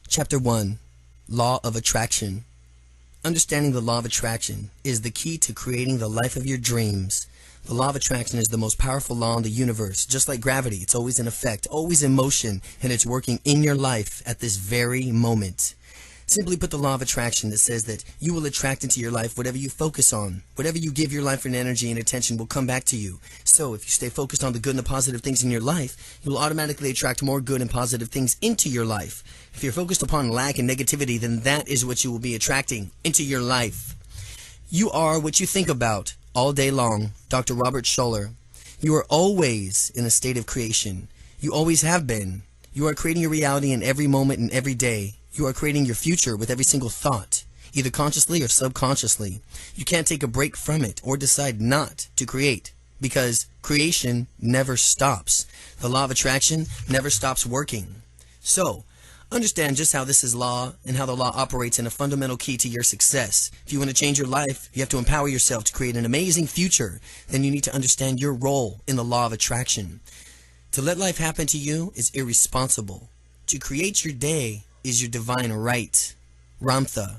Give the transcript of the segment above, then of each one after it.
Chapter 1. Law of Attraction. Understanding the law of attraction is the key to creating the life of your dreams. The law of attraction is the most powerful law in the universe. Just like gravity, it's always in effect, always in motion, and it's working in your life at this very moment. Simply put, the law of attraction that says that you will attract into your life whatever you focus on. Whatever you give your life an energy and attention will come back to you. So if you stay focused on the good and the positive things in your life, you will automatically attract more good and positive things into your life. If you're focused upon lack and negativity, then that is what you will be attracting into your life. You are what you think about all day long. Dr. Robert Schuller. You are always in a state of creation. You always have been. You are creating your reality in every moment and every day. You are creating your future with every single thought, either consciously or subconsciously. You can't take a break from it or decide not to create, because creation never stops. The law of attraction never stops working. So, understand just how this is law and how the law operates in a fundamental key to your success. If you want to change your life, you have to empower yourself to create an amazing future. Then you need to understand your role in the law of attraction. To let life happen to you is irresponsible. To create your day is your divine right. Ramtha.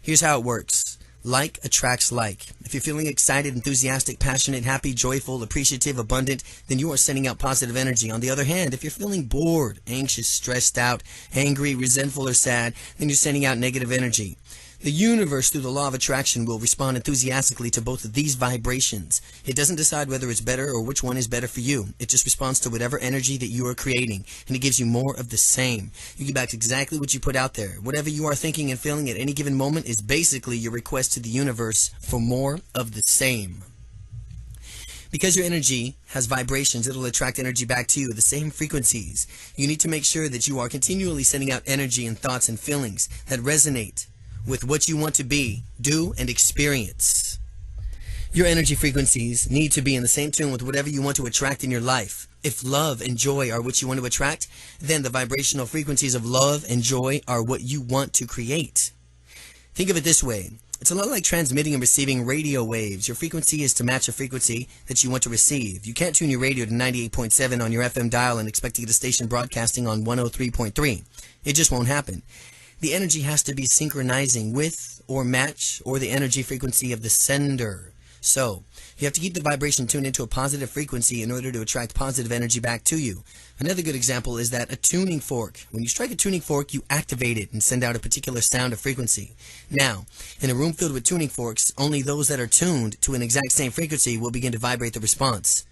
Here's how it works. Like attracts like. If you're feeling excited, enthusiastic, passionate, happy, joyful, appreciative, abundant, then you are sending out positive energy. On the other hand, if you're feeling bored, anxious, stressed out, angry, resentful, or sad, then you're sending out negative energy. The universe, through the law of attraction, will respond enthusiastically to both of these vibrations. It doesn't decide whether it's better or which one is better for you. It just responds to whatever energy that you are creating, and it gives you more of the same. You get back exactly what you put out there. Whatever you are thinking and feeling at any given moment is basically your request to the universe for more of the same. Because your energy has vibrations, it'll attract energy back to you, the same frequencies. You need to make sure that you are continually sending out energy and thoughts and feelings that resonate with what you want to be, do, and experience. Your energy frequencies need to be in the same tune with whatever you want to attract in your life. If love and joy are what you want to attract, then the vibrational frequencies of love and joy are what you want to create. Think of it this way. It's a lot like transmitting and receiving radio waves. Your frequency is to match a frequency that you want to receive. You can't tune your radio to 98.7 on your FM dial and expect to get a station broadcasting on 103.3. It just won't happen. The energy has to be synchronizing with or match or the energy frequency of the sender. So, you have to keep the vibration tuned into a positive frequency in order to attract positive energy back to you. Another good example is that a tuning fork. When you strike a tuning fork, you activate it and send out a particular sound or frequency. Now, in a room filled with tuning forks, only those that are tuned to an exact same frequency will begin to vibrate the response.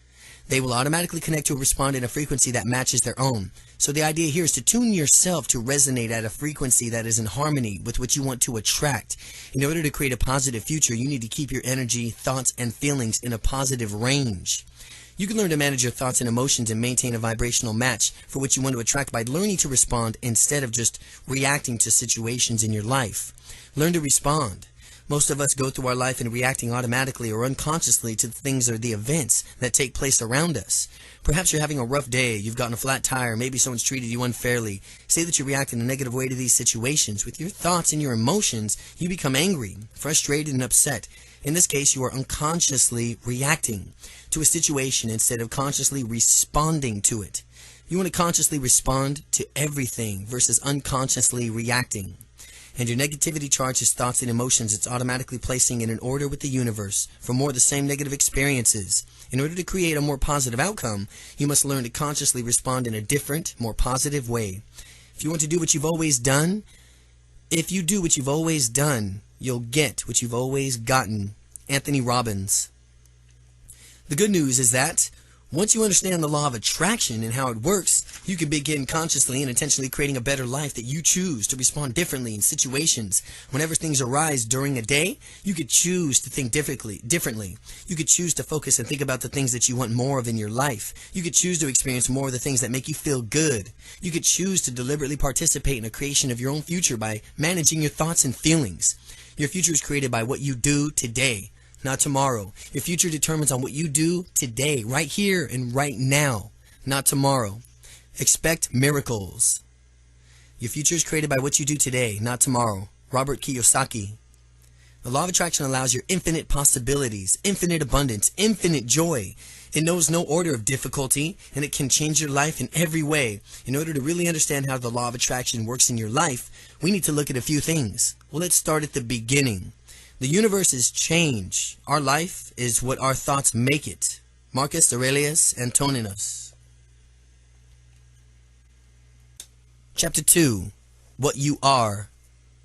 They will automatically connect to respond in a frequency that matches their own. So the idea here is to tune yourself to resonate at a frequency that is in harmony with what you want to attract. In order to create a positive future, you need to keep your energy, thoughts, and feelings in a positive range. You can learn to manage your thoughts and emotions and maintain a vibrational match for what you want to attract by learning to respond instead of just reacting to situations in your life. Learn to respond. Most of us go through our life and reacting automatically or unconsciously to the things or the events that take place around us. Perhaps you're having a rough day, you've gotten a flat tire, maybe someone's treated you unfairly. Say that you react in a negative way to these situations. With your thoughts and your emotions, you become angry, frustrated, and upset. In this case, you are unconsciously reacting to a situation instead of consciously responding to it. You want to consciously respond to everything versus unconsciously reacting. And your negativity charges thoughts and emotions it's automatically placing in an order with the universe for more of the same negative experiences. In order to create a more positive outcome, you must learn to consciously respond in a different, more positive way. If you want to do what you've always done, if you do what you've always done, you'll get what you've always gotten. Anthony Robbins. The good news is that once you understand the law of attraction and how it works, you can begin consciously and intentionally creating a better life that you choose to respond differently in situations. Whenever things arise during a day, you could choose to think differently. You could choose to focus and think about the things that you want more of in your life. You could choose to experience more of the things that make you feel good. You could choose to deliberately participate in the creation of your own future by managing your thoughts and feelings. Your future is created by what you do today, not tomorrow. Your future determines on what you do today, right here and right now, not tomorrow. Expect miracles. Your future is created by what you do today, not tomorrow. Robert Kiyosaki. The law of attraction allows your infinite possibilities, infinite abundance, infinite joy. It knows no order of difficulty, and it can change your life in every way. In order to really understand how the law of attraction works in your life, we need to look at a few things. Well, let's start at the beginning. The universe is change. Our life is what our thoughts make it. Marcus Aurelius Antoninus. Chapter 2. What you are.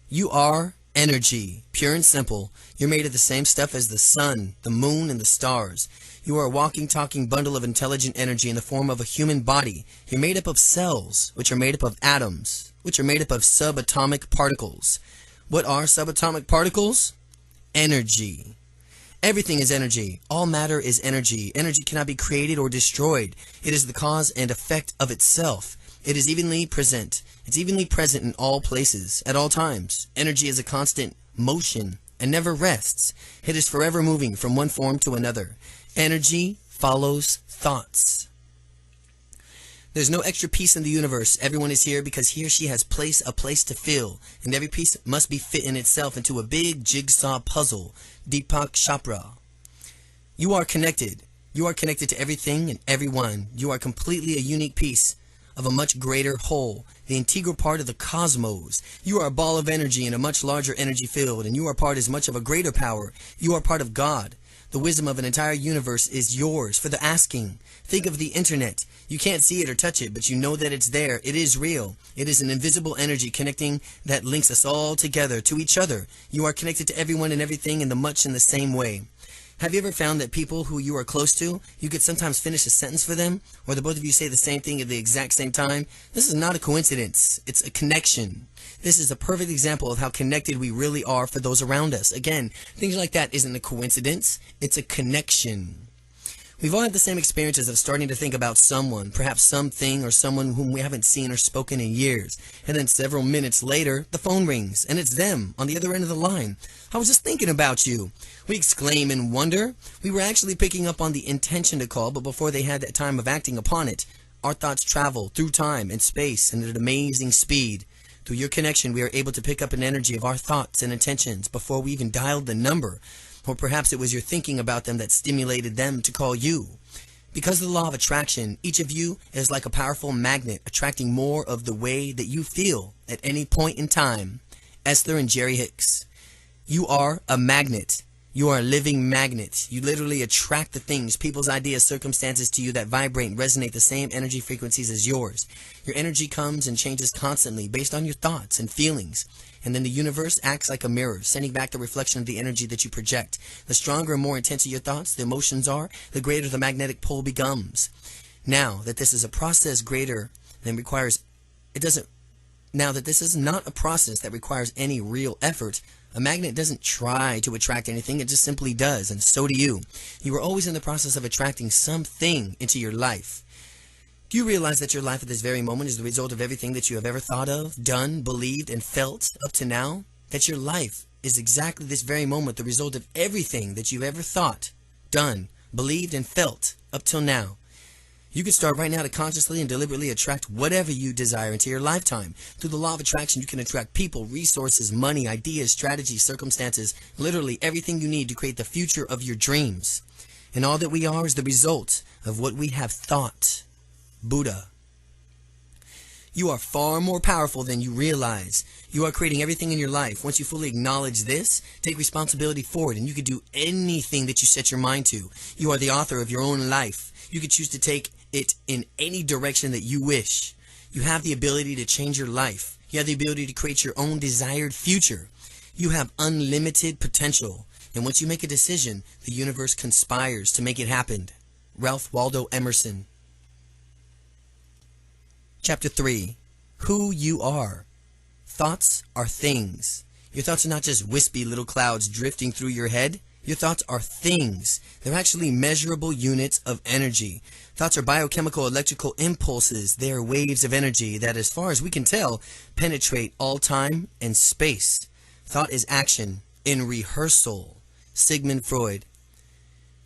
You are energy, pure and simple. You're made of the same stuff as the sun, the moon, and the stars. You are a walking, talking bundle of intelligent energy in the form of a human body. You're made up of cells, which are made up of atoms, which are made up of subatomic particles. What are subatomic particles? Energy. Everything is energy. All matter is energy. Energy cannot be created or destroyed. It is the cause and effect of itself. It is evenly present. It's evenly present in all places, at all times. Energy is a constant motion and never rests. It is forever moving from one form to another. Energy follows thoughts. There's no extra piece in the universe. Everyone is here because he or she has a place to fill, and every piece must be fit in itself into a big jigsaw puzzle. Deepak Chopra. You are connected. You are connected to everything and everyone. You are completely a unique piece of a much greater whole, the integral part of the cosmos. You are a ball of energy in a much larger energy field, and you are part as much of a greater power. You are part of God. The wisdom of an entire universe is yours for the asking. Think of the internet. You can't see it or touch it, but you know that it's there. It is real. It is an invisible energy connecting that links us all together to each other. You are connected to everyone and everything in the same way. Have you ever found that people who you are close to, you could sometimes finish a sentence for them, or the both of you say the same thing at the exact same time? This is not a coincidence. It's a connection. This is a perfect example of how connected we really are for those around us. Again, things like that isn't a coincidence. It's a connection. We've all had the same experiences of starting to think about someone, perhaps something or someone whom we haven't seen or spoken in years. And then several minutes later, the phone rings, and it's them on the other end of the line. I was just thinking about you. We exclaim in wonder. We were actually picking up on the intention to call, but before they had that time of acting upon it, our thoughts travel through time and space and at an amazing speed. Through your connection, we are able to pick up an energy of our thoughts and intentions before we even dialed the number. Or perhaps it was your thinking about them that stimulated them to call you. Because of the law of attraction, each of you is like a powerful magnet attracting more of the way that you feel at any point in time. Esther and Jerry Hicks. You are a magnet. You are a living magnet. You literally attract the things, people's ideas, circumstances to you that vibrate and resonate the same energy frequencies as yours. Your energy comes and changes constantly based on your thoughts and feelings. And then the universe acts like a mirror, sending back the reflection of the energy that you project. The stronger and more intense your thoughts, the emotions are, the greater the magnetic pull becomes. Now that this is a process greater than requires, now that this is not a process that requires any real effort, a magnet doesn't try to attract anything, it just simply does, and so do you. You are always in the process of attracting something into your life. Do you realize that your life at this very moment is the result of everything that you have ever thought of, done, believed, and felt up to now? That your life is exactly this very moment the result of everything that you've ever thought, done, believed, and felt up till now. You can start right now to consciously and deliberately attract whatever you desire into your lifetime. Through the law of attraction, you can attract people, resources, money, ideas, strategies, circumstances, literally everything you need to create the future of your dreams. And all that we are is the result of what we have thought. Buddha. You are far more powerful than you realize. You are creating everything in your life. Once you fully acknowledge this, take responsibility for it, and you can do anything that you set your mind to. You are the author of your own life. You can choose to take it in any direction that you wish. You have the ability to change your life. You have the ability to create your own desired future. You have unlimited potential. And once you make a decision, the universe conspires to make it happen. Ralph Waldo Emerson. Chapter 3. Who you are. Thoughts are things. Your thoughts are not just wispy little clouds drifting through your head. Your thoughts are things. They're actually measurable units of energy. Thoughts are biochemical electrical impulses. They are waves of energy that, as far as we can tell, penetrate all time and space. Thought is action in rehearsal. Sigmund Freud.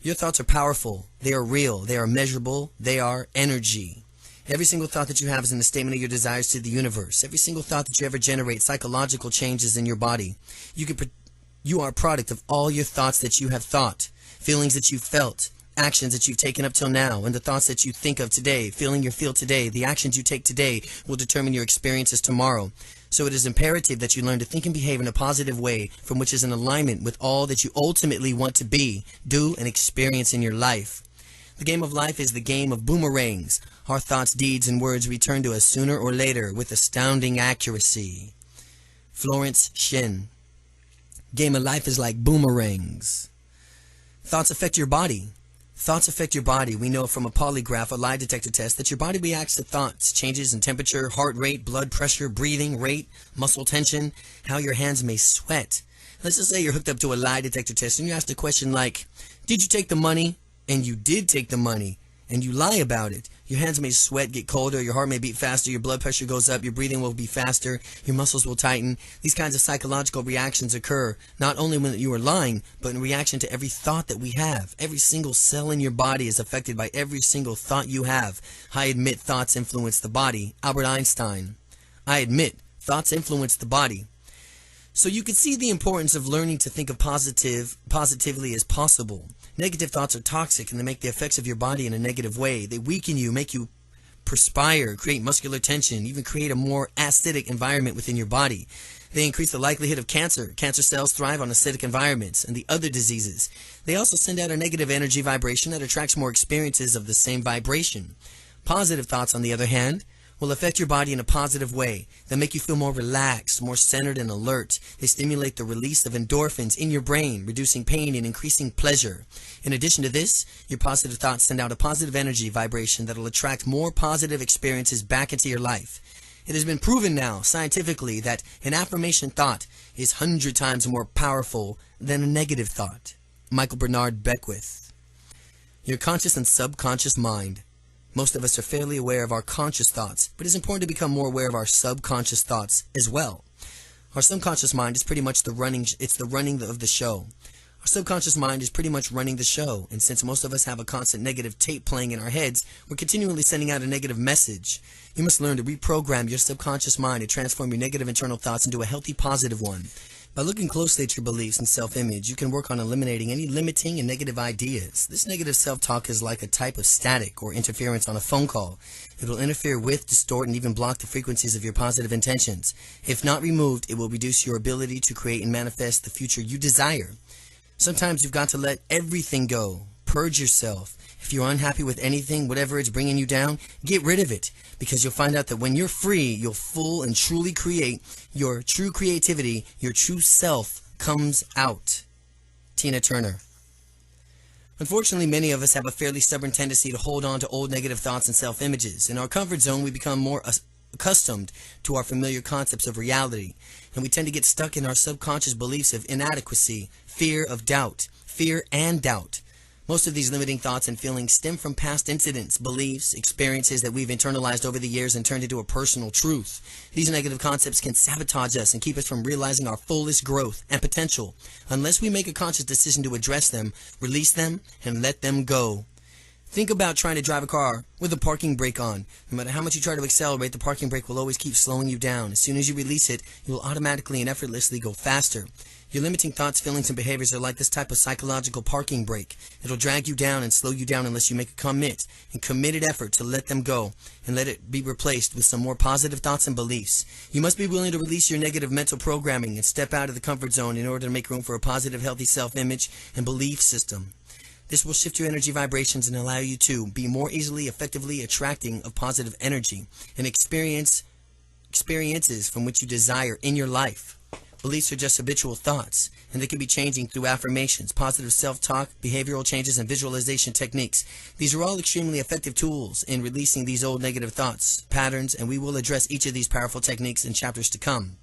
Your thoughts are powerful. They are real. They are measurable. They are energy. Every single thought that you have is in a statement of your desires to the universe. Every single thought that you ever generate, psychological changes in your body. You are a product of all your thoughts that you have thought, feelings that you felt, actions that you've taken up till now and the thoughts that you think of today, feeling you feel today, the actions you take today will determine your experiences tomorrow. So it is imperative that you learn to think and behave in a positive way from which is in alignment with all that you ultimately want to be, do, and experience in your life. The game of life is the game of boomerangs. Our thoughts, deeds, and words return to us sooner or later with astounding accuracy. Florence Shin. Game of life is like boomerangs. Thoughts affect your body. Thoughts affect your body. We know from a polygraph, a lie detector test, that your body reacts to thoughts, changes in temperature, heart rate, blood pressure, breathing rate, muscle tension, how your hands may sweat. Let's just say you're hooked up to a lie detector test and you asked a question like, did you take the money? And you did take the money, and you lie about it. Your hands may sweat, get colder, your heart may beat faster, your blood pressure goes up, your breathing will be faster, your muscles will tighten. These kinds of psychological reactions occur not only when you are lying, but in reaction to every thought that we have. Every single cell in your body is affected by every single thought you have. I admit thoughts influence the body. Albert Einstein. I admit thoughts influence the body. So you can see the importance of learning to think of positively as possible. Negative thoughts are toxic and they make the effects of your body in a negative way. They weaken you, make you perspire, create muscular tension, even create a more acidic environment within your body. They increase the likelihood of cancer. Cancer cells thrive on acidic environments and the other diseases. They also send out a negative energy vibration that attracts more experiences of the same vibration. Positive thoughts, on the other hand, will affect your body in a positive way. They'll make you feel more relaxed, more centered and alert. They stimulate the release of endorphins in your brain, reducing pain and increasing pleasure. In addition to this, your positive thoughts send out a positive energy vibration that will attract more positive experiences back into your life. It has been proven now, scientifically, that an affirmation thought is 100 times more powerful than a negative thought. Michael Bernard Beckwith. Your conscious and subconscious mind. Most of us are fairly aware of our conscious thoughts, but it's important to become more aware of our subconscious thoughts as well. Our subconscious mind is pretty much the running of the show. Our subconscious mind is pretty much running the show, and since most of us have a constant negative tape playing in our heads, we're continually sending out a negative message. You must learn to reprogram your subconscious mind to transform your negative internal thoughts into a healthy, positive one. By looking closely at your beliefs and self-image, you can work on eliminating any limiting and negative ideas. This negative self-talk is like a type of static or interference on a phone call. It will interfere with, distort, and even block the frequencies of your positive intentions. If not removed, it will reduce your ability to create and manifest the future you desire. Sometimes you've got to let everything go. Purge yourself. If you're unhappy with anything, whatever it's bringing you down, get rid of it. Because you'll find out that when you're free, you'll full and truly create. Your true creativity, your true self comes out. Tina Turner. Unfortunately, many of us have a fairly stubborn tendency to hold on to old negative thoughts and self-images. In our comfort zone, we become more accustomed to our familiar concepts of reality, and we tend to get stuck in our subconscious beliefs of inadequacy, fear of doubt, fear and doubt. Most of these limiting thoughts and feelings stem from past incidents, beliefs, experiences that we've internalized over the years and turned into a personal truth. These negative concepts can sabotage us and keep us from realizing our fullest growth and potential unless we make a conscious decision to address them, release them, and let them go. Think about trying to drive a car with a parking brake on. No matter how much you try to accelerate, the parking brake will always keep slowing you down. As soon as you release it, you will automatically and effortlessly go faster. Your limiting thoughts, feelings, and behaviors are like this type of psychological parking brake. It'll drag you down and slow you down unless you make a committed effort to let them go and let it be replaced with some more positive thoughts and beliefs. You must be willing to release your negative mental programming and step out of the comfort zone in order to make room for a positive, healthy self-image and belief system. This will shift your energy vibrations and allow you to be more easily, effectively attracting of positive energy and experiences from which you desire in your life. Beliefs are just habitual thoughts, and they can be changing through affirmations, positive self-talk, behavioral changes, and visualization techniques. These are all extremely effective tools in releasing these old negative thoughts, patterns, and we will address each of these powerful techniques in chapters to come.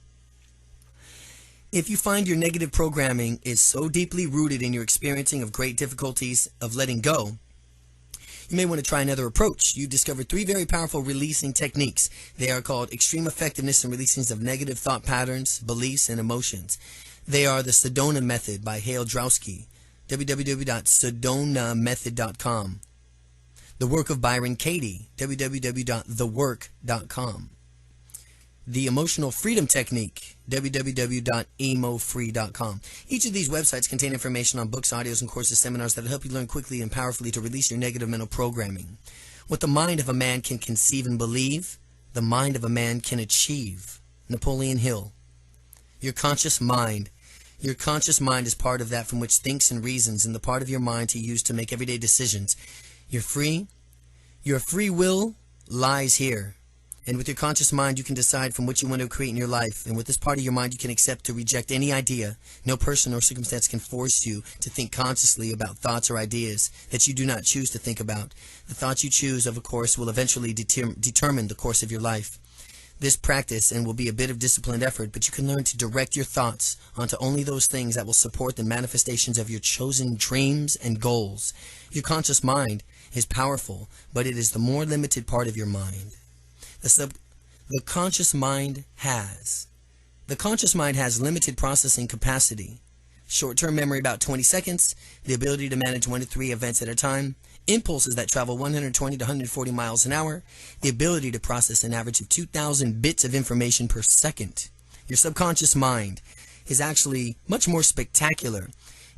If you find your negative programming is so deeply rooted in your experiencing of great difficulties of letting go, you may want to try another approach. You've discovered 3 very powerful releasing techniques. They are called extreme effectiveness in releasing of negative thought patterns, beliefs, and emotions. They are the Sedona Method by Hale Drowski, www.sedonamethod.com. The Work of Byron Katie, www.thework.com. The Emotional Freedom Technique, www.emofree.com. Each of these websites contain information on books, audios, and courses, seminars that help you learn quickly and powerfully to release your negative mental programming. What the mind of a man can conceive and believe, the mind of a man can achieve. Napoleon Hill. Your conscious mind. Your conscious mind is part of that from which thinks and reasons, and the part of your mind to use to make everyday decisions. You're free. Your free will lies here. And with your conscious mind, you can decide from what you want to create in your life. And with this part of your mind, you can accept to reject any idea. No person or circumstance can force you to think consciously about thoughts or ideas that you do not choose to think about. The thoughts you choose, of course, will eventually determine the course of your life. This practice and will be a bit of disciplined effort, but you can learn to direct your thoughts onto only those things that will support the manifestations of your chosen dreams and goals. Your conscious mind is powerful, but it is the more limited part of your mind. The conscious mind has limited processing capacity, short-term memory about 20 seconds, the ability to manage 1 to 3 events at a time, impulses that travel 120 to 140 miles an hour, the ability to process an average of 2,000 bits of information per second. Your subconscious mind is actually much more spectacular.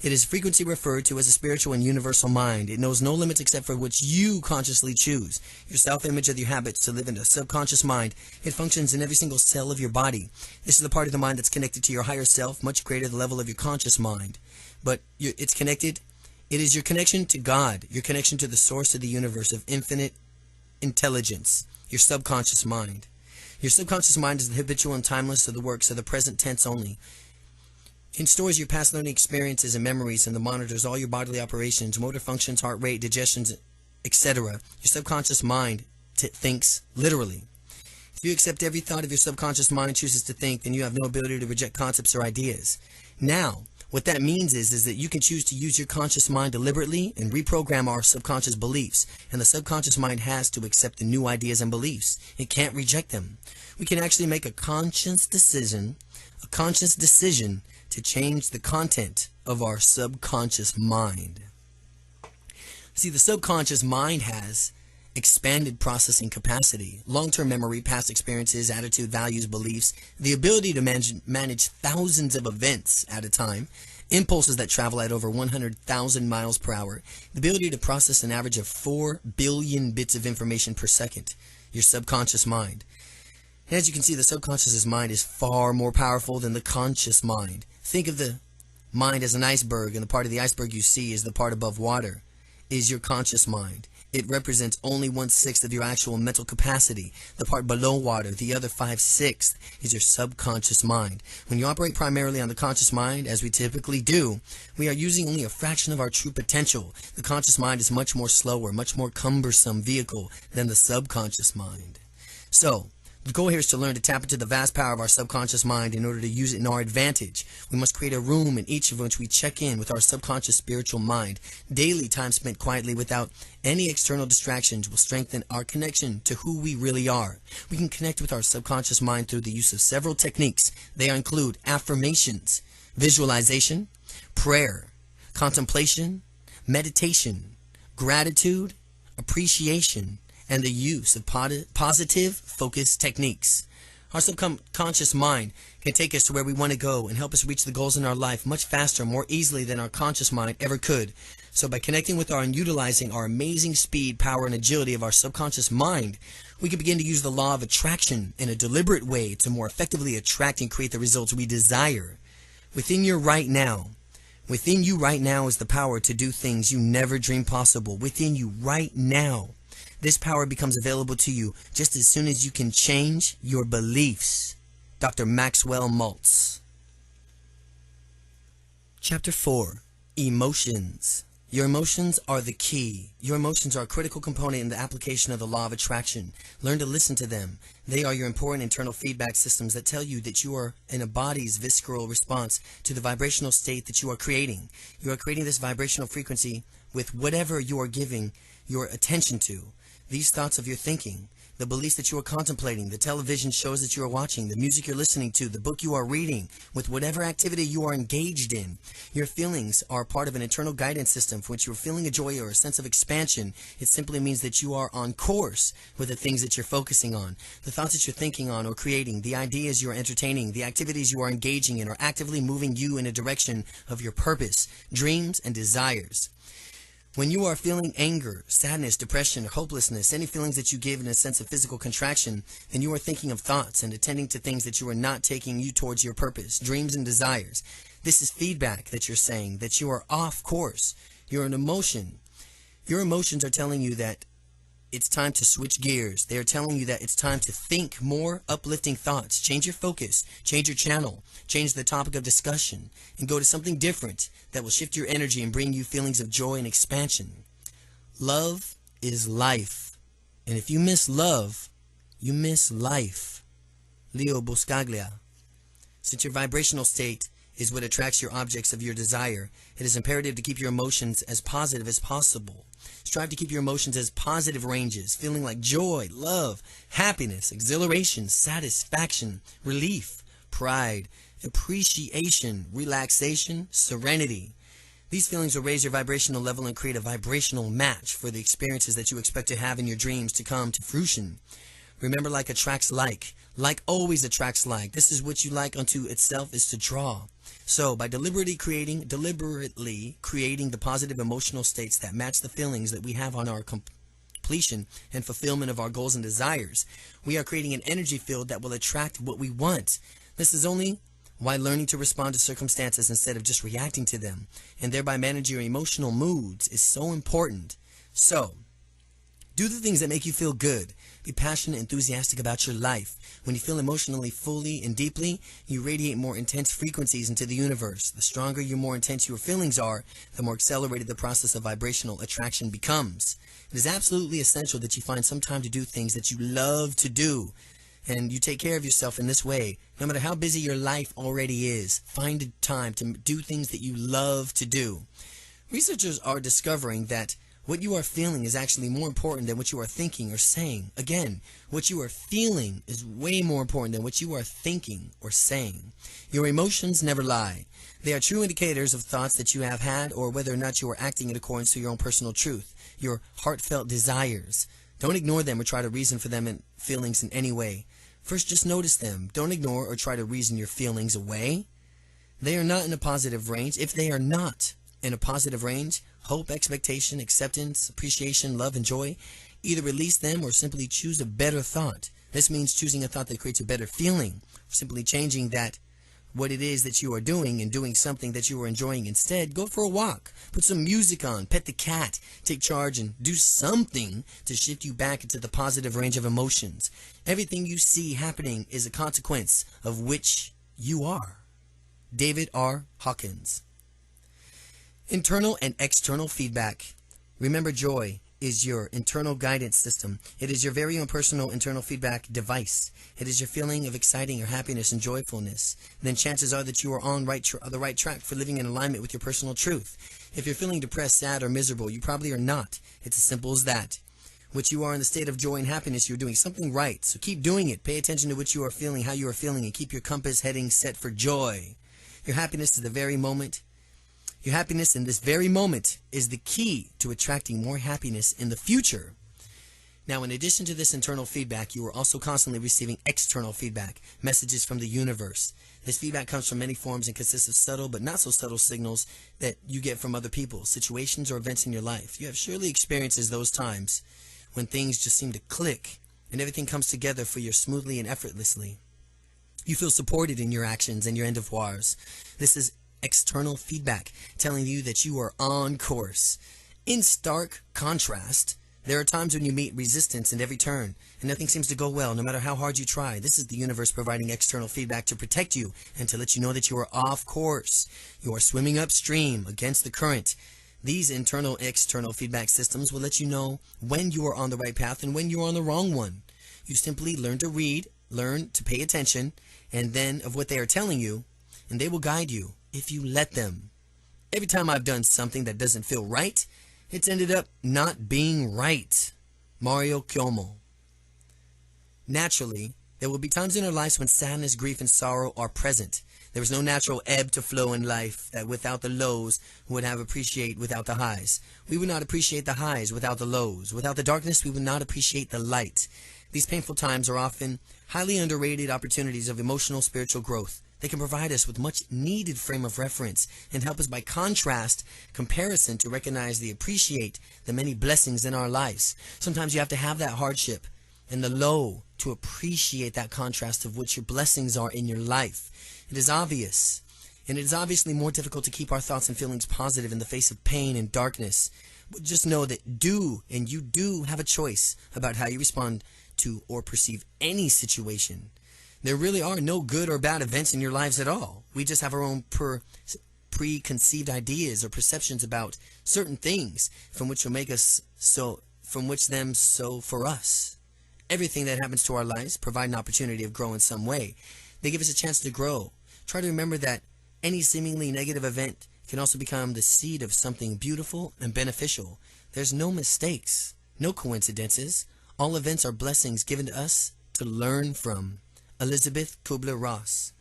It is frequently referred to as a spiritual and universal mind. It knows no limits except for which you consciously choose. Your self-image of your habits to live in a subconscious mind. It functions in every single cell of your body. This is the part of the mind that's connected to your higher self, much greater the level of your conscious mind. But it's connected. It is your connection to God, your connection to the source of the universe of infinite intelligence, your subconscious mind. Your subconscious mind is the habitual and timeless of the works of the present tense only. It stores your past learning experiences and memories, and monitors all your bodily operations, motor functions, heart rate, digestions, etc. Your subconscious mind thinks literally. If you accept every thought of your subconscious mind chooses to think, then you have no ability to reject concepts or ideas. Now, what that means is that you can choose to use your conscious mind deliberately and reprogram our subconscious beliefs. And the subconscious mind has to accept the new ideas and beliefs. It can't reject them. We can actually make a conscious decision to change the content of our subconscious mind. See, the subconscious mind has expanded processing capacity, long-term memory, past experiences, attitude, values, beliefs, the ability to manage thousands of events at a time, impulses that travel at over 100,000 miles per hour, the ability to process an average of 4 billion bits of information per second, your subconscious mind. And as you can see, the subconscious mind is far more powerful than the conscious mind. Think of the mind as an iceberg, and the part of the iceberg you see is the part above water, is your conscious mind. It represents only 1/6 of your actual mental capacity. The part below water, the other 5/6, is your subconscious mind. When you operate primarily on the conscious mind, as we typically do, we are using only a fraction of our true potential. The conscious mind is much more slower, much more cumbersome vehicle than the subconscious mind. So, the goal here is to learn to tap into the vast power of our subconscious mind in order to use it in our advantage. We must create a room in each of which we check in with our subconscious spiritual mind. Daily time spent quietly without any external distractions will strengthen our connection to who we really are. We can connect with our subconscious mind through the use of several techniques. They include affirmations, visualization, prayer, contemplation, meditation, gratitude, appreciation, and the use of positive focus techniques. Our subconscious mind can take us to where we want to go and help us reach the goals in our life much faster, more easily than our conscious mind ever could. So by connecting with and utilizing our amazing speed, power, and agility of our subconscious mind, we can begin to use the law of attraction in a deliberate way to more effectively attract and create the results we desire. Within you right now is the power to do things you never dreamed possible. Within you right now. This power becomes available to you just as soon as you can change your beliefs. Dr. Maxwell Maltz. Chapter 4. Emotions. Your emotions are the key. Your emotions are a critical component in the application of the law of attraction. Learn to listen to them. They are your important internal feedback systems that tell you that you are in a body's visceral response to the vibrational state that you are creating. You are creating this vibrational frequency with whatever you are giving your attention to. These thoughts of your thinking, the beliefs that you are contemplating, the television shows that you are watching, the music you're listening to, the book you are reading, with whatever activity you are engaged in. Your feelings are part of an internal guidance system for which you're feeling a joy or a sense of expansion. It simply means that you are on course with the things that you're focusing on, the thoughts that you're thinking on or creating, the ideas you are entertaining, the activities you are engaging in are actively moving you in a direction of your purpose, dreams, and desires. When you are feeling anger, sadness, depression, or hopelessness, any feelings that you give in a sense of physical contraction, then you are thinking of thoughts and attending to things that you are not taking you towards your purpose, dreams, and desires. This is feedback that you're saying that you are off course. You're an emotion. Your emotions are telling you that it's time to switch gears. They are telling you that it's time to think more uplifting thoughts. Change your focus, change your channel, change the topic of discussion, and go to something different that will shift your energy and bring you feelings of joy and expansion. Love is life. And if you miss love, you miss life. Leo Buscaglia. Since your vibrational state is what attracts your objects of your desire, it is imperative to keep your emotions as positive as possible. Strive to keep your emotions as positive ranges, feeling like joy, love, happiness, exhilaration, satisfaction, relief, pride, appreciation, relaxation, serenity. These feelings will raise your vibrational level and create a vibrational match for the experiences that you expect to have in your dreams to come to fruition. Remember, like attracts like. Like always attracts like. This is what you like unto itself is to draw. So, by deliberately creating the positive emotional states that match the feelings that we have on our completion and fulfillment of our goals and desires, we are creating an energy field that will attract what we want. This is only why learning to respond to circumstances instead of just reacting to them, and thereby manage your emotional moods, is so important. So, do the things that make you feel good. Be passionate and enthusiastic about your life. When you feel emotionally fully and deeply, you radiate more intense frequencies into the universe. The stronger your more intense your feelings are, the more accelerated the process of vibrational attraction becomes. It is absolutely essential that you find some time to do things that you love to do. And you take care of yourself in this way. No matter how busy your life already is, find a time to do things that you love to do. Researchers are discovering that what you are feeling is actually more important than what you are thinking or saying. Again, what you are feeling is way more important than what you are thinking or saying. Your emotions never lie. They are true indicators of thoughts that you have had or whether or not you are acting in accordance to your own personal truth, your heartfelt desires. Don't ignore them or try to reason for them and feelings in any way. First, just notice them. Don't ignore or try to reason your feelings away. They are not in a positive range. If they are not in a positive range, hope, expectation, acceptance, appreciation, love, and joy, either release them or simply choose a better thought. This means choosing a thought that creates a better feeling, simply changing that what it is that you are doing and doing something that you are enjoying instead. Go for a walk, put some music on, pet the cat, take charge, and do something to shift you back into the positive range of emotions. Everything you see happening is a consequence of which you are. David R. Hawkins. Internal and external feedback. Remember, joy is your internal guidance system. It is your very own personal internal feedback device. It is your feeling of exciting or happiness and joyfulness. Then chances are that you are on the right track for living in alignment with your personal truth. If you're feeling depressed, sad, or miserable, you probably are not. It's as simple as that. What you are in the state of joy and happiness, you're doing something right. So keep doing it. Pay attention to what you are feeling, how you are feeling, and keep your compass heading set for joy. Your happiness is the very moment. Your happiness in this very moment is the key to attracting more happiness in the future. Now, in addition to this internal feedback, you are also constantly receiving external feedback, messages from the universe. This feedback comes from many forms and consists of subtle but not so subtle signals that you get from other people, situations, or events in your life. You have surely experienced those times when things just seem to click and everything comes together for you smoothly and effortlessly. You feel supported in your actions and your endeavors. This is external feedback telling you that you are on course. In stark contrast, there are times when you meet resistance in every turn and nothing seems to go well no matter how hard you try. This is the universe providing external feedback to protect you and to let you know that you are off course. You are swimming upstream against the current. These internal and external feedback systems will let you know when you are on the right path and when you are on the wrong one. You simply learn to read, learn to pay attention, and then of what they are telling you, and they will guide you if you let them. Every time I've done something that doesn't feel right, it's ended up not being right. Mario Cuomo. Naturally, there will be times in our lives when sadness, grief, and sorrow are present. There is no natural ebb to flow in life that without the lows would have appreciate without the highs. We would not appreciate the highs without the lows. Without the darkness, we would not appreciate the light. These painful times are often highly underrated opportunities of emotional spiritual growth. They can provide us with much needed frame of reference and help us by contrast, comparison to recognize appreciate the many blessings in our lives. Sometimes you have to have that hardship and the low to appreciate that contrast of what your blessings are in your life. It is obvious, and it is obviously more difficult to keep our thoughts and feelings positive in the face of pain and darkness. But just know that you do have a choice about how you respond to or perceive any situation. There really are no good or bad events in your lives at all. We just have our own preconceived ideas or perceptions about certain things from which will make us so for us. Everything that happens to our lives provide an opportunity of growing in some way. They give us a chance to grow. Try to remember that any seemingly negative event can also become the seed of something beautiful and beneficial. There's no mistakes, no coincidences. All events are blessings given to us to learn from. Elizabeth Kubler-Ross.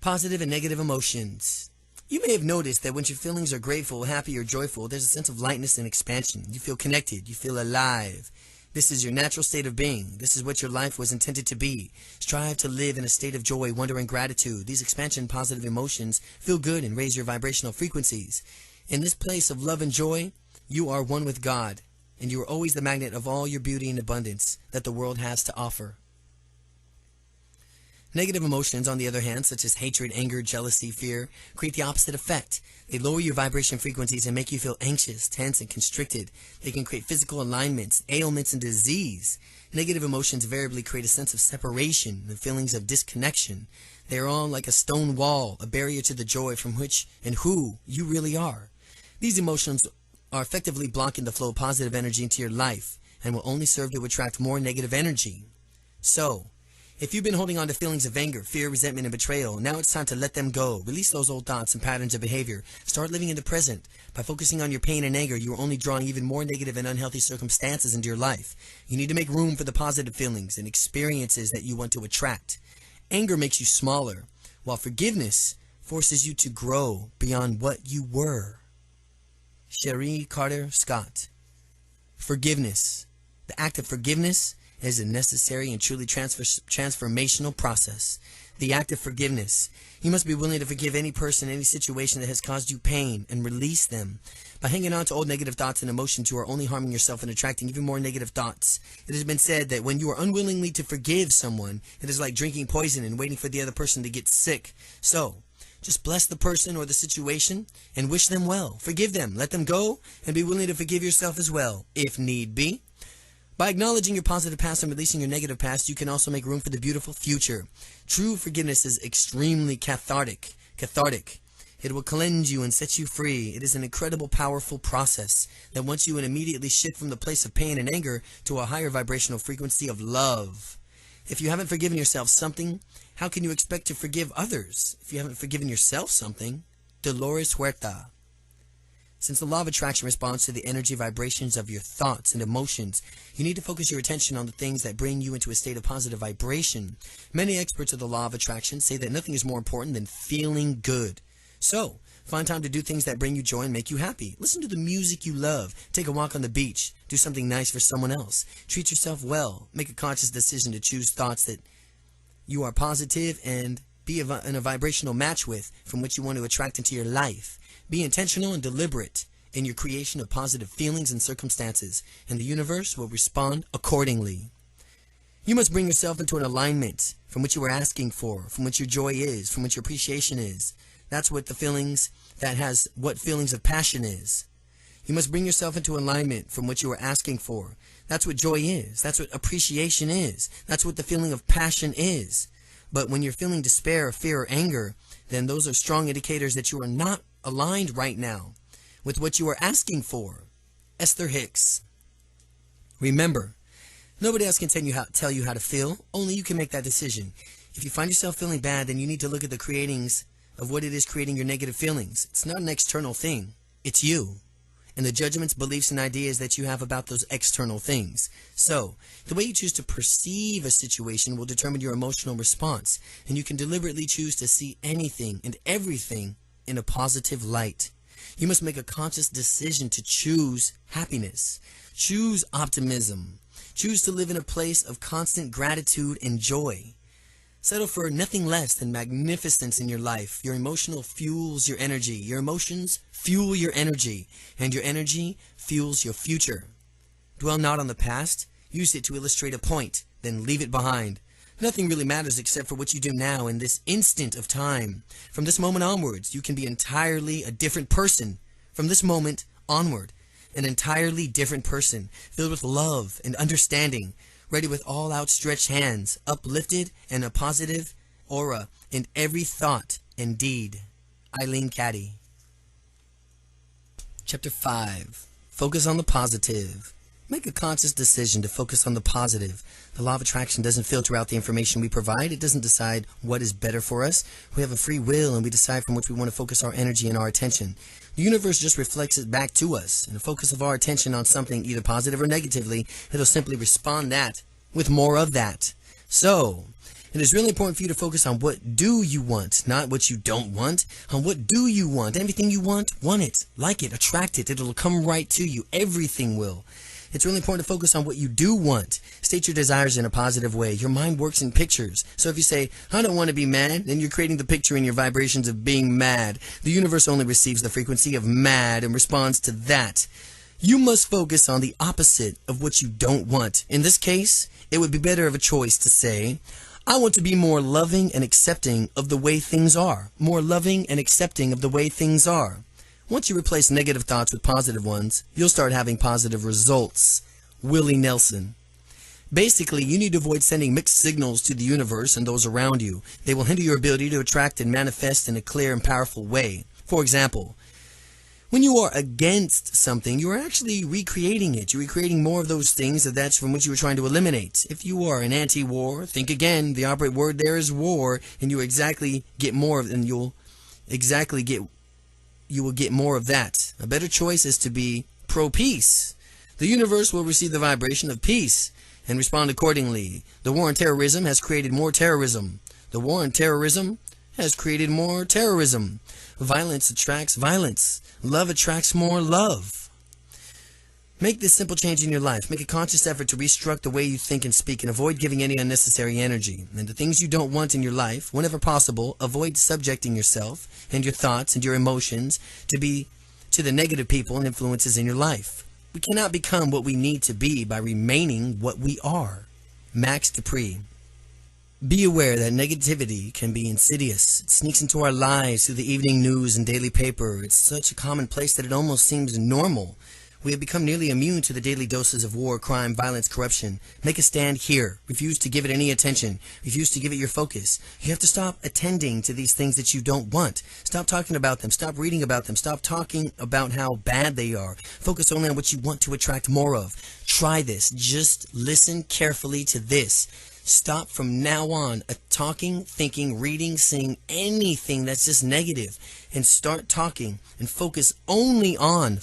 Positive and negative emotions. You may have noticed that when your feelings are grateful, happy, or joyful, there's a sense of lightness and expansion. You feel connected. You feel alive. This is your natural state of being. This is what your life was intended to be. Strive to live in a state of joy, wonder, and gratitude. These expansion positive emotions feel good and raise your vibrational frequencies. In this place of love and joy, you are one with God, and you are always the magnet of all your beauty and abundance that the world has to offer. Negative emotions, on the other hand, such as hatred, anger, jealousy, fear, create the opposite effect. They lower your vibration frequencies and make you feel anxious, tense, and constricted. They can create physical alignments, ailments, and disease. Negative emotions invariably create a sense of separation and feelings of disconnection. They are all like a stone wall, a barrier to the joy from which and who you really are. These emotions are effectively blocking the flow of positive energy into your life and will only serve to attract more negative energy. So, if you've been holding on to feelings of anger, fear, resentment, and betrayal, now it's time to let them go. Release those old thoughts and patterns of behavior. Start living in the present. By focusing on your pain and anger, you are only drawing even more negative and unhealthy circumstances into your life. You need to make room for the positive feelings and experiences that you want to attract. Anger makes you smaller, while forgiveness forces you to grow beyond what you were. Cherie Carter Scott. Forgiveness. The act of forgiveness is a necessary and truly transformational process. The act of forgiveness. You must be willing to forgive any person, any situation that has caused you pain and release them. By hanging on to old negative thoughts and emotions, you are only harming yourself and attracting even more negative thoughts. It has been said that when you are unwillingly to forgive someone, it is like drinking poison and waiting for the other person to get sick. So, just bless the person or the situation and wish them well. Forgive them, let them go, and be willing to forgive yourself as well, if need be. By acknowledging your positive past and releasing your negative past, you can also make room for the beautiful future. True forgiveness is extremely cathartic. It will cleanse you and set you free. It is an incredible, powerful process that wants you to immediately shift from the place of pain and anger to a higher vibrational frequency of love. If you haven't forgiven yourself something, how can you expect to forgive others? If you haven't forgiven yourself something, Dolores Huerta. Since the law of attraction responds to the energy vibrations of your thoughts and emotions, you need to focus your attention on the things that bring you into a state of positive vibration. Many experts of the law of attraction say that nothing is more important than feeling good. So, find time to do things that bring you joy and make you happy. Listen to the music you love. Take a walk on the beach. Do something nice for someone else. Treat yourself well. Make a conscious decision to choose thoughts that you are positive and be in a vibrational match with, from which you want to attract into your life. Be intentional and deliberate in your creation of positive feelings and circumstances, and the universe will respond accordingly. You must bring yourself into an alignment from which you are asking for, from which your joy is, from which your appreciation is. That's what what feelings of passion is. You must bring yourself into alignment from what you are asking for. That's what joy is. That's what appreciation is. That's what the feeling of passion is. But when you're feeling despair, fear, or anger, then those are strong indicators that you are not aligned right now with what you are asking for. Esther Hicks. Remember, nobody else can tell you how to feel. Only you can make that decision. If you find yourself feeling bad, then you need to look at the creatings of what it is creating your negative feelings. It's not an external thing. It's you. and the judgments, beliefs, and ideas that you have about those external things. So, the way you choose to perceive a situation will determine your emotional response, and you can deliberately choose to see anything and everything in a positive light. You must make a conscious decision to choose happiness, choose optimism, choose to live in a place of constant gratitude and joy. Settle for nothing less than magnificence in your life. Your emotional fuels your energy. Your emotions fuel your energy, and your energy fuels your future. Dwell not on the past. Use it to illustrate a point, then leave it behind. Nothing really matters except for what you do now in this instant of time. From this moment onwards, you can be entirely a different person. From this moment onward, an entirely different person, filled with love and understanding, ready with all outstretched hands, uplifted and a positive aura in every thought and deed. Eileen Caddy. Chapter 5. Focus on the positive. Make a conscious decision to focus on the positive. The law of attraction doesn't filter out the information we provide. It doesn't decide what is better for us. We have a free will, and we decide from which we want to focus our energy and our attention. The universe just reflects it back to us. And the focus of our attention on something, either positive or negatively, it'll simply respond that with more of that. So, it is really important for you to focus on what do you want, not what you don't want. On what do you want. Everything you want it, like it, attract it. It'll come right to you. Everything will. It's really important to focus on what you do want. State your desires in a positive way. Your mind works in pictures. So if you say, I don't want to be mad, then you're creating the picture in your vibrations of being mad. The universe only receives the frequency of mad and responds to that. You must focus on the opposite of what you don't want. In this case, it would be better of a choice to say, I want to be more loving and accepting of the way things are. More loving and accepting of the way things are. Once you replace negative thoughts with positive ones, you'll start having positive results. Willie Nelson. Basically, you need to avoid sending mixed signals to the universe and those around you. They will hinder your ability to attract and manifest in a clear and powerful way. For example, when you are against something, you are actually recreating it. You're recreating more of those things that's from which you were trying to eliminate. If you are an anti-war, think again. The operative word there is war, and you exactly get more of, and you will get more of that. A better choice is to be pro-peace. The universe will receive the vibration of peace and respond accordingly. The war on terrorism has created more terrorism. The war on terrorism has created more terrorism. Violence attracts violence. Love attracts more love. Make this simple change in your life. Make a conscious effort to restructure the way you think and speak, and avoid giving any unnecessary energy. And the things you don't want in your life, whenever possible, avoid subjecting yourself and your thoughts and your emotions to the negative people and influences in your life. We cannot become what we need to be by remaining what we are. Max Dupree. Be aware that negativity can be insidious. It sneaks into our lives through the evening news and daily paper. It's such a common place that it almost seems normal. We have become nearly immune to the daily doses of war, crime, violence, corruption. Make a stand here. Refuse to give it any attention. Refuse to give it your focus. You have to stop attending to these things that you don't want. Stop talking about them. Stop reading about them. Stop talking about how bad they are. Focus only on what you want to attract more of. Try this. Just listen carefully to this. Stop from now on talking, thinking, reading, seeing anything that's just negative, and start talking and focus only on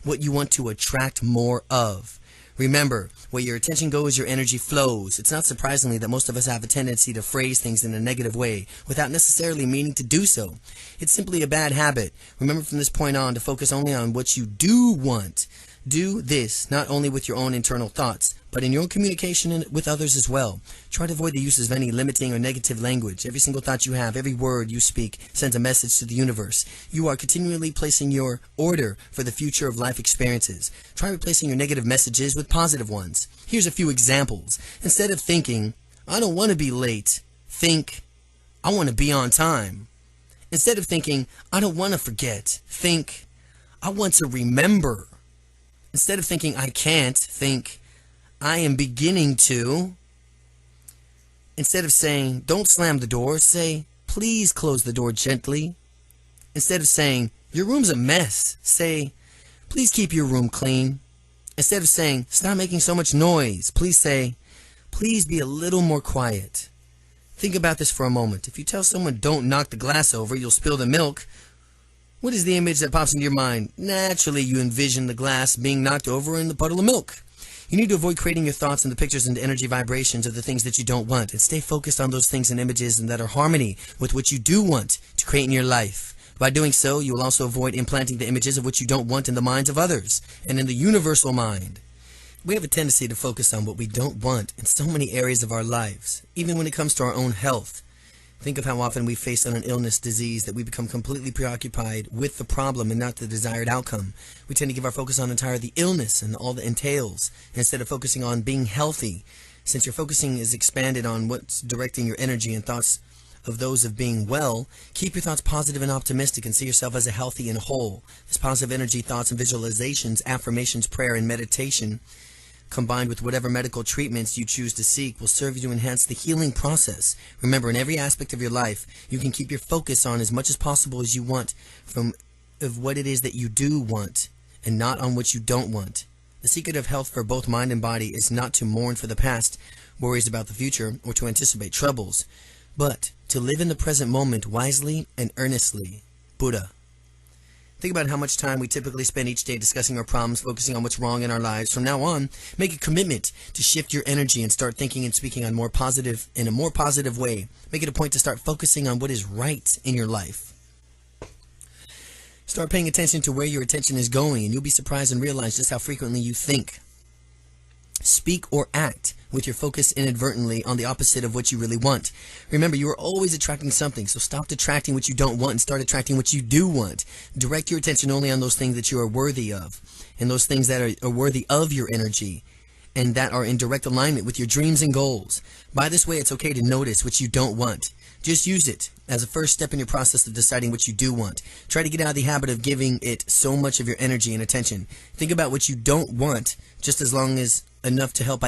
what you want to attract more of. Remember, where your attention goes, your energy flows. It's not surprisingly that most of us have a tendency to phrase things in a negative way without necessarily meaning to do so. It's simply a bad habit. Remember from this point on to focus only on what you do want. Do this not only with your own internal thoughts, but in your own communication with others as well. Try to avoid the uses of any limiting or negative language. Every single thought you have, every word you speak sends a message to the universe. You are continually placing your order for the future of life experiences. Try replacing your negative messages with positive ones. Here's a few examples. Instead of thinking, I don't want to be late, think, I want to be on time. Instead of thinking, I don't want to forget, think, I want to remember. Instead of thinking, I can't, think, I am beginning to. Instead of saying, don't slam the door, say, please close the door gently. Instead of saying, your room's a mess, say, please keep your room clean. Instead of saying, stop making so much noise, please say, please be a little more quiet. Think about this for a moment. If you tell someone, don't knock the glass over, you'll spill the milk, What is the image that pops into your mind? Naturally, you envision the glass being knocked over in the puddle of milk. You need to avoid creating your thoughts and the pictures and energy vibrations of the things that you don't want, and stay focused on those things and images and that are harmony with what you do want to create in your life. By doing so, you will also avoid implanting the images of what you don't want in the minds of others and in the universal mind. We have a tendency to focus on what we don't want in so many areas of our lives, even when it comes to our own health. Think of how often we face on an illness, disease, that we become completely preoccupied with the problem and not the desired outcome. We tend to give our focus on entirely the illness and all that entails, instead of focusing on being healthy. Since your focusing is expanded on what's directing your energy and thoughts of those of being well, keep your thoughts positive and optimistic and see yourself as a healthy and whole. This positive energy, thoughts and visualizations, affirmations, prayer, and meditation, combined with whatever medical treatments you choose to seek, will serve you to enhance the healing process. Remember, in every aspect of your life, you can keep your focus on as much as possible as you want of what it is that you do want, and not on what you don't want. The secret of health for both mind and body is not to mourn for the past, worries about the future, or to anticipate troubles, but to live in the present moment wisely and earnestly. Buddha. Think about how much time we typically spend each day discussing our problems, focusing on what's wrong in our lives. From now on, make a commitment to shift your energy and start thinking and speaking in a more positive way. Make it a point to start focusing on what is right in your life. Start paying attention to where your attention is going, and you'll be surprised and realize just how frequently you think, speak, or act with your focus inadvertently on the opposite of what you really want. Remember, you are always attracting something, so stop attracting what you don't want and start attracting what you do want. Direct your attention only on those things that you are worthy of, and those things that are worthy of your energy, and that are in direct alignment with your dreams and goals. By this way, it's okay to notice what you don't want. Just use it as a first step in your process of deciding what you do want. Try to get out of the habit of giving it so much of your energy and attention. Think about what you don't want just as long as enough to help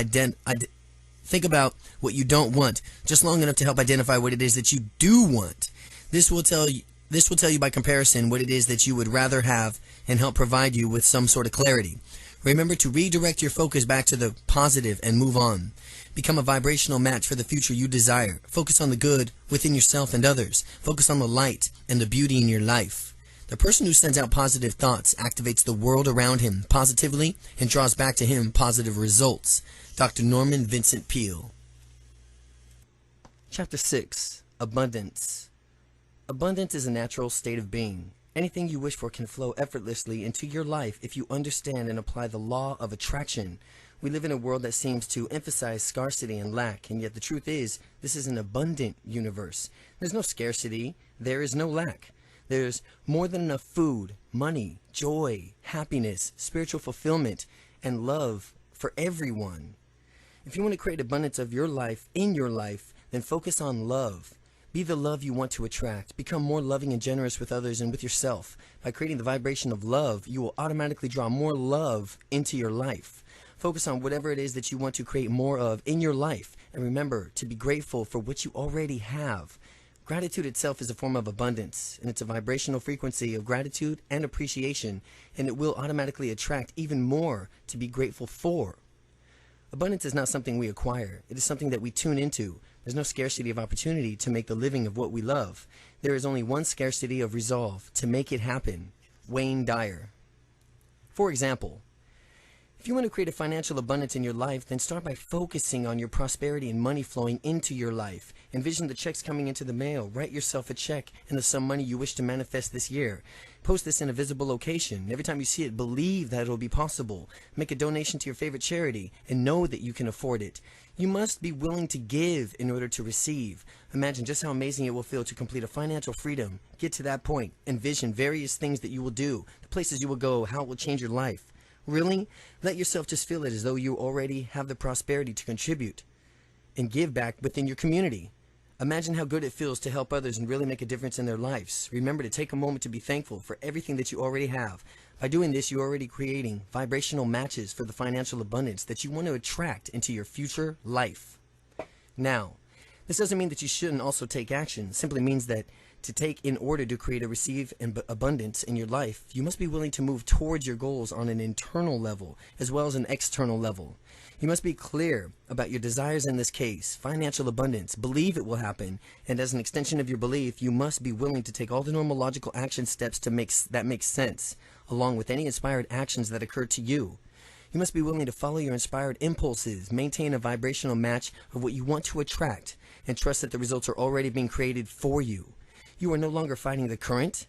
Think about what you don't want just long enough to help identify what it is that you do want. This will tell you by comparison what it is that you would rather have and help provide you with some sort of clarity. Remember to redirect your focus back to the positive and move on. Become a vibrational match for the future you desire. Focus on the good within yourself and others. Focus on the light and the beauty in your life. The person who sends out positive thoughts activates the world around him positively and draws back to him positive results. Dr. Norman Vincent Peale. Chapter 6. Abundance. Abundance is a natural state of being. Anything you wish for can flow effortlessly into your life if you understand and apply the law of attraction. We live in a world that seems to emphasize scarcity and lack, and yet the truth is, this is an abundant universe. There's no scarcity, there is no lack. There's more than enough food, money, joy, happiness, spiritual fulfillment, and love for everyone. If you want to create abundance of your life, in your life, then focus on love. Be the love you want to attract. Become more loving and generous with others and with yourself. By creating the vibration of love, you will automatically draw more love into your life. Focus on whatever it is that you want to create more of in your life. And remember to be grateful for what you already have. Gratitude itself is a form of abundance, and it's a vibrational frequency of gratitude and appreciation, and it will automatically attract even more to be grateful for. Abundance is not something we acquire. It is something that we tune into. There's no scarcity of opportunity to make the living of what we love. There is only one scarcity of resolve to make it happen. Wayne Dyer. For example, if you want to create a financial abundance in your life, then start by focusing on your prosperity and money flowing into your life. Envision the checks coming into the mail. Write yourself a check and the sum money you wish to manifest this year. Post this in a visible location. Every time you see it, believe that it will be possible. Make a donation to your favorite charity and know that you can afford it. You must be willing to give in order to receive. Imagine just how amazing it will feel to complete a financial freedom. Get to that point. Envision various things that you will do, the places you will go, how it will change your life. Really? Let yourself just feel it as though you already have the prosperity to contribute and give back within your community. Imagine how good it feels to help others and really make a difference in their lives. Remember to take a moment to be thankful for everything that you already have. By doing this, you're already creating vibrational matches for the financial abundance that you want to attract into your future life. Now, This doesn't mean that you shouldn't also take action. It simply means that to take in order to create or receive abundance in your life, you must be willing to move towards your goals on an internal level as well as an external level. You must be clear about your desires in this case, financial abundance, believe it will happen, and as an extension of your belief, you must be willing to take all the normal logical action steps that make sense, along with any inspired actions that occur to you. You must be willing to follow your inspired impulses, maintain a vibrational match of what you want to attract, and trust that the results are already being created for you. You are no longer fighting the current,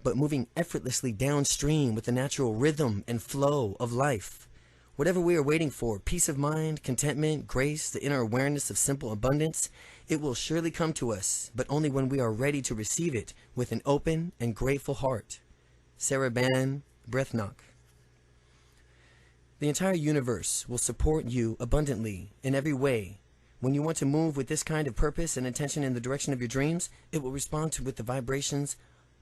but moving effortlessly downstream with the natural rhythm and flow of life. Whatever we are waiting for, peace of mind, contentment, grace, the inner awareness of simple abundance, it will surely come to us, but only when we are ready to receive it with an open and grateful heart. Sarah Ban Breathnock. The entire universe will support you abundantly in every way. When you want to move with this kind of purpose and intention in the direction of your dreams, it will respond with the vibrations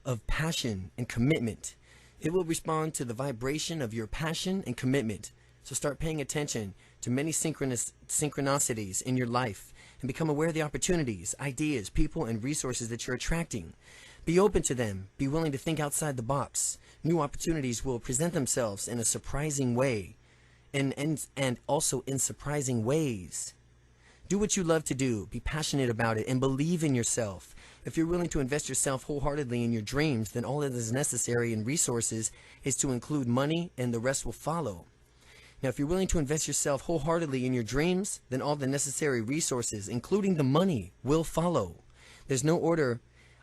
of passion and commitment. It will respond to the vibration of your passion and commitment. So start paying attention to many synchronicities in your life and become aware of the opportunities, ideas, people, and resources that you're attracting. Be open to them. Be willing to think outside the box. New opportunities will present themselves in a surprising way and also in surprising ways. Do what you love to do, be passionate about it, and believe in yourself. If you're willing to invest yourself wholeheartedly in your dreams, then all that is necessary in resources is to include money, and the rest will follow. Now, if you're willing to invest yourself wholeheartedly in your dreams, then all the necessary resources, including the money, will follow. There's no order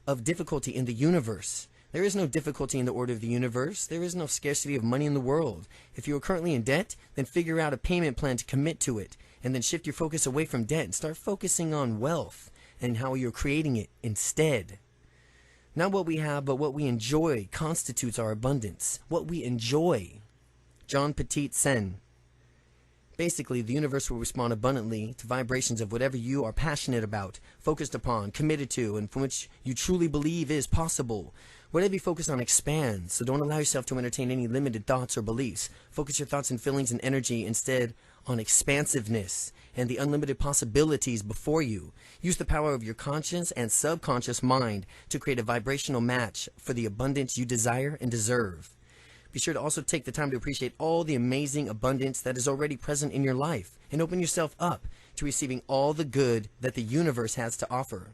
of difficulty in the universe. There is no difficulty in the order of the universe. There is no scarcity of money in the world. If you are currently in debt, then figure out a payment plan to commit to it, and then shift your focus away from debt and start focusing on wealth and how you're creating it instead. Not what we have, but what we enjoy constitutes our abundance. What we enjoy. John Petit Sen. Basically, the universe will respond abundantly to vibrations of whatever you are passionate about, focused upon, committed to, and from which you truly believe is possible. Whatever you focus on expands, so don't allow yourself to entertain any limited thoughts or beliefs. Focus your thoughts and feelings and energy instead on expansiveness and the unlimited possibilities before you. Use the power of your conscious and subconscious mind to create a vibrational match for the abundance you desire and deserve. Be sure to also take the time to appreciate all the amazing abundance that is already present in your life and open yourself up to receiving all the good that the universe has to offer.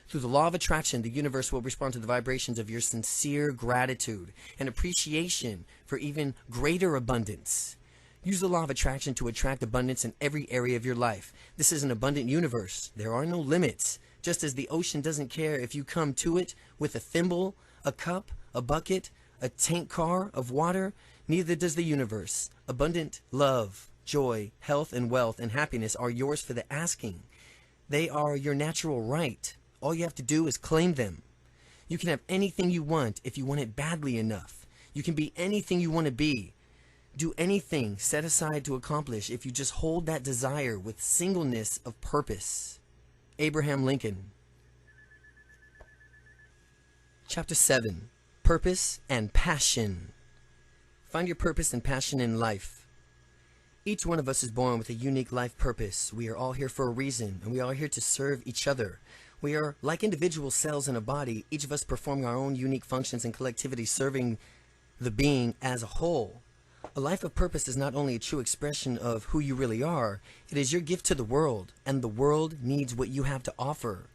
Through the law of attraction, the universe will respond to the vibrations of your sincere gratitude and appreciation for even greater abundance. Use the law of attraction to attract abundance in every area of your life. This is an abundant universe. There are no limits. Just as the ocean doesn't care if you come to it with a thimble, a cup, a bucket, a tank car of water, neither does the universe. Abundant love, joy, health, and wealth and happiness are yours for the asking. They are your natural right. All you have to do is claim them. You can have anything you want if you want it badly enough. You can be anything you want to be. Do anything set aside to accomplish if you just hold that desire with singleness of purpose. Abraham Lincoln. Chapter 7. Purpose and passion. Find your purpose and passion in life. Each one of us is born with a unique life purpose. We are all here for a reason, and we are here to serve each other. We are like individual cells in a body, each of us performing our own unique functions in collectivity, serving the being as a whole. A life of purpose is not only a true expression of who you really are, it is your gift to the world, and the world needs what you have to offer.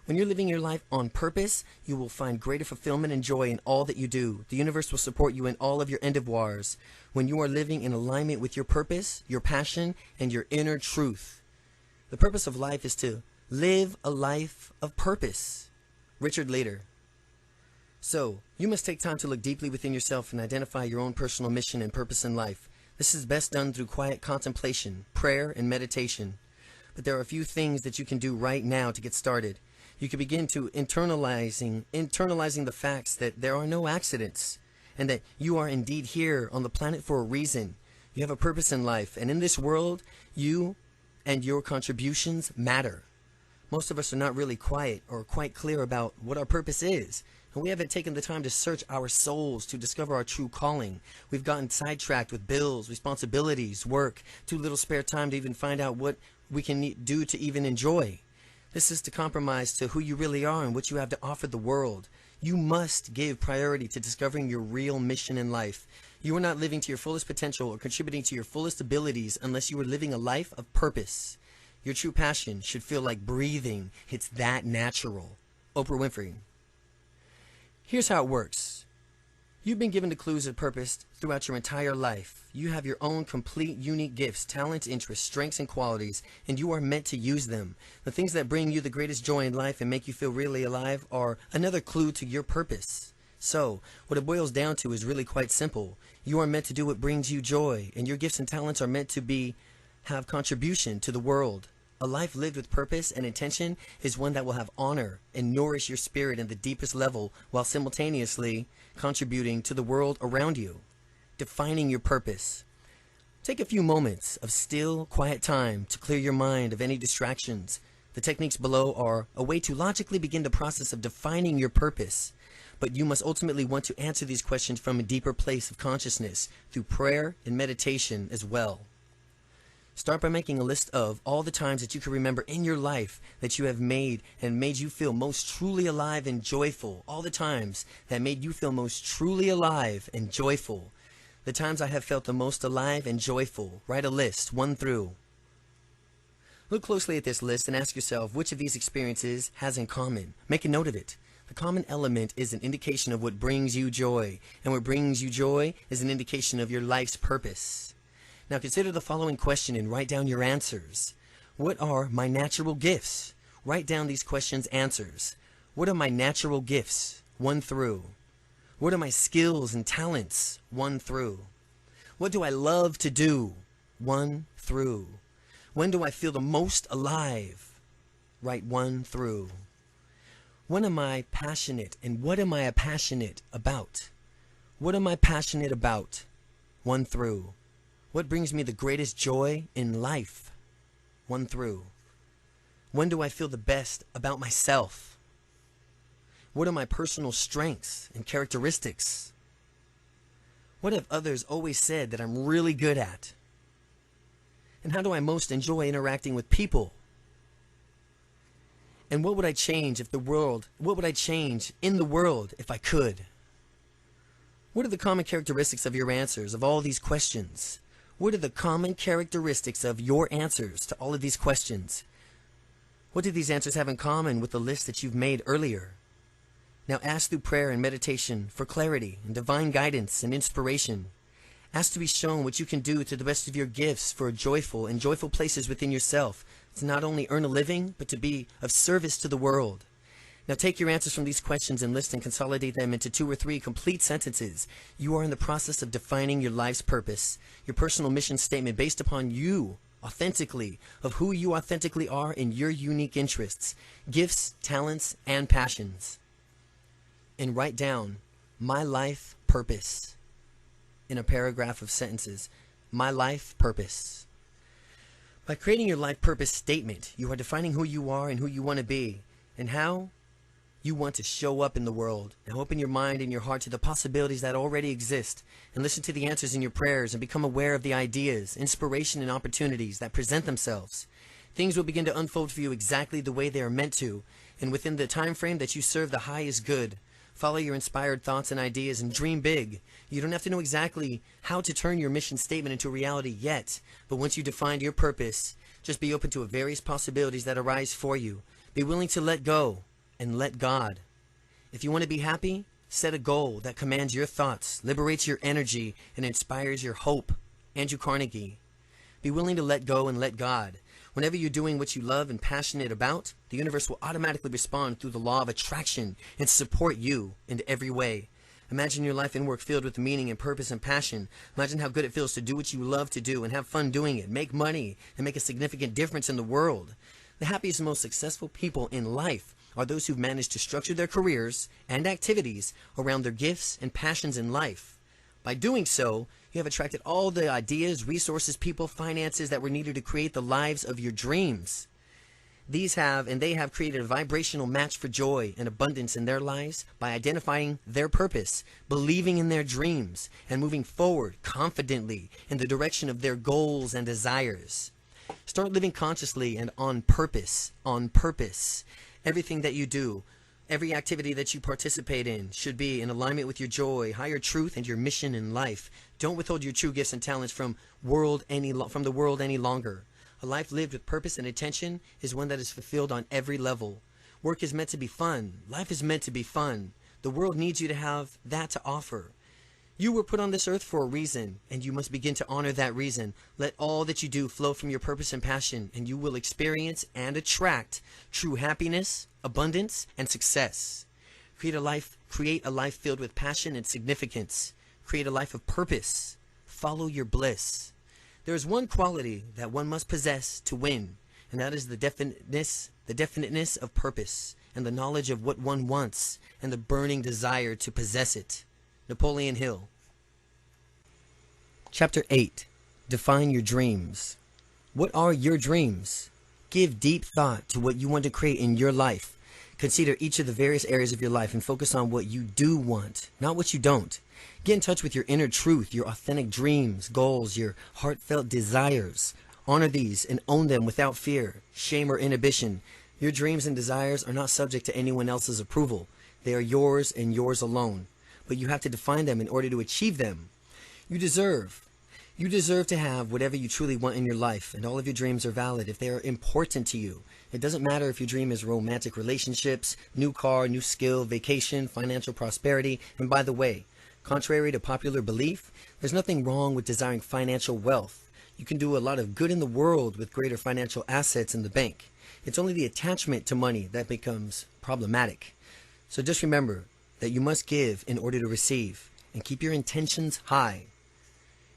When you're living your life on purpose, you will find greater fulfillment and joy in all that you do. The universe will support you in all of your endeavors when you are living in alignment with your purpose, your passion, and your inner truth. The purpose of life is to live a life of purpose. Richard Leder. So, you must take time to look deeply within yourself and identify your own personal mission and purpose in life. This is best done through quiet contemplation, prayer, and meditation. But there are a few things that you can do right now to get started. You can begin to internalizing the facts that there are no accidents and that you are indeed here on the planet for a reason. You have a purpose in life, and in this world, you and your contributions matter. Most of us are not really quiet or quite clear about what our purpose is, and we haven't taken the time to search our souls to discover our true calling. We've gotten sidetracked with bills, responsibilities, work, too little spare time to even find out what we can do to even enjoy. This is to compromise to who you really are and what you have to offer the world. You must give priority to discovering your real mission in life. You are not living to your fullest potential or contributing to your fullest abilities unless you are living a life of purpose. Your true passion should feel like breathing. It's that natural. Oprah Winfrey. Here's how it works. You've been given the clues of purpose throughout your entire life. You have your own complete, unique gifts, talents, interests, strengths, and qualities, and you are meant to use them. The things that bring you the greatest joy in life and make you feel really alive are another clue to your purpose. So, what it boils down to is really quite simple. You are meant to do what brings you joy, and your gifts and talents are meant to have contribution to the world. A life lived with purpose and intention is one that will have honor and nourish your spirit in the deepest level while simultaneously contributing to the world around you. Defining your purpose. Take a few moments of still, quiet time to clear your mind of any distractions. The techniques below are a way to logically begin the process of defining your purpose. But you must ultimately want to answer these questions from a deeper place of consciousness through prayer and meditation as well. Start by making a list of all the times that you can remember in your life that you have made you feel most truly alive and joyful. All the times that made you feel most truly alive and joyful. The times I have felt the most alive and joyful. Write a list, 1 through. Look closely at this list and ask yourself which of these experiences has in common. Make a note of it. The common element is an indication of what brings you joy, and what brings you joy is an indication of your life's purpose. Now consider the following question and write down your answers. What are my natural gifts? Write down these questions' answers. What are my natural gifts? 1 through. What are my skills and talents? 1 through. What do I love to do? 1 through. When do I feel the most alive? Write 1 through. When am I passionate, and what am I passionate about? What am I passionate about? 1 through. What brings me the greatest joy in life? 1 through. When do I feel the best about myself? What are my personal strengths and characteristics? What have others always said that I'm really good at? And how do I most enjoy interacting with people? And what would I change in the world if I could? What are the common characteristics of your answers of all these questions? What are the common characteristics of your answers to all of these questions? What do these answers have in common with the list that you've made earlier? Now ask through prayer and meditation for clarity and divine guidance and inspiration. Ask to be shown what you can do to the best of your gifts for joyful places within yourself, to not only earn a living, but to be of service to the world. Now take your answers from these questions and list and consolidate them into 2 or 3 complete sentences. You are in the process of defining your life's purpose, your personal mission statement based upon you, authentically, of who you authentically are in your unique interests, gifts, talents, and passions. And write down, my life purpose, in a paragraph of sentences. My life purpose. By creating your life purpose statement, you are defining who you are and who you want to be, and how you want to show up in the world. Now open your mind and your heart to the possibilities that already exist, and listen to the answers in your prayers, and become aware of the ideas, inspiration, and opportunities that present themselves. Things will begin to unfold for you exactly the way they are meant to, and within the time frame that you serve the highest good. Follow your inspired thoughts and ideas and dream big. You don't have to know exactly how to turn your mission statement into reality yet, but once you define your purpose, just be open to various possibilities that arise for you. Be willing to let go and let God. If you want to be happy, set a goal that commands your thoughts, liberates your energy, and inspires your hope. Andrew Carnegie. Be willing to let go and let God. Whenever you're doing what you love and passionate about, the universe will automatically respond through the law of attraction and support you in every way. Imagine your life and work filled with meaning and purpose and passion. Imagine how good it feels to do what you love to do and have fun doing it, make money, and make a significant difference in the world. The happiest and most successful people in life are those who've managed to structure their careers and activities around their gifts and passions in life. By doing so, you have attracted all the ideas, resources, people, finances that were needed to create the lives of your dreams. They have created a vibrational match for joy and abundance in their lives by identifying their purpose, believing in their dreams, and moving forward confidently in the direction of their goals and desires. Start living consciously and on purpose. On purpose. Everything that you do, every activity that you participate in should be in alignment with your joy, higher truth, and your mission in life. Don't withhold your true gifts and talents from the world any longer. A life lived with purpose and intention is one that is fulfilled on every level. Work is meant to be fun. Life is meant to be fun. The world needs you to have that to offer. You were put on this earth for a reason, and you must begin to honor that reason. Let all that you do flow from your purpose and passion, and you will experience and attract true happiness, abundance, and success. Create a life filled with passion and significance. Create a life of purpose. Follow your bliss. There is one quality that one must possess to win, and that is the definiteness of purpose, and the knowledge of what one wants, and the burning desire to possess it. Napoleon Hill. Chapter 8. Define your dreams. What are your dreams? Give deep thought to what you want to create in your life. Consider each of the various areas of your life and focus on what you do want, not what you don't. Get in touch with your inner truth, your authentic dreams, goals, your heartfelt desires. Honor these and own them without fear, shame, or inhibition. Your dreams and desires are not subject to anyone else's approval. They are yours and yours alone. But you have to define them in order to achieve them. You deserve to have whatever you truly want in your life, and all of your dreams are valid if they are important to you. It doesn't matter if your dream is romantic relationships, new car, new skill, vacation, financial prosperity. And by the way, contrary to popular belief, there's nothing wrong with desiring financial wealth. You can do a lot of good in the world with greater financial assets in the bank. It's only the attachment to money that becomes problematic. So just remember that you must give in order to receive, and keep your intentions high.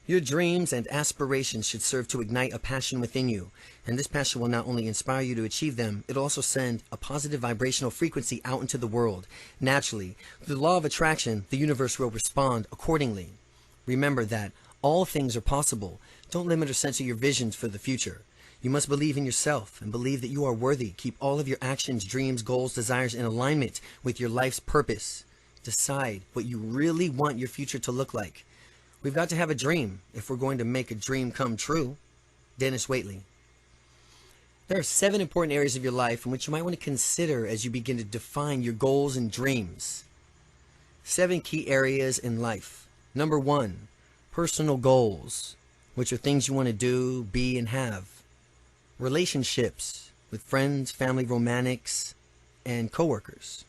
Your dreams and aspirations should serve to ignite a passion within you, and this passion will not only inspire you to achieve them, it'll also send a positive vibrational frequency out into the world. Naturally, through the law of attraction, the universe will respond accordingly. Remember that all things are possible. Don't limit or censor your visions for the future. You must believe in yourself and believe that you are worthy. Keep all of your actions, dreams, goals, desires in alignment with your life's purpose. Decide what you really want your future to look like. We've got to have a dream if we're going to make a dream come true. Dennis Waitley. There are 7 important areas of your life in which you might want to consider as you begin to define your goals and dreams. 7 key areas in life. Number 1, personal goals, which are things you want to do, be, and have. Relationships with friends, family, romantics, and coworkers.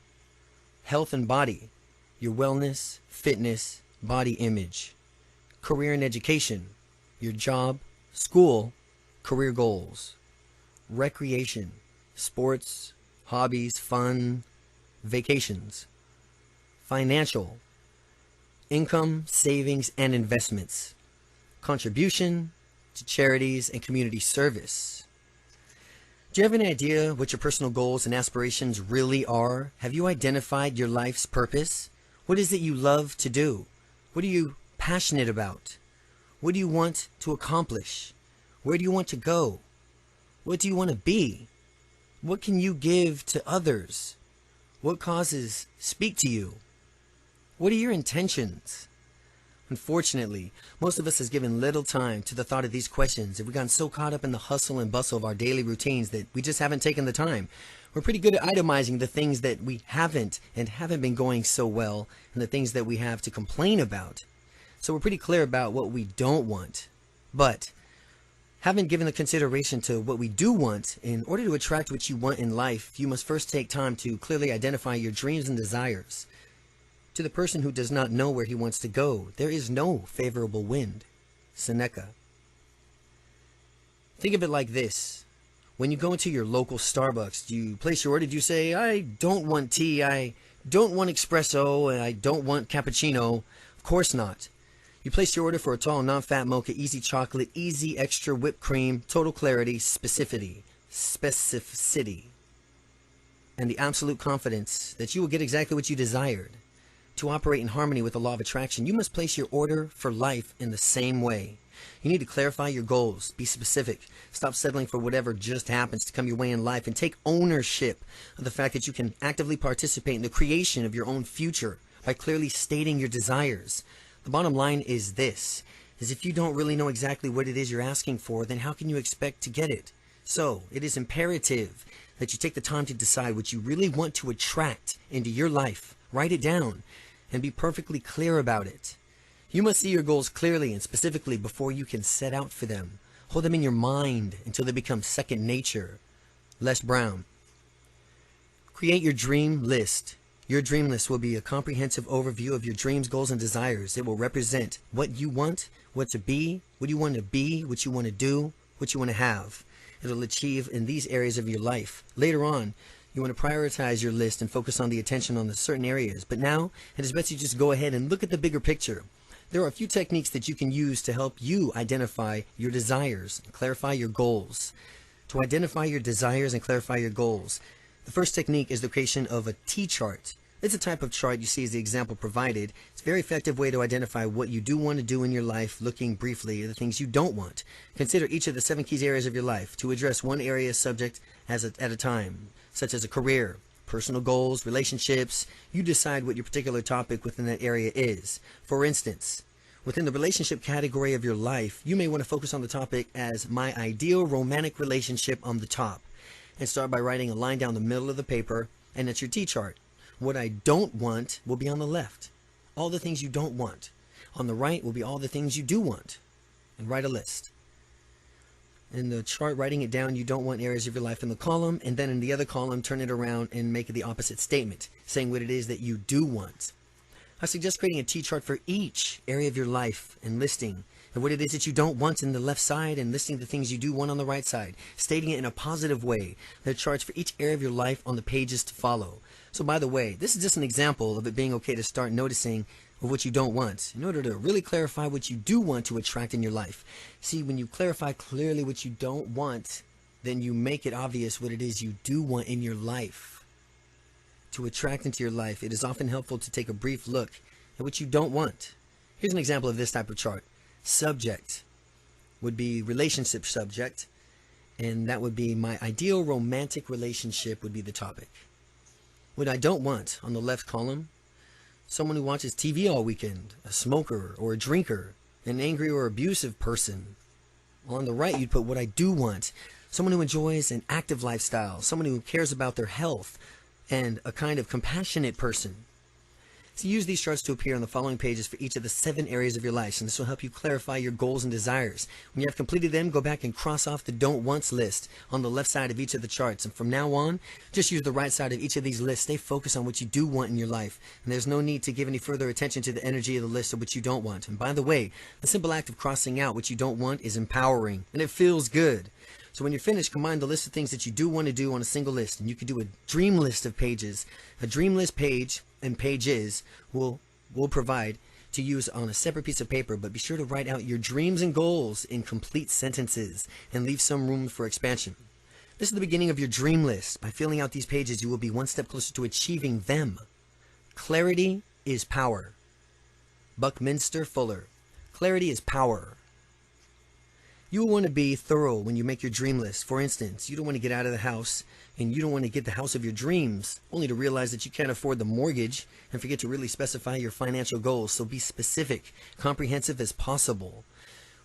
Health and body, your wellness, fitness, body image. Career and education, your job, school, career goals. Recreation, sports, hobbies, fun, vacations. Financial, income, savings, and investments. Contribution to charities and community service. Do you have any idea what your personal goals and aspirations really are? Have you identified your life's purpose? What is it you love to do? What are you passionate about? What do you want to accomplish? Where do you want to go? What do you want to be? What can you give to others? What causes speak to you? What are your intentions? Unfortunately, most of us has given little time to the thought of these questions, and we've gotten so caught up in the hustle and bustle of our daily routines that we just haven't taken the time. We're pretty good at itemizing the things that we haven't been going so well, and the things that we have to complain about. So we're pretty clear about what we don't want. But haven't given the consideration to what we do want. In order to attract what you want in life, you must first take time to clearly identify your dreams and desires. To the person who does not know where he wants to go, there is no favorable wind. Seneca. Think of it like this. When you go into your local Starbucks, do you place your order? Do you say, I don't want tea, I don't want espresso, and I don't want cappuccino? Of course not. You place your order for a tall, non-fat mocha, easy chocolate, easy extra whipped cream, total clarity, specificity, and the absolute confidence that you will get exactly what you desired. To operate in harmony with the law of attraction, you must place your order for life in the same way. You need to clarify your goals, be specific, stop settling for whatever just happens to come your way in life, and take ownership of the fact that you can actively participate in the creation of your own future by clearly stating your desires. The bottom line is this: is if you don't really know exactly what it is you're asking for, then how can you expect to get it? So it is imperative that you take the time to decide what you really want to attract into your life. Write it down and be perfectly clear about it. You must see your goals clearly and specifically before you can set out for them. Hold them in your mind until they become second nature. Les Brown. Create your dream list. Your dream list will be a comprehensive overview of your dreams, goals, and desires. It will represent what you want, what to be, what you want to be, what you want to do, what you want to have. It'll achieve in these areas of your life. Later on, you want to prioritize your list and focus on the attention on the certain areas. But now, it is best you just go ahead and look at the bigger picture. There are a few techniques that you can use to help you identify your desires and clarify your goals. To identify your desires and clarify your goals, the first technique is the creation of a T-chart. It's a type of chart you see as the example provided. It's a very effective way to identify what you do want to do in your life, looking briefly at the things you don't want. Consider each of the 7 key areas of your life to address one area subject at a time, such as a career, personal goals, relationships. You decide what your particular topic within that area is. For instance, within the relationship category of your life, you may want to focus on the topic as my ideal romantic relationship on the top, and start by writing a line down the middle of the paper, and that's your T-chart. What I don't want will be on the left. All the things you don't want. On the right will be all the things you do want. And write a list. In the chart, writing it down, you don't want areas of your life in the column, and then in the other column, turn it around and make it the opposite statement, saying what it is that you do want. I suggest creating a T-chart for each area of your life and listing and what it is that you don't want in the left side and listing the things you do want on the right side, stating it in a positive way. There are charts for each area of your life on the pages to follow. So by the way, this is just an example of it being okay to start noticing what you don't want in order to really clarify what you do want to attract in your life. See, when you clarify clearly what you don't want, then you make it obvious what it is you do want in your life. To attract into your life, it is often helpful to take a brief look at what you don't want. Here's an example of this type of chart. Subject would be relationship subject, and that would be my ideal romantic relationship would be the topic. What I don't want on the left column, someone who watches TV all weekend, a smoker or a drinker, an angry or abusive person. On the right, you'd put what I do want, someone who enjoys an active lifestyle, someone who cares about their health, and a kind of compassionate person. So use these charts to appear on the following pages for each of the 7 areas of your life, and this will help you clarify your goals and desires. When you have completed them, go back and cross off the don't wants list on the left side of each of the charts, and from now on, just use the right side of each of these lists. Stay focused on what you do want in your life, and there's no need to give any further attention to the energy of the list of what you don't want. And by the way, the simple act of crossing out what you don't want is empowering, and it feels good. So when you're finished, combine the list of things that you do want to do on a single list, and you can do a dream list of pages. A dream list page and pages will provide to use on a separate piece of paper, but be sure to write out your dreams and goals in complete sentences and leave some room for expansion. This is the beginning of your dream list. By filling out these pages, you will be one step closer to achieving them. Clarity is power. Buckminster Fuller. Clarity is power. You will want to be thorough when you make your dream list. For instance, you don't want to get out of the house and you don't want to get the house of your dreams, only to realize that you can't afford the mortgage and forget to really specify your financial goals. So be specific, comprehensive as possible.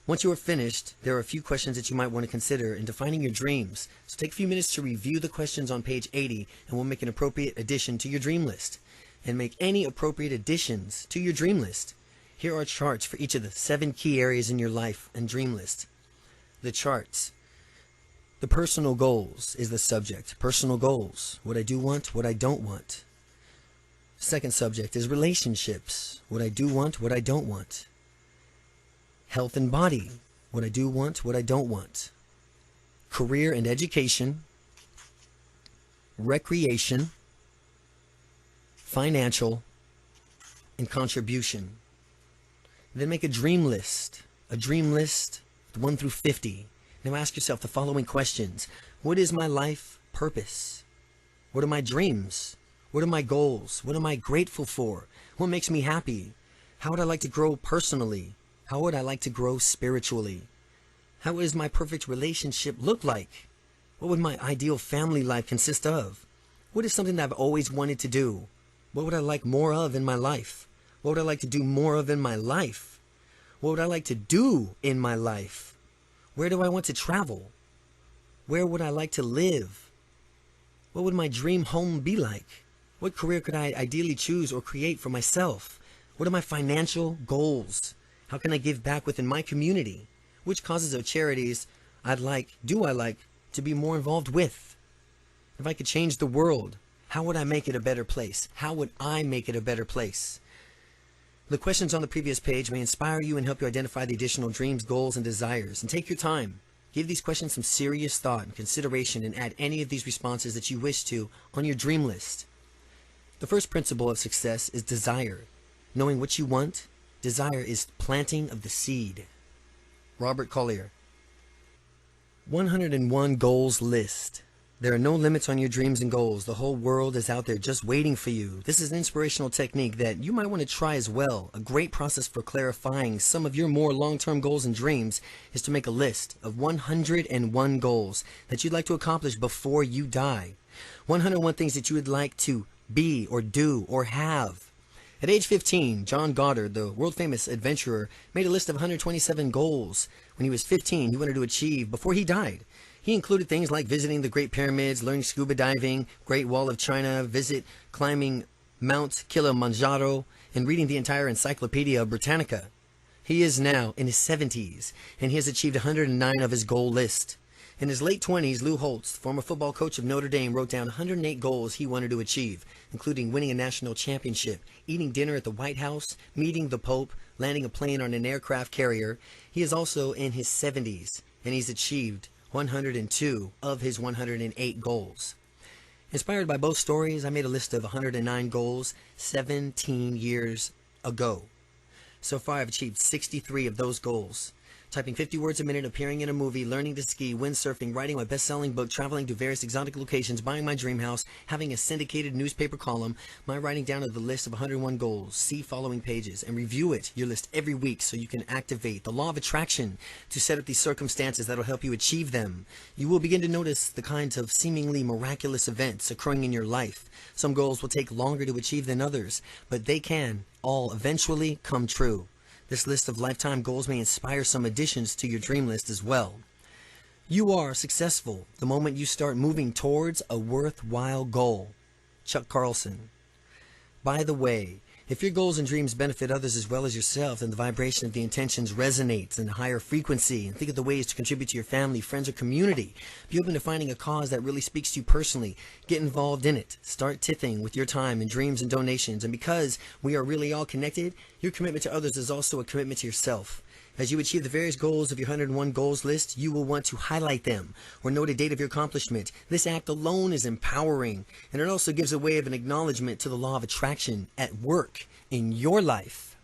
Once you are finished, there are a few questions that you might want to consider in defining your dreams. So take a few minutes to review the questions on page 80, and we'll make an appropriate addition to your dream list. And make any appropriate additions to your dream list. Here are charts for each of the 7 key areas in your life and dream list. The charts. The personal goals is the subject. Personal goals. What I do want, what I don't want. Second subject is relationships. What I do want, what I don't want. Health and body. What I do want, what I don't want. Career and education. Recreation. Financial. And contribution. Then make a dream list. A dream list 1 through 50. Now ask yourself the following questions. What is my life purpose? What are my dreams? What are my goals? What am I grateful for? What makes me happy? How would I like to grow personally? How would I like to grow spiritually? How does my perfect relationship look like? What would my ideal family life consist of? What is something that I've always wanted to do? What would I like more of in my life? What would I like to do more of in my life? What would I like to do in my life? Where do I want to travel? Where would I like to live? What would my dream home be like? What career could I ideally choose or create for myself? What are my financial goals? How can I give back within my community? Which causes or charities I like to be more involved with? If I could change the world, how would I make it a better place? How would I make it a better place? The questions on the previous page may inspire you and help you identify the additional dreams, goals, and desires. And take your time. Give these questions some serious thought and consideration and add any of these responses that you wish to on your dream list. The first principle of success is desire. Knowing what you want, desire is planting of the seed. Robert Collier. 101 Goals List. There are no limits on your dreams and goals. The whole world is out there just waiting for you. This is an inspirational technique that you might want to try as well. A great process for clarifying some of your more long-term goals and dreams is to make a list of 101 goals that you'd like to accomplish before you die. 101 things that you would like to be or do or have. At age 15, John Goddard, the world-famous adventurer, made a list of 127 goals when he was 15 he wanted to achieve before he died. He included things like visiting the Great Pyramids, learning scuba diving, Great Wall of China, climbing Mount Kilimanjaro, and reading the entire Encyclopedia Britannica. He is now in his 70s, and he has achieved 109 of his goal list. In his late 20s, Lou Holtz, former football coach of Notre Dame, wrote down 108 goals he wanted to achieve, including winning a national championship, eating dinner at the White House, meeting the Pope, landing a plane on an aircraft carrier. He is also in his 70s, and he's achieved 102 of his 108 goals. Inspired by both stories, I made a list of 109 goals 17 years ago. So far, I've achieved 63 of those goals. Typing 50 words a minute, appearing in a movie, learning to ski, windsurfing, writing my best-selling book, traveling to various exotic locations, buying my dream house, having a syndicated newspaper column, my writing down of the list of 101 goals. See following pages and review your list every week so you can activate the law of attraction to set up these circumstances that will help you achieve them. You will begin to notice the kinds of seemingly miraculous events occurring in your life. Some goals will take longer to achieve than others, but they can all eventually come true. This list of lifetime goals may inspire some additions to your dream list as well. You are successful the moment you start moving towards a worthwhile goal. Chuck Carlson. By the way, if your goals and dreams benefit others as well as yourself, then the vibration of the intentions resonates in a higher frequency. And think of the ways to contribute to your family, friends, or community. Be open to finding a cause that really speaks to you personally. Get involved in it. Start tithing with your time and dreams and donations. And because we are really all connected, your commitment to others is also a commitment to yourself. As you achieve the various goals of your 101 goals list, you will want to highlight them or note a date of your accomplishment. This act alone is empowering, and it also gives a way of an acknowledgement to the law of attraction at work in your life.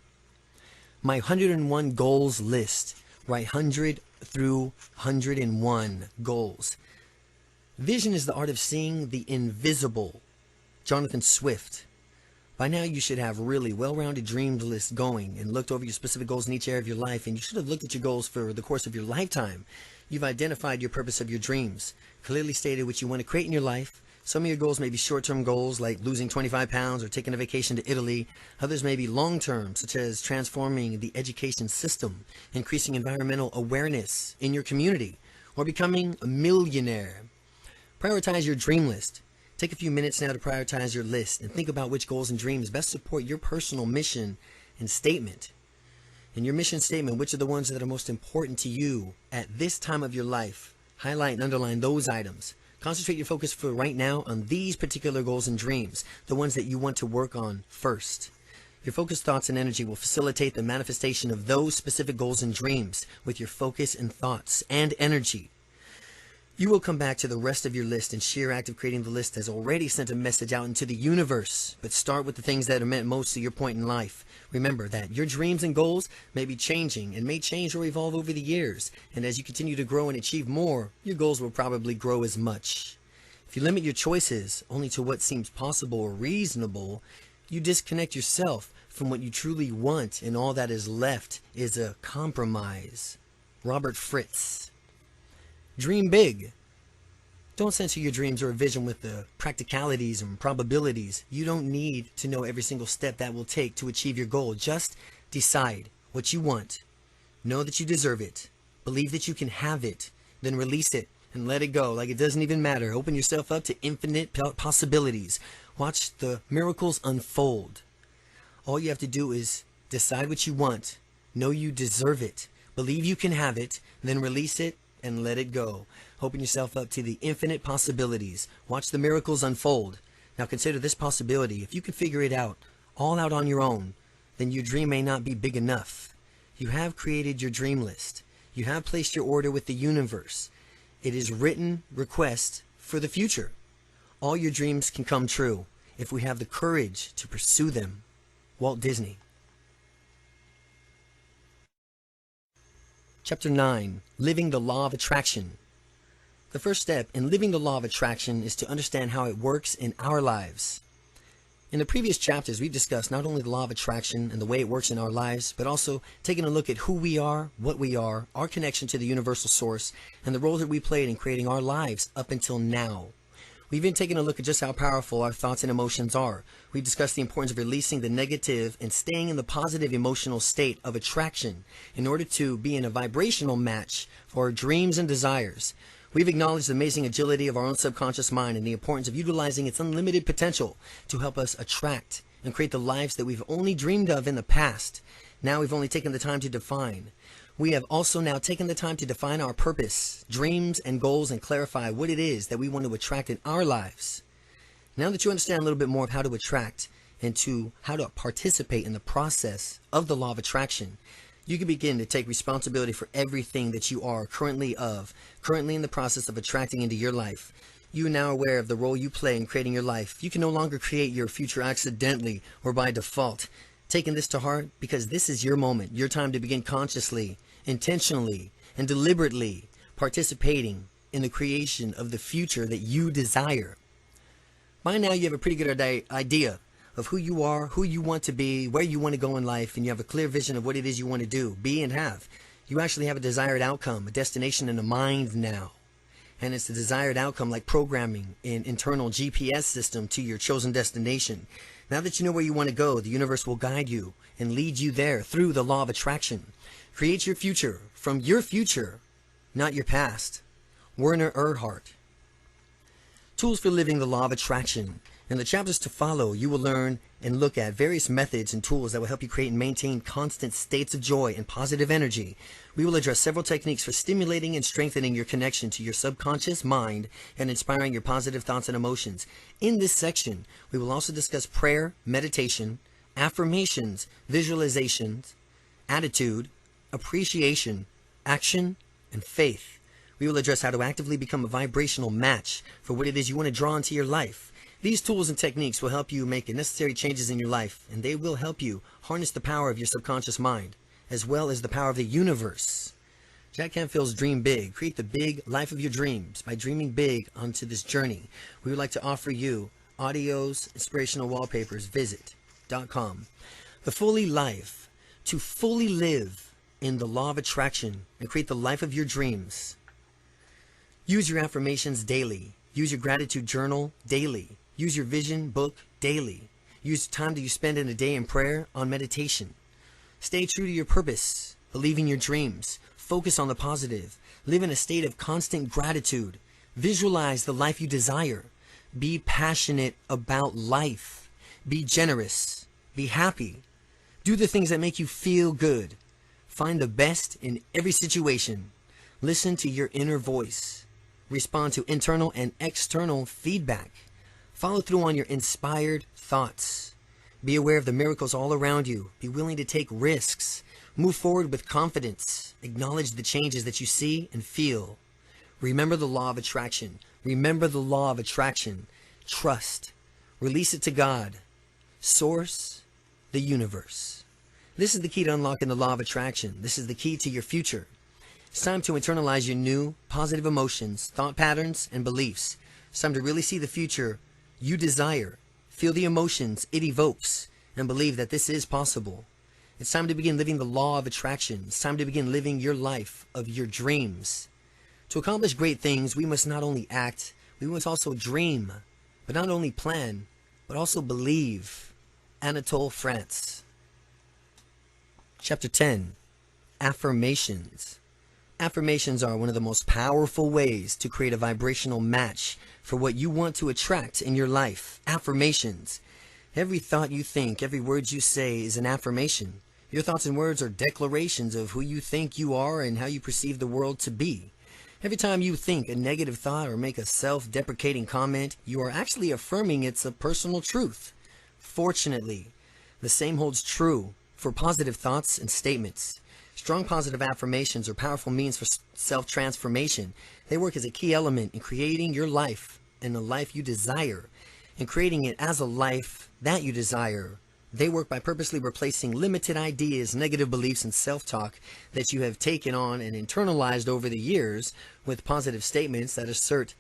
My 101 goals list. Write 100 through 101 goals. Vision is the art of seeing the invisible. Jonathan Swift. By now you should have really well-rounded dreams list going and looked over your specific goals in each area of your life, and you should have looked at your goals for the course of your lifetime. You've identified your purpose of your dreams, clearly stated what you want to create in your life. Some of your goals may be short-term goals like losing 25 pounds or taking a vacation to Italy. Others may be long-term, such as transforming the education system, increasing environmental awareness in your community, or becoming a millionaire. Prioritize your dream list. Take a few minutes now to prioritize your list and think about which goals and dreams best support your personal mission and statement. In your mission statement, which are the ones that are most important to you at this time of your life? Highlight and underline those items. Concentrate your focus for right now on these particular goals and dreams, the ones that you want to work on first. Your focused thoughts and energy will facilitate the manifestation of those specific goals and dreams with your focus and thoughts and energy. You will come back to the rest of your list, and sheer act of creating the list has already sent a message out into the universe. But start with the things that are meant most to your point in life. Remember that your dreams and goals may be changing and may change or evolve over the years. And as you continue to grow and achieve more, your goals will probably grow as much. If you limit your choices only to what seems possible or reasonable, you disconnect yourself from what you truly want, and all that is left is a compromise. Robert Fritz. Dream big. Don't censor your dreams or vision with the practicalities and probabilities. You don't need to know every single step that will take to achieve your goal. Just decide what you want Know that you deserve it. Believe that you can have it. Then release it and let it go like it doesn't even matter. Open yourself up to infinite possibilities. Watch the miracles unfold. All you have to do is decide what you want. Know you deserve it. Believe you can have it. Then release it and let it go. Open yourself up to the infinite possibilities. Watch the miracles unfold. Now consider this possibility. If you can figure it out, all out on your own, then your dream may not be big enough. You have created your dream list. You have placed your order with the universe. It is written request for the future. All your dreams can come true if we have the courage to pursue them. Walt Disney. Chapter 9. Living the Law of Attraction. The first step in living the law of attraction is to understand how it works in our lives. In the previous chapters, we've discussed not only the law of attraction and the way it works in our lives, but also taking a look at who we are, what we are, our connection to the universal source, and the role that we played in creating our lives up until now. We've even taken a look at just how powerful our thoughts and emotions are. We've discussed the importance of releasing the negative and staying in the positive emotional state of attraction in order to be in a vibrational match for our dreams and desires. We've acknowledged the amazing agility of our own subconscious mind and the importance of utilizing its unlimited potential to help us attract and create the lives that we've only dreamed of in the past. Now we've only taken the time to define. We have also now taken the time to define our purpose, dreams, and goals and clarify what it is that we want to attract in our lives. Now that you understand a little bit more of how to attract and to how to participate in the process of the law of attraction, you can begin to take responsibility for everything that you are currently in the process of attracting into your life. You are now aware of the role you play in creating your life. You can no longer create your future accidentally or by default. Taking this to heart because this is your moment, your time to begin consciously, intentionally, and deliberately participating in the creation of the future that you desire. By now you have a pretty good idea of who you are, who you want to be, where you want to go in life, and you have a clear vision of what it is you want to do, be, and have. You actually have a desired outcome, a destination in the mind now. And it's the desired outcome like programming an internal GPS system to your chosen destination. Now that you know where you want to go, the universe will guide you and lead you there through the law of attraction. Create your future from your future, not your past. Werner Erhard. Tools for living the law of attraction. In the chapters to follow, you will learn and look at various methods and tools that will help you create and maintain constant states of joy and positive energy. We will address several techniques for stimulating and strengthening your connection to your subconscious mind and inspiring your positive thoughts and emotions. In this section, we will also discuss prayer, meditation, affirmations, visualizations, attitude, appreciation, action, and faith. We will address how to actively become a vibrational match for what it is you want to draw into your life. These tools and techniques will help you make the necessary changes in your life, and they will help you harness the power of your subconscious mind, as well as the power of the universe. Jack Canfield's Dream Big. Create the big life of your dreams by dreaming big onto this journey. We would like to offer you audios, inspirational wallpapers. Visit.com. The Fully Life. To fully live in the law of attraction and create the life of your dreams. Use your affirmations daily. Use your gratitude journal daily. Use your vision book daily. Use the time that you spend in a day in prayer on meditation. Stay true to your purpose. Believe in your dreams. Focus on the positive. Live in a state of constant gratitude. Visualize the life you desire. Be passionate about life. Be generous. Be happy. Do the things that make you feel good. Find the best in every situation. Listen to your inner voice. Respond to internal and external feedback. Follow through on your inspired thoughts. Be aware of the miracles all around you. Be willing to take risks. Move forward with confidence. Acknowledge the changes that you see and feel. Remember the law of attraction. Remember the law of attraction. Trust. Release it to God. Source, the universe. This is the key to unlocking the law of attraction. This is the key to your future. It's time to internalize your new positive emotions, thought patterns, and beliefs. It's time to really see the future you desire, feel the emotions it evokes, and believe that this is possible. It's time to begin living the law of attraction. It's time to begin living your life of your dreams. To accomplish great things, we must not only act, we must also dream, but not only plan, but also believe. Anatole France. Chapter 10. Affirmations. Affirmations are one of the most powerful ways to create a vibrational match for what you want to attract in your life. Affirmations. Every thought you think, every word you say is an affirmation. Your thoughts and words are declarations of who you think you are and how you perceive the world to be. Every time you think a negative thought or make a self-deprecating comment, you are actually affirming it's a personal truth. Fortunately, the same holds true for positive thoughts and statements. Strong positive affirmations are powerful means for self-transformation. They work as a key element in creating your life and the life you desire, and creating it as a life that you desire. They work by purposely replacing limited ideas, negative beliefs, and self-talk that you have taken on and internalized over the years with positive statements that assert.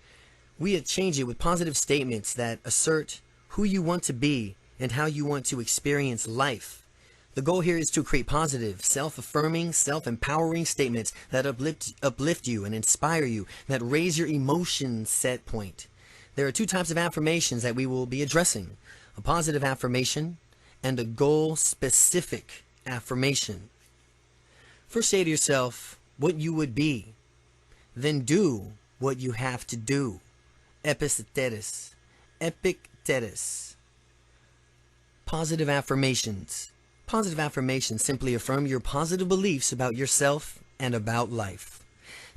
We change it with positive statements that assert who you want to be and how you want to experience life. The goal here is to create positive, self-affirming, self-empowering statements that uplift you and inspire you, that raise your emotion set point. There are two types of affirmations that we will be addressing: a positive affirmation and a goal-specific affirmation. First, say to yourself what you would be, then do what you have to do. Epictetus. Epictetus. Positive affirmations. Positive affirmations simply affirm your positive beliefs about yourself and about life.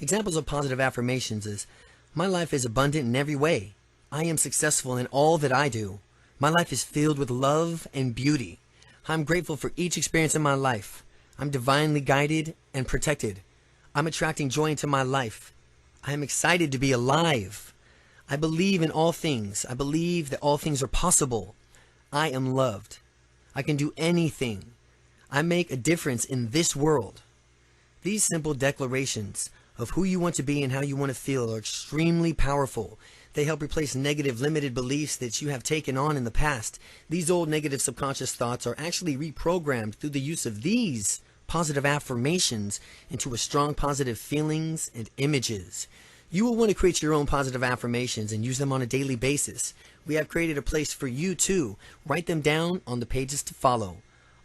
Examples of positive affirmations is: my life is abundant in every way. I am successful in all that I do. My life is filled with love and beauty. I'm grateful for each experience in my life. I'm divinely guided and protected. I'm attracting joy into my life. I am excited to be alive. I believe in all things. I believe that all things are possible. I am loved. I can do anything. I make a difference in this world. These simple declarations of who you want to be and how you want to feel are extremely powerful. They help replace negative, limited beliefs that you have taken on in the past. These old negative subconscious thoughts are actually reprogrammed through the use of these positive affirmations into a strong positive feelings and images. You will want to create your own positive affirmations and use them on a daily basis. We have created a place for you to write them down on the pages to follow.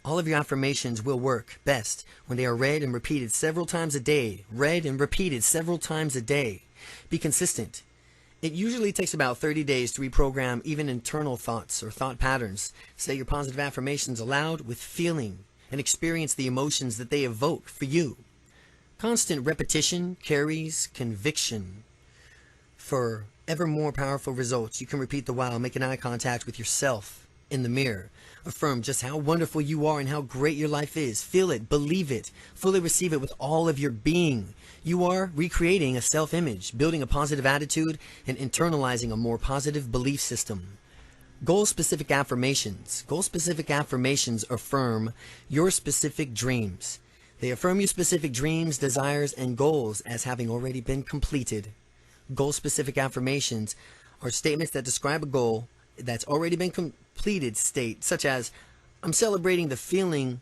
All of your affirmations will work best when they are read and repeated several times a day. Read and repeated several times a day. Be consistent. It usually takes about 30 days to reprogram even internal thoughts or thought patterns. Say your positive affirmations aloud with feeling and experience the emotions that they evoke for you. Constant repetition carries conviction. For ever more powerful results, you can repeat the while making eye contact with yourself in the mirror. Affirm just how wonderful you are and how great your life is. Feel it, believe it, fully receive it with all of your being. You are recreating a self-image, building a positive attitude, and internalizing a more positive belief system. Goal-specific affirmations. Goal-specific affirmations affirm your specific dreams. They affirm your specific dreams, desires, and goals as having already been completed. Goal-specific affirmations are statements that describe a goal that's already been completed state, such as, I'm celebrating the feeling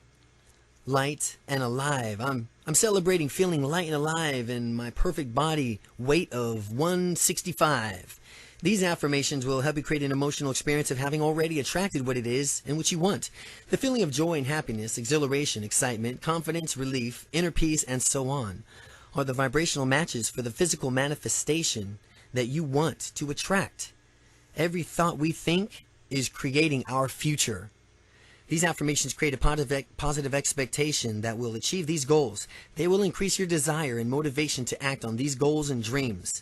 light and alive. I'm celebrating feeling light and alive in my perfect body weight of 165. These affirmations will help you create an emotional experience of having already attracted what it is and what you want. The feeling of joy and happiness, exhilaration, excitement, confidence, relief, inner peace, and so on are the vibrational matches for the physical manifestation that you want to attract. Every thought we think is creating our future. These affirmations create a positive expectation that will achieve these goals. They will increase your desire and motivation to act on these goals and dreams.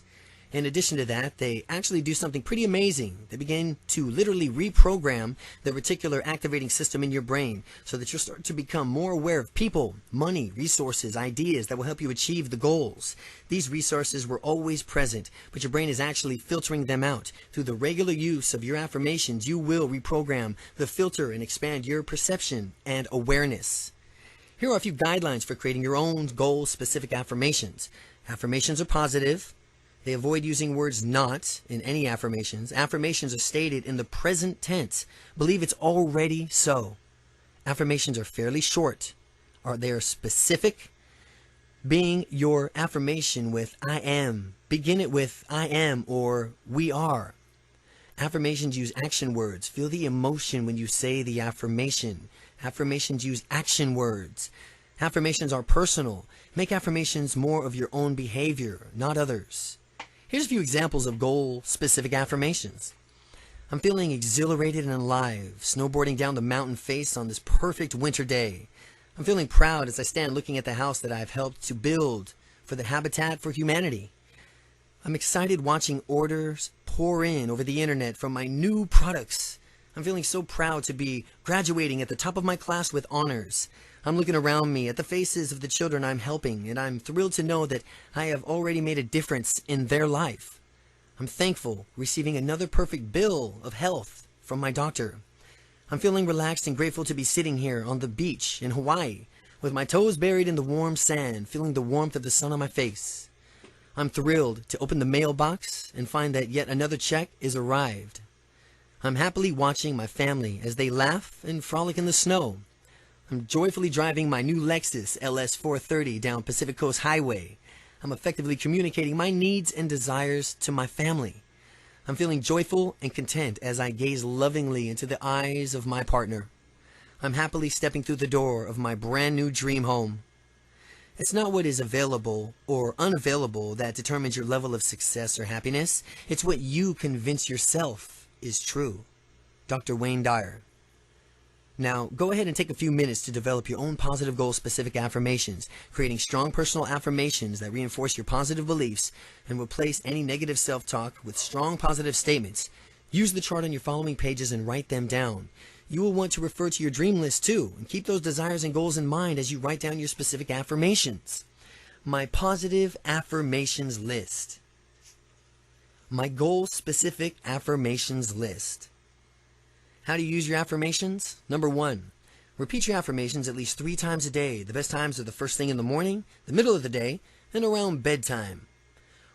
In addition to that, they actually do something pretty amazing. They begin to literally reprogram the reticular activating system in your brain so that you'll start to become more aware of people, money, resources, ideas that will help you achieve the goals. These resources were always present, but your brain is actually filtering them out. Through the regular use of your affirmations, you will reprogram the filter and expand your perception and awareness. Here are a few guidelines for creating your own goal-specific affirmations. Affirmations are positive. They avoid using words not in any affirmations. Affirmations are stated in the present tense. Believe it's already so. Affirmations are fairly short. They are specific. Being your affirmation with I am. Begin it with I am or we are. Affirmations use action words. Feel the emotion when you say the affirmation. Affirmations use action words. Affirmations are personal. Make affirmations more of your own behavior, not others. Here's a few examples of goal-specific affirmations. I'm feeling exhilarated and alive, snowboarding down the mountain face on this perfect winter day. I'm feeling proud as I stand looking at the house that I've helped to build for the Habitat for Humanity. I'm excited watching orders pour in over the internet from my new products. I'm feeling so proud to be graduating at the top of my class with honors. I'm looking around me at the faces of the children I'm helping, and I'm thrilled to know that I have already made a difference in their life. I'm thankful receiving another perfect bill of health from my doctor. I'm feeling relaxed and grateful to be sitting here on the beach in Hawaii with my toes buried in the warm sand, feeling the warmth of the sun on my face. I'm thrilled to open the mailbox and find that yet another check is arrived. I'm happily watching my family as they laugh and frolic in the snow. I'm joyfully driving my new Lexus LS 430 down Pacific Coast Highway. I'm effectively communicating my needs and desires to my family. I'm feeling joyful and content as I gaze lovingly into the eyes of my partner. I'm happily stepping through the door of my brand new dream home. It's not what is available or unavailable that determines your level of success or happiness. It's what you convince yourself is true. Dr. Wayne Dyer. Now, go ahead and take a few minutes to develop your own positive goal-specific affirmations, creating strong personal affirmations that reinforce your positive beliefs and replace any negative self-talk with strong positive statements. Use the chart on your following pages and write them down. You will want to refer to your dream list too, and keep those desires and goals in mind as you write down your specific affirmations. My positive affirmations list. My goal-specific affirmations list. How do you use your affirmations? Number 1, repeat your affirmations at least 3 times a day. The best times are the first thing in the morning, the middle of the day, and around bedtime.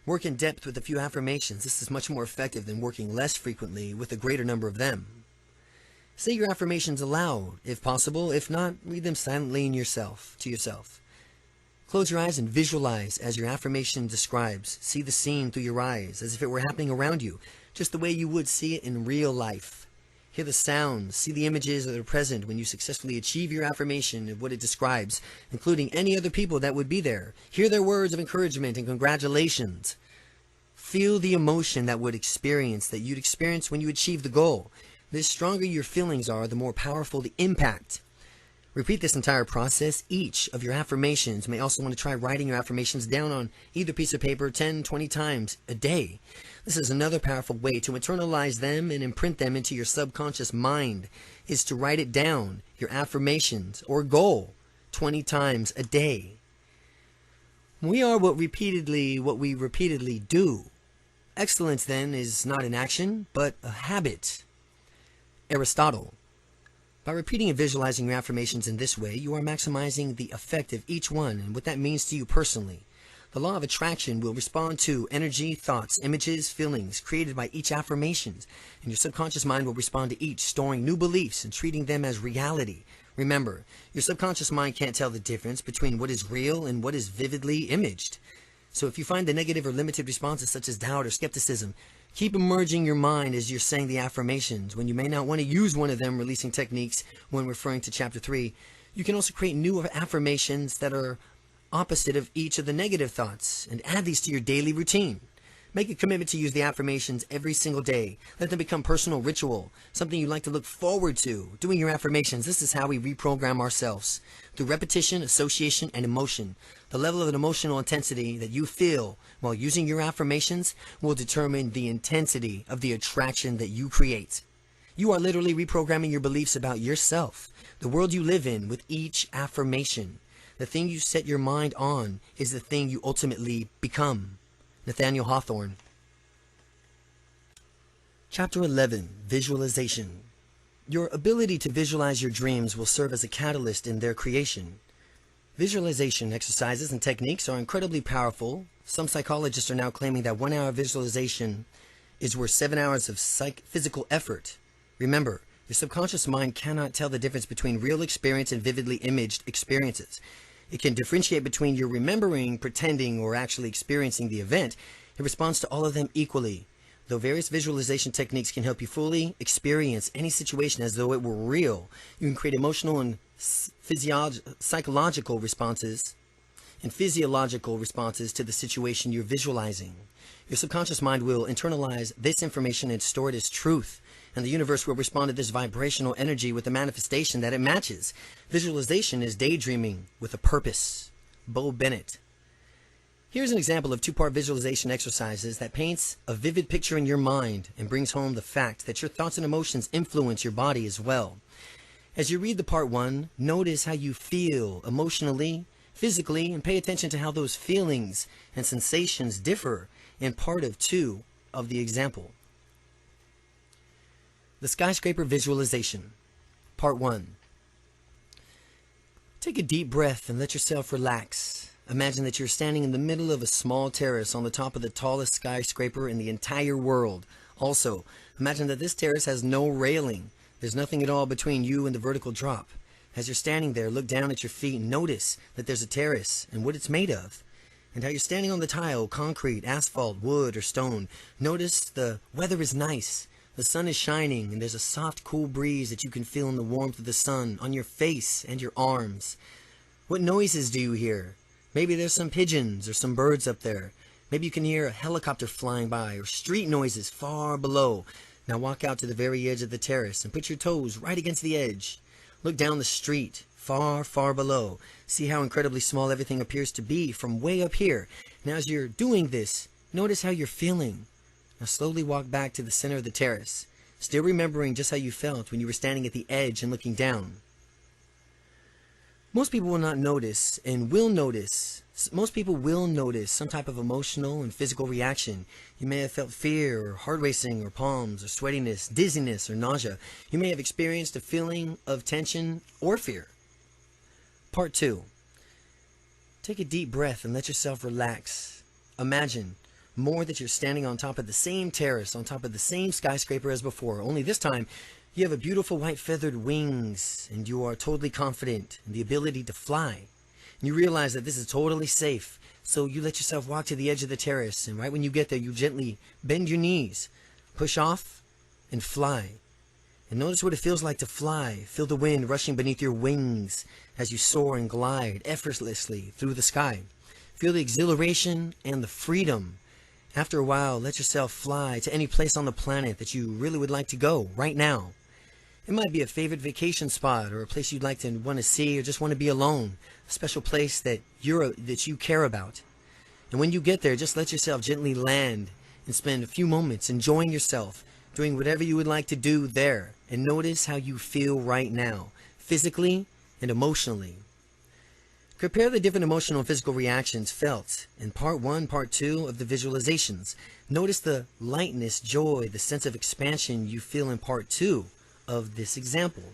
Work in depth with a few affirmations. This is much more effective than working less frequently with a greater number of them. Say your affirmations aloud, if possible. If not, read them silently to yourself. Close your eyes and visualize as your affirmation describes. See the scene through your eyes as if it were happening around you, just the way you would see it in real life. Hear the sounds, see the images that are present when you successfully achieve your affirmation of what it describes, including any other people that would be there. Hear their words of encouragement and congratulations. Feel the emotion that you'd experience when you achieve the goal. The stronger your feelings are, the more powerful the impact. Repeat this entire process. Each of your affirmations. You may also want to try writing your affirmations down on either piece of paper 10, 20 times a day. This is another powerful way to internalize them and imprint them into your subconscious mind, is to write it down, your affirmations or goal, 20 times a day. We are what we repeatedly do. Excellence, then, is not an action, but a habit. Aristotle. By repeating and visualizing your affirmations in this way, you are maximizing the effect of each one and what that means to you personally. The law of attraction will respond to energy, thoughts, images, feelings created by each affirmation, and your subconscious mind will respond to each, storing new beliefs and treating them as reality. Remember, your subconscious mind can't tell the difference between what is real and what is vividly imaged. So if you find the negative or limited responses such as doubt or skepticism, keep immersing your mind as you're saying the affirmations. When you may not want to use one of them, releasing techniques when referring to chapter 3, you can also create new affirmations that are opposite of each of the negative thoughts and add these to your daily routine. Make a commitment to use the affirmations every single day. Let them become personal ritual, something you like to look forward to. Doing your affirmations, this is how we reprogram ourselves. Through repetition, association, and emotion. The level of an emotional intensity that you feel while using your affirmations will determine the intensity of the attraction that you create. You are literally reprogramming your beliefs about yourself, the world you live in, with each affirmation. The thing you set your mind on is the thing you ultimately become. Nathaniel Hawthorne. Chapter 11. Visualization. Your ability to visualize your dreams will serve as a catalyst in their creation. Visualization exercises and techniques are incredibly powerful. Some psychologists are now claiming that 1 hour of visualization is worth 7 hours of physical effort. Remember, your subconscious mind cannot tell the difference between real experience and vividly imaged experiences. It can differentiate between your remembering, pretending, or actually experiencing the event. It responds to all of them equally. Though various visualization techniques can help you fully experience any situation as though it were real, you can create emotional and physiological responses to the situation you're visualizing. Your subconscious mind will internalize this information and store it as truth, and the universe will respond to this vibrational energy with a manifestation that it matches. Visualization is daydreaming with a purpose. Bo Bennett. Here's an example of two-part visualization exercises that paints a vivid picture in your mind and brings home the fact that your thoughts and emotions influence your body as well. As you read the part 1, notice how you feel emotionally, physically, and pay attention to how those feelings and sensations differ in part 2 of the example. The skyscraper visualization. Part 1. Take a deep breath and let yourself relax. Imagine that you're standing in the middle of a small terrace on the top of the tallest skyscraper in the entire world. Also, imagine that this terrace has no railing. There's nothing at all between you and the vertical drop. As you're standing there, look down at your feet and notice that there's a terrace and what it's made of, and how you're standing on the tile, concrete, asphalt, wood, or stone. Notice the weather is nice. The sun is shining, and there's a soft, cool breeze that you can feel in the warmth of the sun on your face and your arms. What noises do you hear? Maybe there's some pigeons or some birds up there. Maybe you can hear a helicopter flying by or street noises far below. Now walk out to the very edge of the terrace and put your toes right against the edge. Look down the street, far, far below. See how incredibly small everything appears to be from way up here. Now as you're doing this, notice how you're feeling. Now slowly walk back to the center of the terrace, still remembering just how you felt when you were standing at the edge and looking down. Most people will notice some type of emotional and physical reaction. You may have felt fear or heart racing or palms or sweatiness, dizziness or nausea. You may have experienced a feeling of tension or fear. Part 2. Take a deep breath and let yourself relax. Imagine more that you're standing on top of the same terrace, on top of the same skyscraper as before, only this time you have a beautiful white feathered wings and you are totally confident in the ability to fly. And you realize that this is totally safe, so you let yourself walk to the edge of the terrace, and right when you get there, you gently bend your knees, push off, and fly. And notice what it feels like to fly. Feel the wind rushing beneath your wings as you soar and glide effortlessly through the sky. Feel the exhilaration and the freedom. After a while, let yourself fly to any place on the planet that you really would like to go right now. It might be a favorite vacation spot or a place you'd like to want to see or just want to be alone, a special place that you care about. And when you get there, just let yourself gently land and spend a few moments enjoying yourself, doing whatever you would like to do there, and notice how you feel right now, physically and emotionally. Compare the different emotional and physical reactions felt in part 1, part 2 of the visualizations. Notice the lightness, joy, the sense of expansion you feel in part 2 of this example.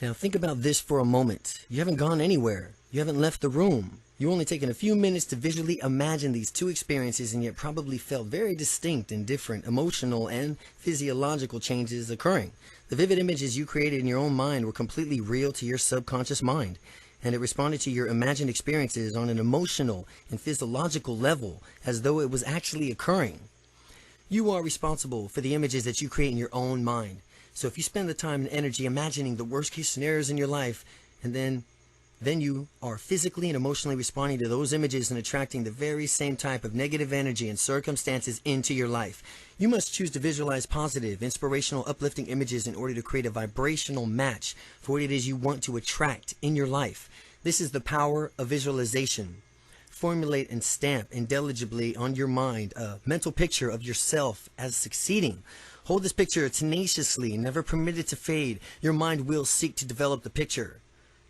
Now think about this for a moment. You haven't gone anywhere. You haven't left the room. You've only taken a few minutes to visually imagine these two experiences, and yet probably felt very distinct and different emotional and physiological changes occurring. The vivid images you created in your own mind were completely real to your subconscious mind, and it responded to your imagined experiences on an emotional and physiological level as though it was actually occurring. You are responsible for the images that you create in your own mind. So if you spend the time and energy imagining the worst case scenarios in your life, and then you are physically and emotionally responding to those images and attracting the very same type of negative energy and circumstances into your life. You must choose to visualize positive, inspirational, uplifting images in order to create a vibrational match for what it is you want to attract in your life. This is the power of visualization. Formulate and stamp indelibly on your mind a mental picture of yourself as succeeding. Hold this picture tenaciously, never permit it to fade. Your mind will seek to develop the picture.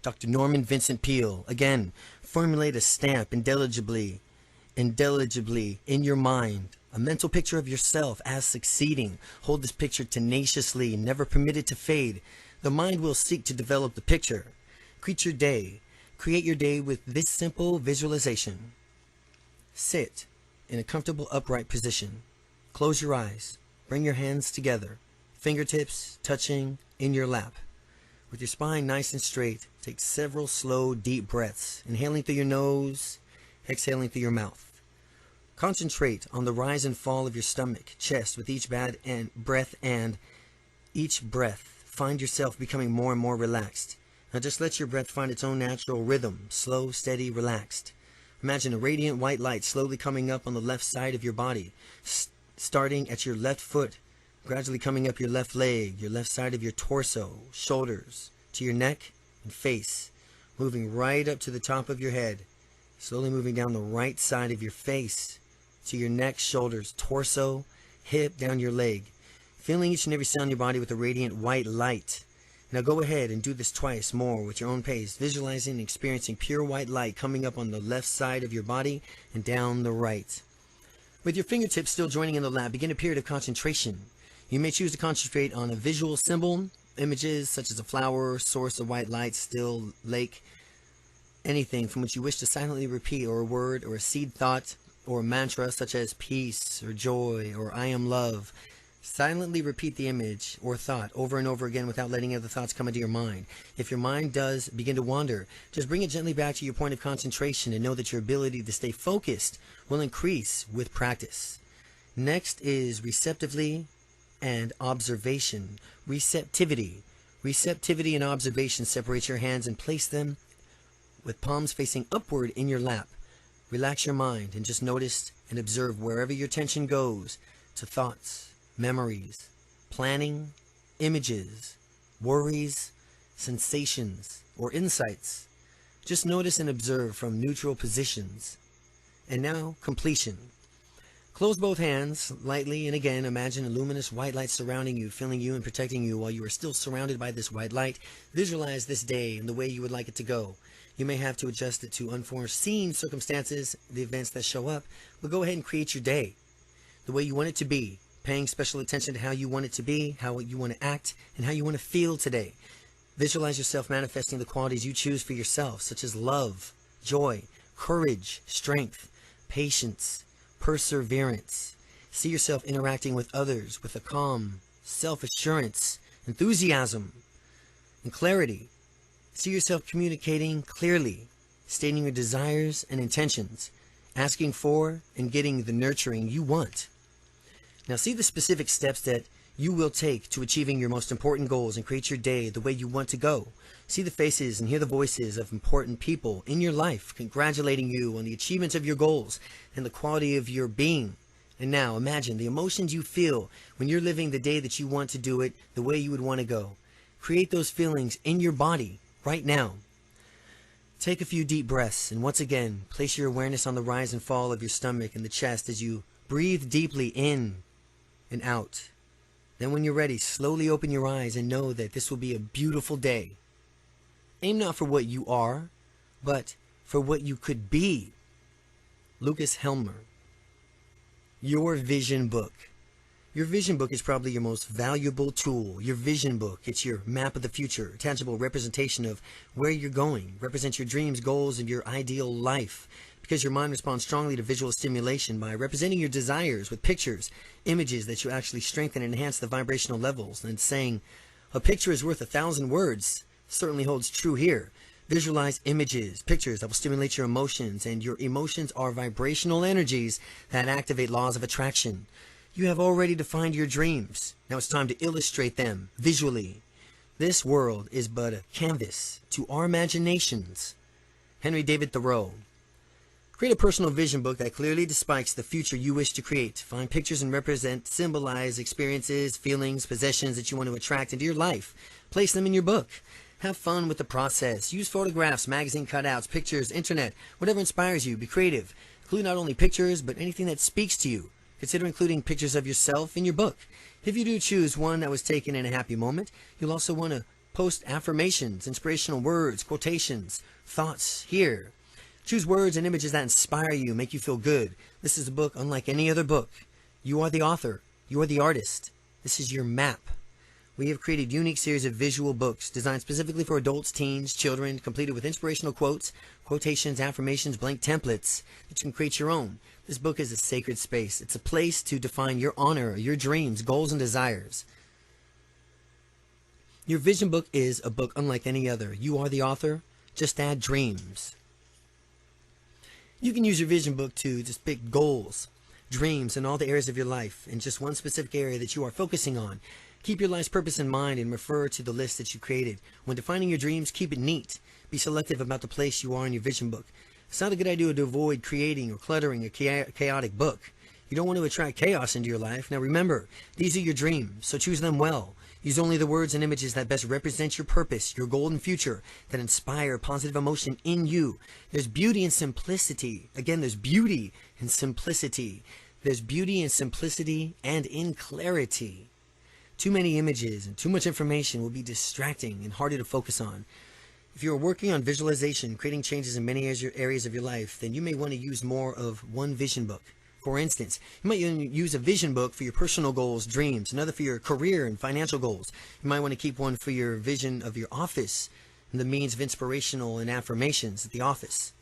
Dr. Norman Vincent Peale. Again, formulate a stamp indelibly in your mind. A mental picture of yourself as succeeding. Hold this picture tenaciously, never permit it to fade. The mind will seek to develop the picture. Create your day. Create your day with this simple visualization. Sit in a comfortable upright position. Close your eyes. Bring your hands together, fingertips touching in your lap. With your spine nice and straight, take several slow, deep breaths, inhaling through your nose, exhaling through your mouth. Concentrate on the rise and fall of your stomach, chest with each breath, and each breath find yourself becoming more and more relaxed. Now just let your breath find its own natural rhythm, slow, steady, relaxed. Imagine a radiant white light slowly coming up on the left side of your body, starting at your left foot, gradually coming up your left leg, your left side of your torso, shoulders, to your neck and face, moving right up to the top of your head, slowly moving down the right side of your face, to your neck, shoulders, torso, hip, down your leg, feeling each and every cell in your body with a radiant white light. Now go ahead and do this twice more with your own pace, visualizing and experiencing pure white light coming up on the left side of your body and down the right. With your fingertips still joining in the lap, begin a period of concentration. You may choose to concentrate on a visual symbol, images such as a flower, source of white light, still, lake, anything from which you wish to silently repeat, or a word or a seed thought or a mantra such as peace or joy or I am love. Silently repeat the image or thought over and over again without letting other thoughts come into your mind. If your mind does begin to wander, just bring it gently back to your point of concentration and know that your ability to stay focused will increase with practice. Next is receptively and observation. Receptivity. Receptivity and observation. Separate your hands and place them with palms facing upward in your lap. Relax your mind and just notice and observe wherever your attention goes, to thoughts, memories, planning, images, worries, sensations, or insights. Just notice and observe from neutral positions. And now, completion. Close both hands lightly, and again imagine a luminous white light surrounding you, filling you and protecting you while you are still surrounded by this white light. Visualize this day in the way you would like it to go. You may have to adjust it to unforeseen circumstances, the events that show up, but go ahead and create your day the way you want it to be, paying special attention to how you want it to be, how you want to act, and how you want to feel today. Visualize yourself manifesting the qualities you choose for yourself, such as love, joy, courage, strength, patience, perseverance. See yourself interacting with others with a calm, self-assurance, enthusiasm, and clarity. See yourself communicating clearly, stating your desires and intentions, asking for and getting the nurturing you want. Now see the specific steps that you will take to achieving your most important goals and create your day the way you want to go. See the faces and hear the voices of important people in your life congratulating you on the achievements of your goals and the quality of your being. And now imagine the emotions you feel when you're living the day that you want to do it the way you would want to go. Create those feelings in your body right now. Take a few deep breaths and once again place your awareness on the rise and fall of your stomach and the chest as you breathe deeply in and out. Then when you're ready, slowly open your eyes and know that this will be a beautiful day. Aim not for what you are, but for what you could be. Lucas Helmer. Your vision book. Your vision book is probably your most valuable tool. Your vision book, it's your map of the future, a tangible representation of where you're going, represents your dreams, goals, and your ideal life. Because your mind responds strongly to visual stimulation by representing your desires with pictures, images that you actually strengthen and enhance the vibrational levels. And saying, a picture is worth 1,000 words, certainly holds true here. Visualize images, pictures that will stimulate your emotions, and your emotions are vibrational energies that activate laws of attraction. You have already defined your dreams. Now it's time to illustrate them visually. This world is but a canvas to our imaginations. Henry David Thoreau. Create a personal vision book that clearly depicts the future you wish to create. Find pictures and symbolize experiences, feelings, possessions that you want to attract into your life. Place them in your book. Have fun with the process. Use photographs, magazine cutouts, pictures, internet, whatever inspires you. Be creative. Include not only pictures, but anything that speaks to you. Consider including pictures of yourself in your book. If you do choose one that was taken in a happy moment, you'll also want to post affirmations, inspirational words, quotations, thoughts here. Choose words and images that inspire you, make you feel good. This is a book unlike any other book. You are the author. You are the artist. This is your map. We have created a unique series of visual books designed specifically for adults, teens, children, completed with inspirational quotes, quotations, affirmations, blank templates that you can create your own. This book is a sacred space. It's a place to define your honor, your dreams, goals, and desires. Your vision book is a book unlike any other. You are the author. Just add dreams. You can use your vision book to just pick goals, dreams, and all the areas of your life in just one specific area that you are focusing on. Keep your life's purpose in mind and refer to the list that you created. When defining your dreams, keep it neat. Be selective about the place you are in your vision book. It's not a good idea to avoid creating or cluttering a chaotic book. You don't want to attract chaos into your life. Now remember, these are your dreams, so choose them well. Use only the words and images that best represent your purpose, your golden future, that inspire positive emotion in you. There's beauty in simplicity. Again, there's beauty in simplicity. There's beauty in simplicity and in clarity. Too many images and too much information will be distracting and harder to focus on. If you are working on visualization, creating changes in many areas of your life, then you may want to use more of one vision book. For instance, you might use a vision book for your personal goals, dreams, another for your career and financial goals. You might want to keep one for your vision of your office and the means of inspirational and affirmations at the office.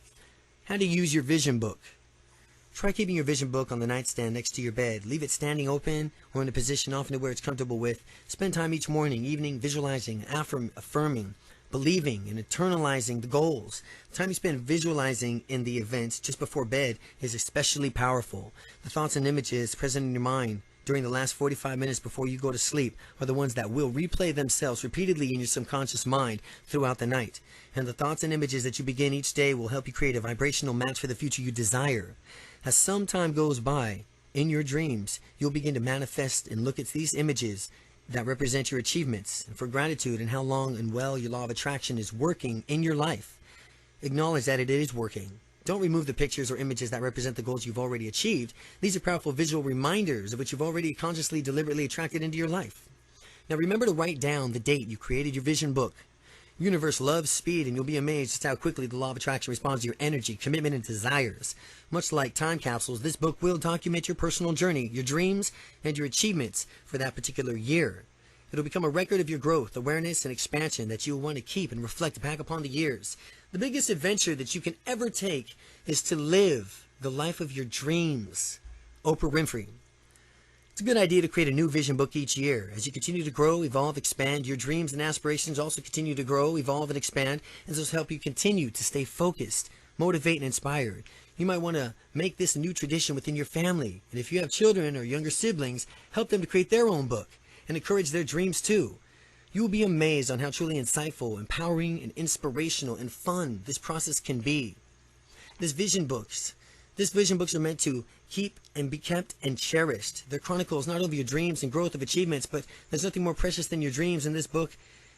How to use your vision book. Try keeping your vision book on the nightstand next to your bed. Leave it standing open or in a position often to where it's comfortable with. Spend time each morning, evening visualizing, affirming, believing, and internalizing the goals. The time you spend visualizing in the events just before bed is especially powerful. The thoughts and images present in your mind during the last 45 minutes before you go to sleep are the ones that will replay themselves repeatedly in your subconscious mind throughout the night. And the thoughts and images that you begin each day will help you create a vibrational match for the future you desire. As some time goes by in your dreams, you'll begin to manifest and look at these images that represent your achievements and for gratitude and how long and well your law of attraction is working in your life. Acknowledge that it is working. Don't remove the pictures or images that represent the goals you've already achieved. These are powerful visual reminders of what you've already consciously, deliberately attracted into your life. Now remember to write down the date you created your vision book. Universe loves speed, and you'll be amazed just how quickly the law of attraction responds to your energy, commitment, and desires. Much like time capsules, this book will document your personal journey, your dreams, and your achievements for that particular year. It'll become a record of your growth, awareness, and expansion that you'll want to keep and reflect back upon the years. The biggest adventure that you can ever take is to live the life of your dreams. Oprah Winfrey. It's a good idea to create a new vision book each year. As you continue to grow, evolve, expand, your dreams and aspirations also continue to grow, evolve, and expand, and this will help you continue to stay focused, motivate, and inspired. You might want to make this a new tradition within your family, and if you have children or younger siblings, help them to create their own book and encourage their dreams too. You will be amazed on how truly insightful, empowering, and inspirational and fun this process can be. These vision books are meant to keep and be kept and cherished. They're chronicles not only of your dreams and growth of achievements, but there's nothing more precious than your dreams in this book,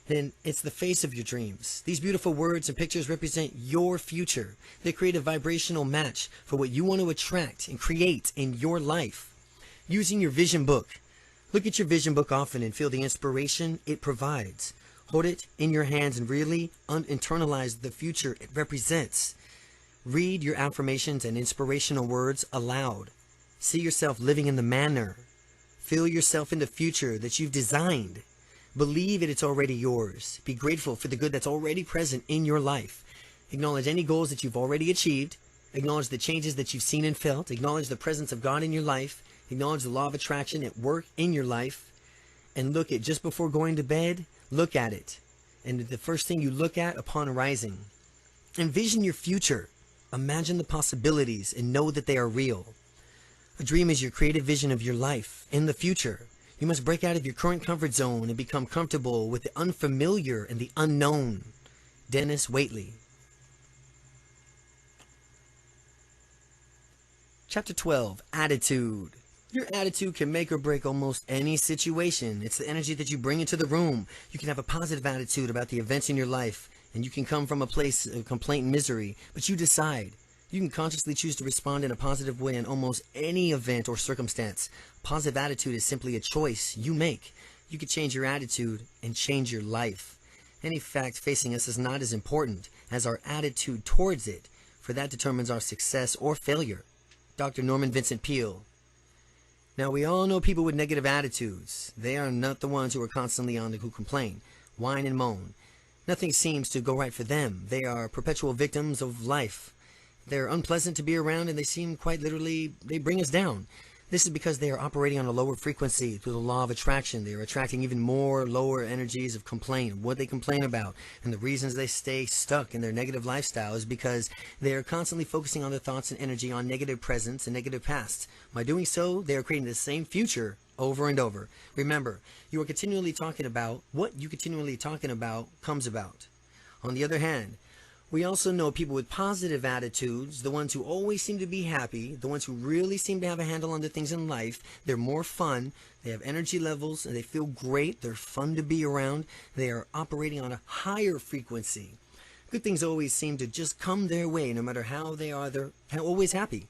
and it's the face of your dreams. These beautiful words and pictures represent your future. They create a vibrational match for what you want to attract and create in your life. Using your vision book. Look at your vision book often and feel the inspiration it provides. Hold it in your hands and really internalize the future it represents. Read your affirmations and inspirational words aloud. See yourself living in the manner. Feel yourself in the future that you've designed. Believe that it's already yours. Be grateful for the good that's already present in your life. Acknowledge any goals that you've already achieved. Acknowledge the changes that you've seen and felt. Acknowledge the presence of God in your life. Acknowledge the law of attraction at work in your life. And look at, just before going to bed, look at it. And the first thing you look at upon arising. Envision your future. Imagine the possibilities and know that they are real. A dream is your creative vision of your life in the future. You must break out of your current comfort zone and become comfortable with the unfamiliar and the unknown. Dennis Waitley. Chapter 12. Attitude. Your attitude can make or break almost any situation. It's the energy that you bring into the room. You can have a positive attitude about the events in your life, and you can come from a place of complaint and misery, but you decide. You can consciously choose to respond in a positive way in almost any event or circumstance. Positive attitude is simply a choice you make. You can change your attitude and change your life. Any fact facing us is not as important as our attitude towards it, for that determines our success or failure. Dr. Norman Vincent Peale. Now, we all know people with negative attitudes. They are not the ones who are constantly on who complain, whine, and moan. Nothing seems to go right for them. They are perpetual victims of life. They're unpleasant to be around, and they seem quite literally, they bring us down. This is because they are operating on a lower frequency through the law of attraction. They are attracting even more lower energies of complaint, what they complain about. And the reasons they stay stuck in their negative lifestyle is because they are constantly focusing on their thoughts and energy on negative presents and negative pasts. By doing so, they are creating the same future over and over. Remember, you are continually talking about what you continually talking about comes about. On the other hand, we also know people with positive attitudes, the ones who always seem to be happy, the ones who really seem to have a handle on the things in life. They're more fun, they have energy levels, and they feel great, they're fun to be around, they are operating on a higher frequency. Good things always seem to just come their way, no matter how they are, they're always happy.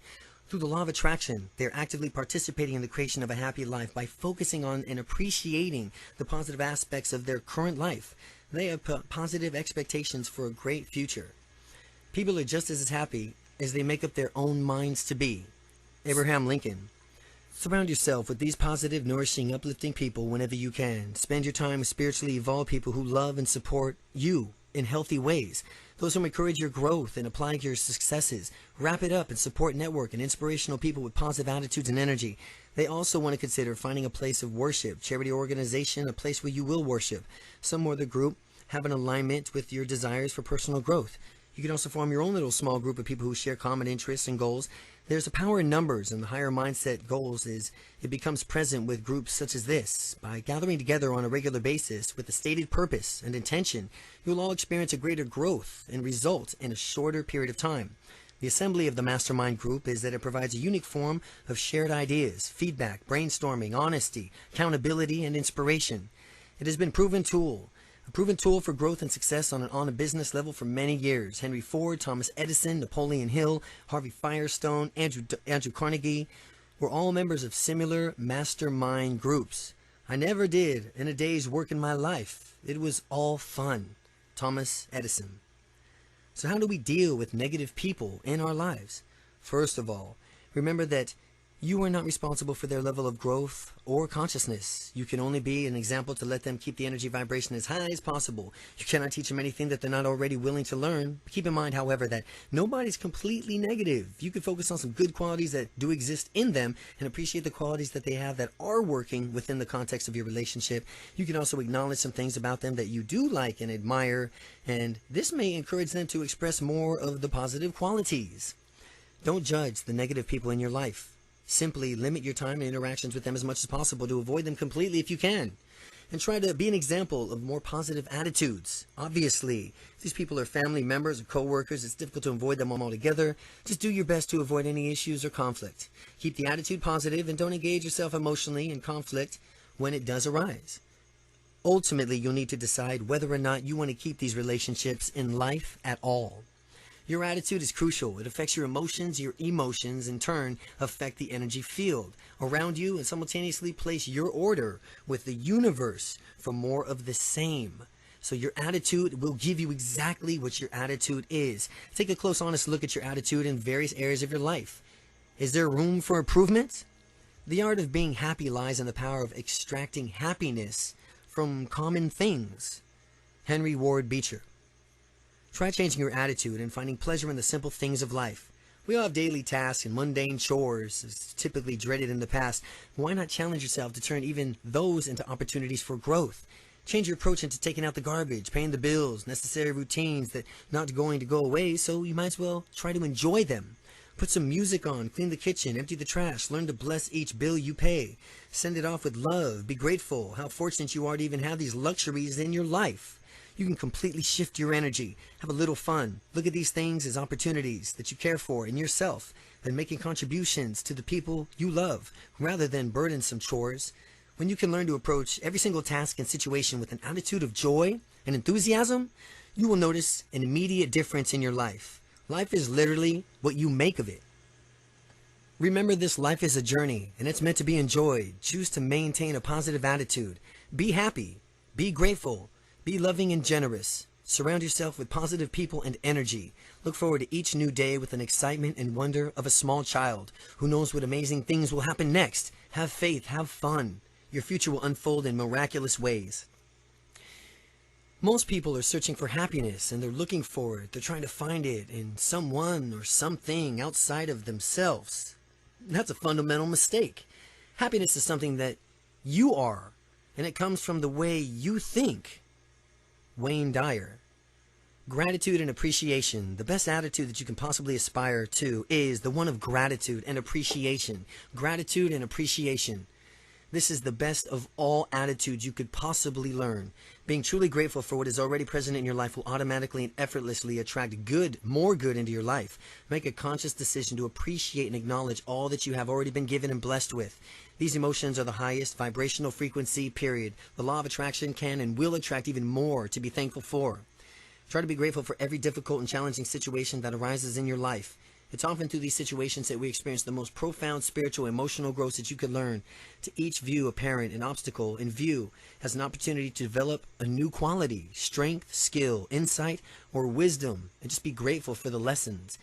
Through the law of attraction, they're actively participating in the creation of a happy life by focusing on and appreciating the positive aspects of their current life. They have positive expectations for a great future. People are just as happy as they make up their own minds to be. Abraham Lincoln. Surround yourself with these positive, nourishing, uplifting people whenever you can. Spend your time with spiritually evolved people who love and support you in healthy ways. Those who encourage your growth and apply your successes. Wrap it up and support network and inspirational people with positive attitudes and energy. They also want to consider finding a place of worship, charity organization, a place where you will worship. Some other group have an alignment with your desires for personal growth. You can also form your own little small group of people who share common interests and goals. There's a power in numbers, and the higher mindset goals is it becomes present with groups such as this. By gathering together on a regular basis with a stated purpose and intention, you'll all experience a greater growth and result in a shorter period of time. The assembly of the mastermind group is that it provides a unique form of shared ideas, feedback, brainstorming, honesty, accountability, and inspiration. It has been a proven tool for growth and success on a business level for many years. Henry Ford, Thomas Edison, Napoleon Hill, Harvey Firestone, Andrew Carnegie were all members of similar mastermind groups. I never did in a day's work in my life. It was all fun. Thomas Edison. So how do we deal with negative people in our lives? First of all, remember that you are not responsible for their level of growth or consciousness. You can only be an example to let them keep the energy vibration as high as possible. You cannot teach them anything that they're not already willing to learn. Keep in mind, however, that nobody's completely negative. You can focus on some good qualities that do exist in them and appreciate the qualities that they have that are working within the context of your relationship. You can also acknowledge some things about them that you do like and admire, and this may encourage them to express more of the positive qualities. Don't judge the negative people in your life. Simply limit your time and interactions with them as much as possible to avoid them completely if you can. And try to be an example of more positive attitudes. Obviously, if these people are family members or co-workers, it's difficult to avoid them altogether. Just do your best to avoid any issues or conflict. Keep the attitude positive and don't engage yourself emotionally in conflict when it does arise. Ultimately, you'll need to decide whether or not you want to keep these relationships in life at all. Your attitude is crucial. It affects your emotions in turn affect the energy field around you and simultaneously place your order with the universe for more of the same. So your attitude will give you exactly what your attitude is. Take a close, honest look at your attitude in various areas of your life. Is there room for improvement? The art of being happy lies in the power of extracting happiness from common things. Henry Ward Beecher. Try changing your attitude and finding pleasure in the simple things of life. We all have daily tasks and mundane chores, as typically dreaded in the past. Why not challenge yourself to turn even those into opportunities for growth? Change your approach into taking out the garbage, paying the bills, necessary routines that not going to go away, so you might as well try to enjoy them. Put some music on, clean the kitchen, empty the trash, learn to bless each bill you pay. Send it off with love, be grateful how fortunate you are to even have these luxuries in your life. You can completely shift your energy, have a little fun. Look at these things as opportunities that you care for in yourself and making contributions to the people you love rather than burdensome chores. When you can learn to approach every single task and situation with an attitude of joy and enthusiasm, you will notice an immediate difference in your life. Life is literally what you make of it. Remember, this life is a journey and it's meant to be enjoyed. Choose to maintain a positive attitude. Be happy. Be grateful. Be loving and generous. Surround yourself with positive people and energy. Look forward to each new day with an excitement and wonder of a small child who knows what amazing things will happen next. Have faith, have fun. Your future will unfold in miraculous ways. Most people are searching for happiness and they're looking for it. They're trying to find it in someone or something outside of themselves. That's a fundamental mistake. Happiness is something that you are, and it comes from the way you think. Wayne Dyer. Gratitude and appreciation. The best attitude that you can possibly aspire to is the one of gratitude and appreciation. Gratitude and appreciation. This is the best of all attitudes you could possibly learn. Being truly grateful for what is already present in your life will automatically and effortlessly attract good, more good into your life. Make a conscious decision to appreciate and acknowledge all that you have already been given and blessed with. These emotions are the highest vibrational frequency, period. The law of attraction can and will attract even more to be thankful for. Try to be grateful for every difficult and challenging situation that arises in your life. It's often through these situations that we experience the most profound spiritual emotional growth that you could learn. To each view apparent an obstacle in view as an opportunity to develop a new quality, strength, skill, insight, or wisdom, and just be grateful for the lessons.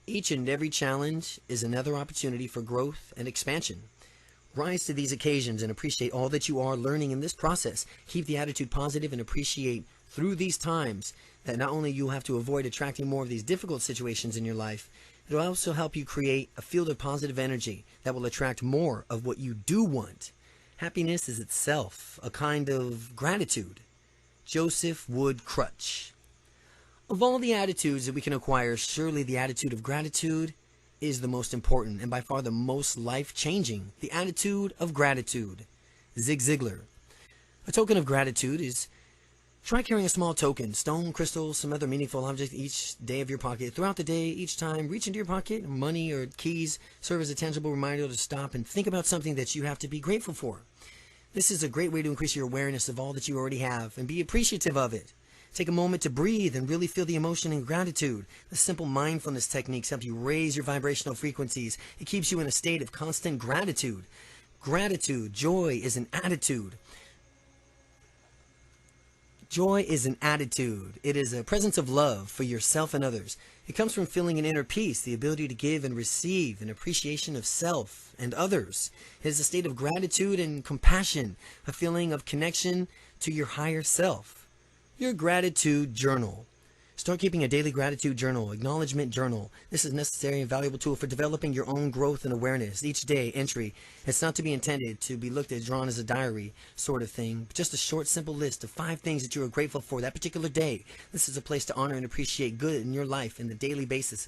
Each and every challenge is another opportunity for growth and expansion. Rise to these occasions and appreciate all that you are learning in this process. Keep the attitude positive and appreciate through these times that not only you'll have to avoid attracting more of these difficult situations in your life, it'll also help you create a field of positive energy that will attract more of what you do want. Happiness is itself a kind of gratitude. Joseph Wood Crutch. Of all the attitudes that we can acquire, surely the attitude of gratitude is the most important and by far the most life-changing. The attitude of gratitude. Zig Ziglar. A token of gratitude is try carrying a small token, stone, crystal, some other meaningful object each day of your pocket. Throughout the day, each time, reach into your pocket. Money or keys serve as a tangible reminder to stop and think about something that you have to be grateful for. This is a great way to increase your awareness of all that you already have and be appreciative of it. Take a moment to breathe and really feel the emotion and gratitude. The simple mindfulness techniques help you raise your vibrational frequencies. It keeps you in a state of constant gratitude. Gratitude, joy is an attitude. Joy is an attitude. It is a presence of love for yourself and others. It comes from feeling an inner peace, the ability to give and receive, an appreciation of self and others. It is a state of gratitude and compassion, a feeling of connection to your higher self. Your gratitude journal. Start keeping a daily gratitude journal, acknowledgement journal. This is a necessary and valuable tool for developing your own growth and awareness. Each day entry, it's not to be intended to be looked at, drawn as a diary sort of thing, but just a short, simple list of 5 things that you are grateful for that particular day. This is a place to honor and appreciate good in your life on a daily basis.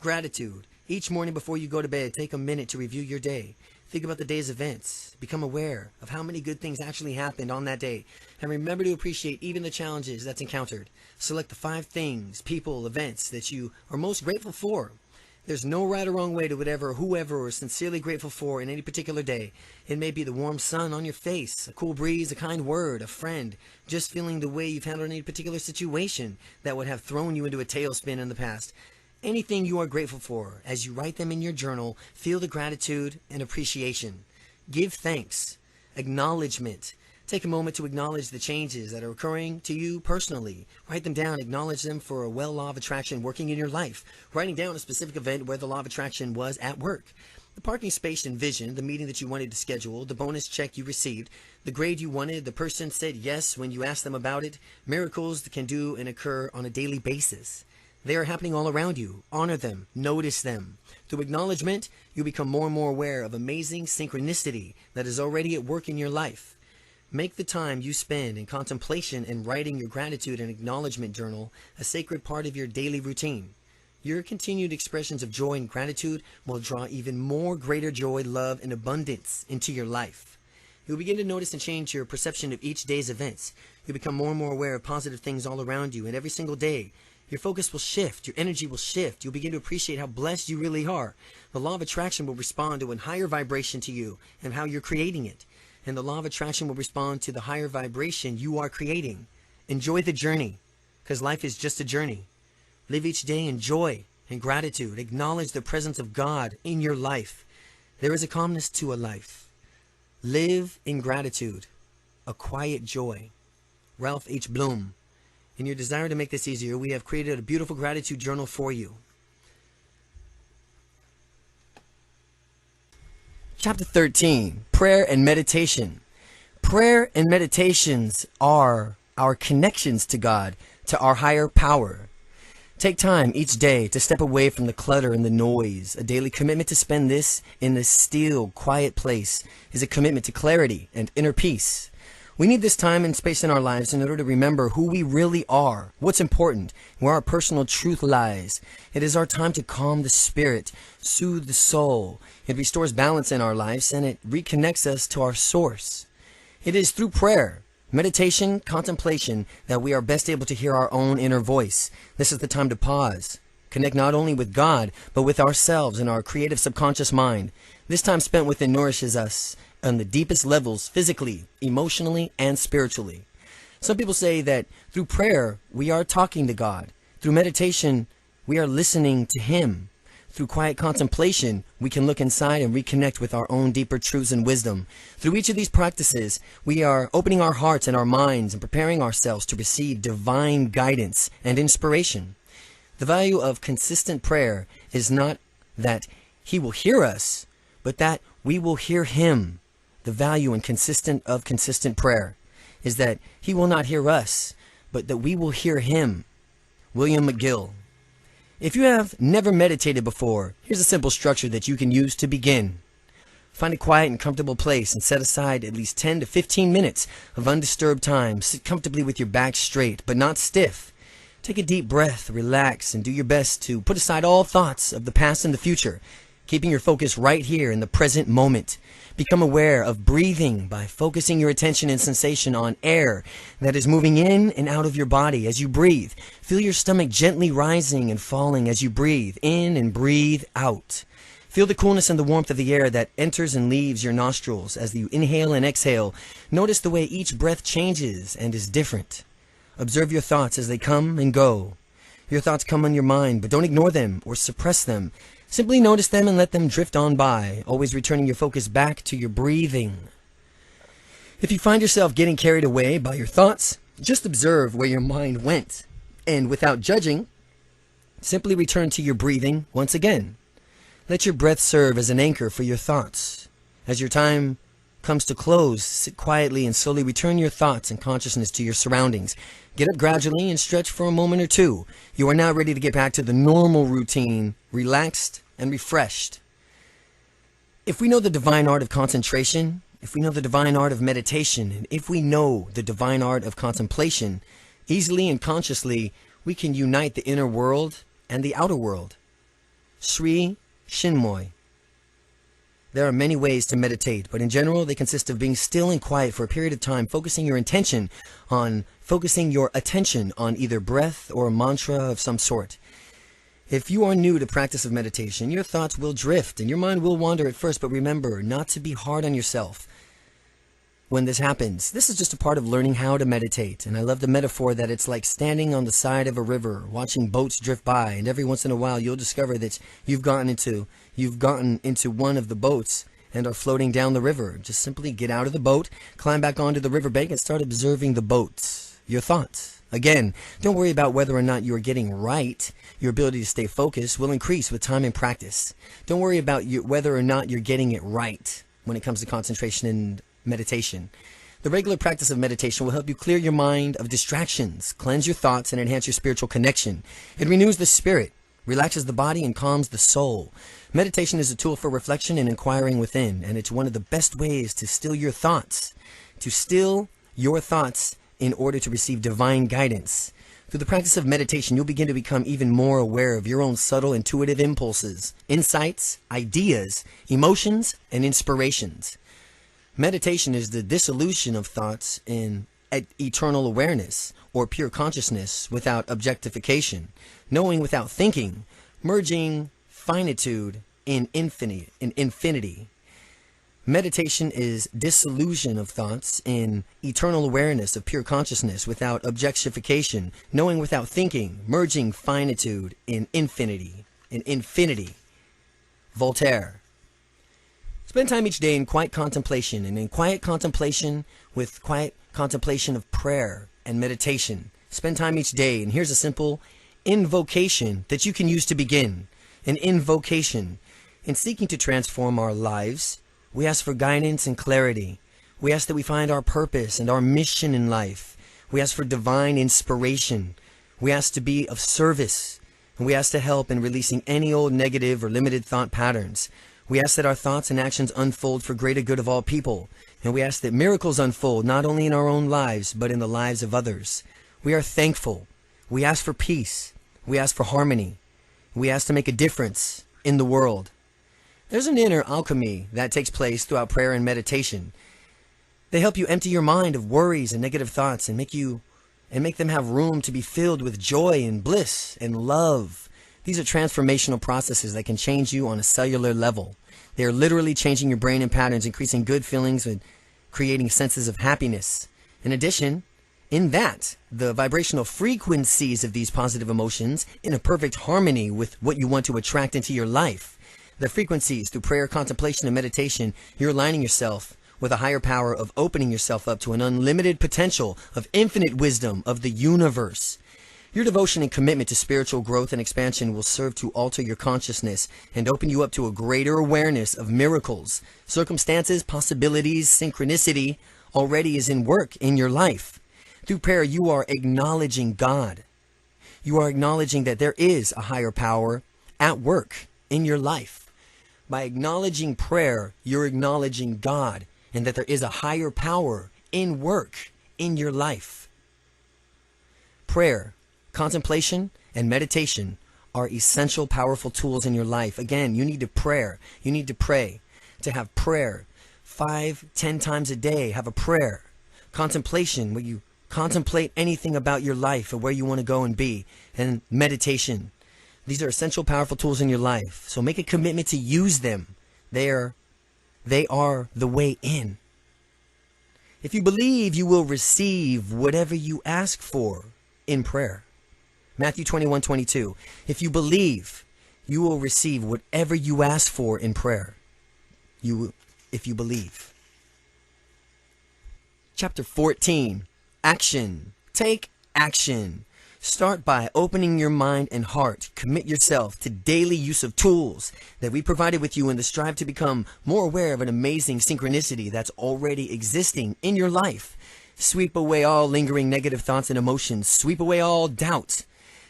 Gratitude. Each morning before you go to bed, take a minute to review your day. Think about the day's events. Become aware of how many good things actually happened on that day. And remember to appreciate even the challenges that's encountered. Select the 5 things, people, events that you are most grateful for. There's no right or wrong way to whatever, whoever are sincerely grateful for in any particular day. It may be the warm sun on your face, a cool breeze, a kind word, a friend, just feeling the way you've handled any particular situation that would have thrown you into a tailspin in the past. Anything you are grateful for, as you write them in your journal, feel the gratitude and appreciation. Give thanks, acknowledgement. Take a moment to acknowledge the changes that are occurring to you personally. Write them down, acknowledge them for a well law of attraction working in your life. Writing down a specific event where the law of attraction was at work. The parking space envisioned, the meeting that you wanted to schedule, the bonus check you received, the grade you wanted, the person said yes when you asked them about it. Miracles that can do and occur on a daily basis. They are happening all around you. Honor them. Notice them. Through acknowledgement, you become more and more aware of amazing synchronicity that is already at work in your life. Make the time you spend in contemplation and writing your gratitude and acknowledgement journal a sacred part of your daily routine. Your continued expressions of joy and gratitude will draw even more greater joy, love, and abundance into your life. You'll begin to notice and change your perception of each day's events. You'll become more and more aware of positive things all around you, and every single day, your focus will shift, your energy will shift. You'll begin to appreciate how blessed you really are. The law of attraction will respond to a higher vibration to you and how you're creating it. And the law of attraction will respond to the higher vibration you are creating. Enjoy the journey, because life is just a journey. Live each day in joy and gratitude. Acknowledge the presence of God in your life. There is a calmness to a life. Live in gratitude, a quiet joy. Ralph H. Bloom. In your desire to make this easier, we have created a beautiful gratitude journal for you. Chapter 13, Prayer and Meditation. Prayer and meditations are our connections to God, to our higher power. Take time each day to step away from the clutter and the noise. A daily commitment to spend this in a still, quiet place is a commitment to clarity and inner peace. We need this time and space in our lives in order to remember who we really are, what's important, where our personal truth lies. It is our time to calm the spirit, soothe the soul. It restores balance in our lives, and it reconnects us to our source. It is through prayer, meditation, contemplation that we are best able to hear our own inner voice. This is the time to pause, connect not only with God, but with ourselves and our creative subconscious mind. This time spent within nourishes us on the deepest levels, physically, emotionally, and spiritually. Some people say that through prayer, we are talking to God. Through meditation, we are listening to Him. Through quiet contemplation, we can look inside and reconnect with our own deeper truths and wisdom. Through each of these practices, we are opening our hearts and our minds and preparing ourselves to receive divine guidance and inspiration. The value of consistent prayer is not that He will hear us, but that we will hear Him. The value and consistent prayer is that He will not hear us, but that we will hear Him. William McGill. If you have never meditated before, here's a simple structure that you can use to begin. Find a quiet and comfortable place and set aside at least 10 to 15 minutes of undisturbed time. Sit comfortably with your back straight, but not stiff. Take a deep breath, relax, and do your best to put aside all thoughts of the past and the future, keeping your focus right here in the present moment. Become aware of breathing by focusing your attention and sensation on air that is moving in and out of your body as you breathe. Feel your stomach gently rising and falling as you breathe in and breathe out. Feel the coolness and the warmth of the air that enters and leaves your nostrils as you inhale and exhale. Notice the way each breath changes and is different. Observe your thoughts as they come and go. Your thoughts come on your mind, but don't ignore them or suppress them. Simply notice them and let them drift on by, always returning your focus back to your breathing. If you find yourself getting carried away by your thoughts, just observe where your mind went, and without judging, simply return to your breathing once again. Let your breath serve as an anchor for your thoughts. As your time comes to close, sit quietly and slowly return your thoughts and consciousness to your surroundings. Get up gradually and stretch for a moment or two. You are now ready to get back to the normal routine, relaxed and refreshed. If we know the divine art of concentration, if we know the divine art of meditation, and if we know the divine art of contemplation, easily and consciously, we can unite the inner world and the outer world. Sri Chinmoy. There are many ways to meditate, but in general, they consist of being still and quiet for a period of time, focusing your attention on either breath or a mantra of some sort. If you are new to practice of meditation, your thoughts will drift and your mind will wander at first, but remember not to be hard on yourself when this happens. This is just a part of learning how to meditate, and I love the metaphor that it's like standing on the side of a river, watching boats drift by, and every once in a while you'll discover that you've gotten into one of the boats and are floating down the river. Just simply get out of the boat, climb back onto the riverbank, and start observing the boats, your thoughts. Again, don't worry about whether or not you are getting right. Your ability to stay focused will increase with time and practice. Don't worry about whether or not you're getting it right when it comes to concentration and meditation. The regular practice of meditation will help you clear your mind of distractions, cleanse your thoughts, and enhance your spiritual connection. It renews the spirit, relaxes the body, and calms the soul. Meditation is a tool for reflection and inquiring within, and it's one of the best ways to still your thoughts. To still your thoughts in order to receive divine guidance. Through the practice of meditation, you'll begin to become even more aware of your own subtle intuitive impulses, insights, ideas, emotions, and inspirations. Meditation is the dissolution of thoughts in eternal awareness, or pure consciousness without objectification, knowing without thinking, merging finitude in infinity. Meditation is dissolution of thoughts in eternal awareness of pure consciousness without objectification, knowing without thinking, merging finitude in infinity. Voltaire. Spend time each day in quiet contemplation, and in quiet contemplation with quiet contemplation of prayer and meditation. Spend time each day, and here's a simple invocation that you can use to begin. An invocation. In seeking to transform our lives, we ask for guidance and clarity. We ask that we find our purpose and our mission in life. We ask for divine inspiration. We ask to be of service. And we ask to help in releasing any old negative or limited thought patterns. We ask that our thoughts and actions unfold for greater good of all people. And we ask that miracles unfold not only in our own lives, but in the lives of others. We are thankful. We ask for peace. We ask for harmony. We ask to make a difference in the world. There's an inner alchemy that takes place throughout prayer and meditation. They help you empty your mind of worries and negative thoughts and make them have room to be filled with joy and bliss and love. These are transformational processes that can change you on a cellular level. They are literally changing your brain and patterns, increasing good feelings and creating senses of happiness. In addition, in that, the vibrational frequencies of these positive emotions in a perfect harmony with what you want to attract into your life. The frequencies through prayer, contemplation, and meditation, you're aligning yourself with a higher power of opening yourself up to an unlimited potential of infinite wisdom of the universe. Your devotion and commitment to spiritual growth and expansion will serve to alter your consciousness and open you up to a greater awareness of miracles, circumstances, possibilities, synchronicity already is in work in your life. Through prayer, you are acknowledging God. You are acknowledging that there is a higher power at work in your life. By acknowledging prayer, you're acknowledging God and that there is a higher power in work in your life. Prayer, contemplation, and meditation are essential, powerful tools in your life. Again, you need to pray. You need to pray. To have prayer 5-10 times a day, have a prayer. Contemplation, where you contemplate anything about your life or where you want to go and be. And meditation. These are essential, powerful tools in your life. So make a commitment to use them. They are the way in. If you believe, you will receive whatever you ask for in prayer. Matthew 21:22. If you believe, you will receive whatever you ask for in prayer. If you believe. Chapter 14. Action. Take action. Start by opening your mind and heart. Commit yourself to daily use of tools that we provided with you and to strive to become more aware of an amazing synchronicity that's already existing in your life. Sweep away all lingering negative thoughts and emotions. Sweep away all doubt.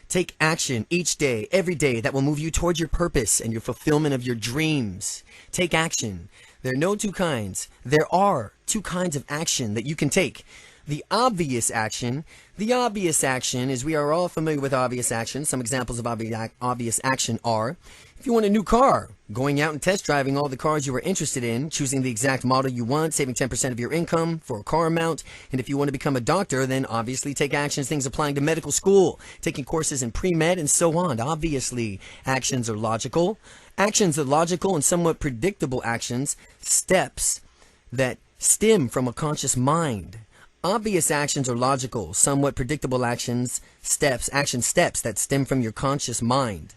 Take action each day, every day that will move you towards your purpose and your fulfillment of your dreams. Take action. There are no two kinds. There are two kinds of action that you can take. The obvious action is, we are all familiar with obvious action. Some examples of obvious action are, if you want a new car, going out and test driving all the cars you are interested in, choosing the exact model you want, saving 10% of your income for a car amount. And if you want to become a doctor, then obviously take actions, things applying to medical school, taking courses in pre-med and so on. Obviously, actions are logical. Actions are logical and somewhat predictable actions, steps that stem from a conscious mind. Obvious actions are logical, somewhat predictable action steps that stem from your conscious mind.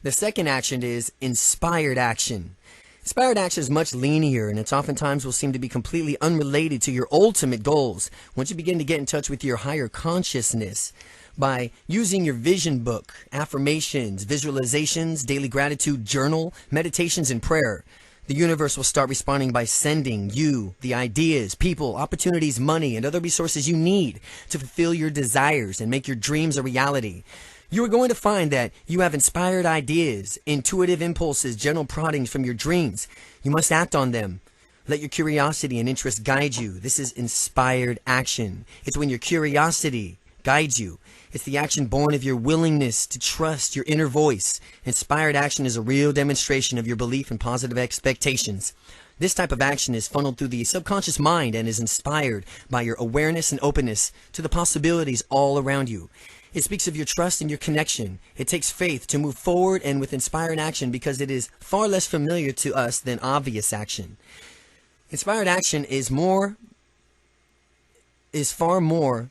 The second action is inspired action. Inspired action is much linear, and it oftentimes will seem to be completely unrelated to your ultimate goals. Once you begin to get in touch with your higher consciousness by using your vision book, affirmations, visualizations, daily gratitude journal, meditations, and prayer, the universe will start responding by sending you the ideas, people, opportunities, money, and other resources you need to fulfill your desires and make your dreams a reality. You are going to find that you have inspired ideas, intuitive impulses, general proddings from your dreams. You must act on them. Let your curiosity and interest guide you. This is inspired action. It's when your curiosity guides you. It's the action born of your willingness to trust your inner voice. Inspired action is a real demonstration of your belief and positive expectations. This type of action is funneled through the subconscious mind and is inspired by your awareness and openness to the possibilities all around you. It speaks of your trust and your connection. It takes faith to move forward and with inspired action because it is far less familiar to us than obvious action. Inspired action is far more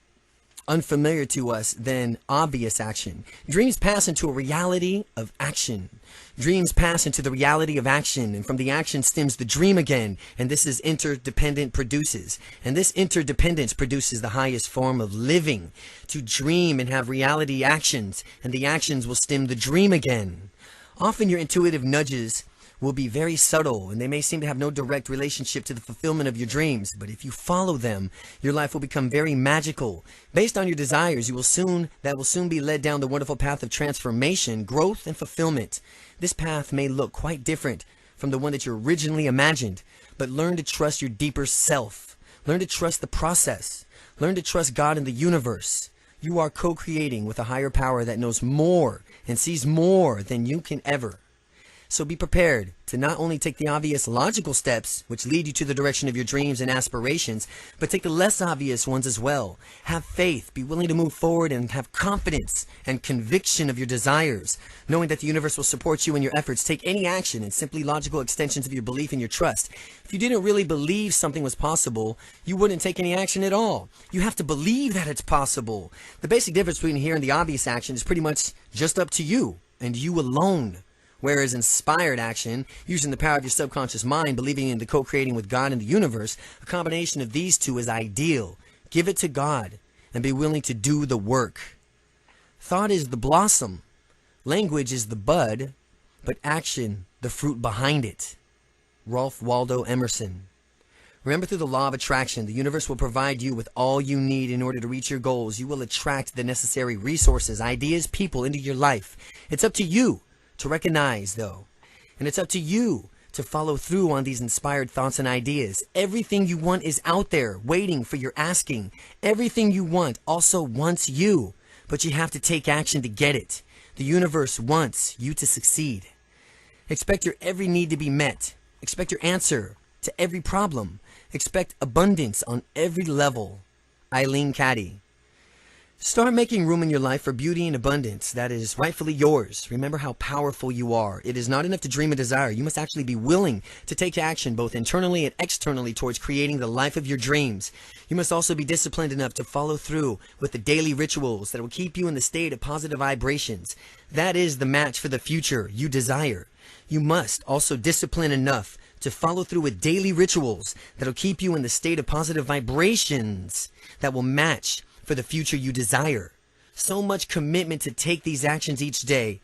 unfamiliar to us than obvious action. Dreams pass into a reality of action. Dreams pass into the reality of action, and from the action stems the dream again, and this is interdependent produces. And this interdependence produces the highest form of living. To dream and have reality actions, and the actions will stem the dream again. Often your intuitive nudges will be very subtle, and they may seem to have no direct relationship to the fulfillment of your dreams. But if you follow them, your life will become very magical. Based on your desires, that will soon be led down the wonderful path of transformation, growth, and fulfillment. This path may look quite different from the one that you originally imagined, but learn to trust your deeper self. Learn to trust the process. Learn to trust God and the universe. You are co-creating with a higher power that knows more and sees more than you can ever. So be prepared to not only take the obvious logical steps, which lead you to the direction of your dreams and aspirations, but take the less obvious ones as well. Have faith, be willing to move forward, and have confidence and conviction of your desires, knowing that the universe will support you in your efforts. Take any action and simply logical extensions of your belief and your trust. If you didn't really believe something was possible, you wouldn't take any action at all. You have to believe that it's possible. The basic difference between here and the obvious action is pretty much just up to you and you alone. Whereas inspired action, using the power of your subconscious mind, believing in the co-creating with God and the universe, a combination of these two is ideal. Give it to God and be willing to do the work. Thought is the blossom, language is the bud, but action, the fruit behind it. Ralph Waldo Emerson. Remember, through the law of attraction, the universe will provide you with all you need in order to reach your goals. You will attract the necessary resources, ideas, people into your life. It's up to you to recognize, though, and it's up to you to follow through on these inspired thoughts and ideas. Everything you want is out there waiting for your asking. Everything you want also wants you, but you have to take action to get it. The universe wants you to succeed. Expect your every need to be met. Expect your answer to every problem. Expect abundance on every level. Eileen Caddy. Start making room in your life for beauty and abundance that is rightfully yours. Remember how powerful you are. It is not enough to dream a desire. You must actually be willing to take action both internally and externally towards creating the life of your dreams. You must also be disciplined enough to follow through with the daily rituals that will keep you in the state of positive vibrations. That is the match for the future you desire. You must also discipline enough to follow through with daily rituals that will keep you in the state of positive vibrations that will match for the future you desire. So much commitment to take these actions each day.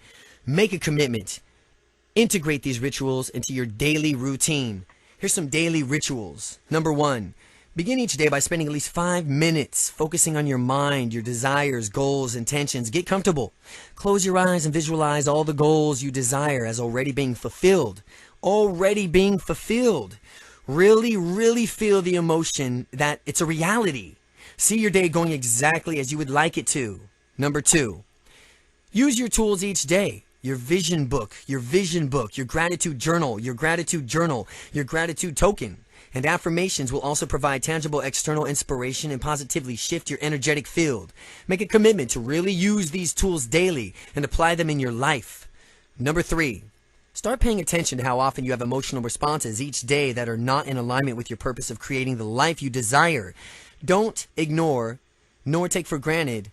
Make a commitment. Integrate these rituals into your daily routine. Here's some daily rituals. Number 1, begin each day by spending at least 5 minutes focusing on your mind, your desires, goals, intentions. Get comfortable. Close your eyes and visualize all the goals you desire as already being fulfilled. Already being fulfilled. Really, really feel the emotion that it's a reality. See your day going exactly as you would like it to. Number 2, use your tools each day. Your vision book, your gratitude journal, your gratitude token. And affirmations will also provide tangible external inspiration and positively shift your energetic field. Make a commitment to really use these tools daily and apply them in your life. Number 3, start paying attention to how often you have emotional responses each day that are not in alignment with your purpose of creating the life you desire. Don't ignore nor take for granted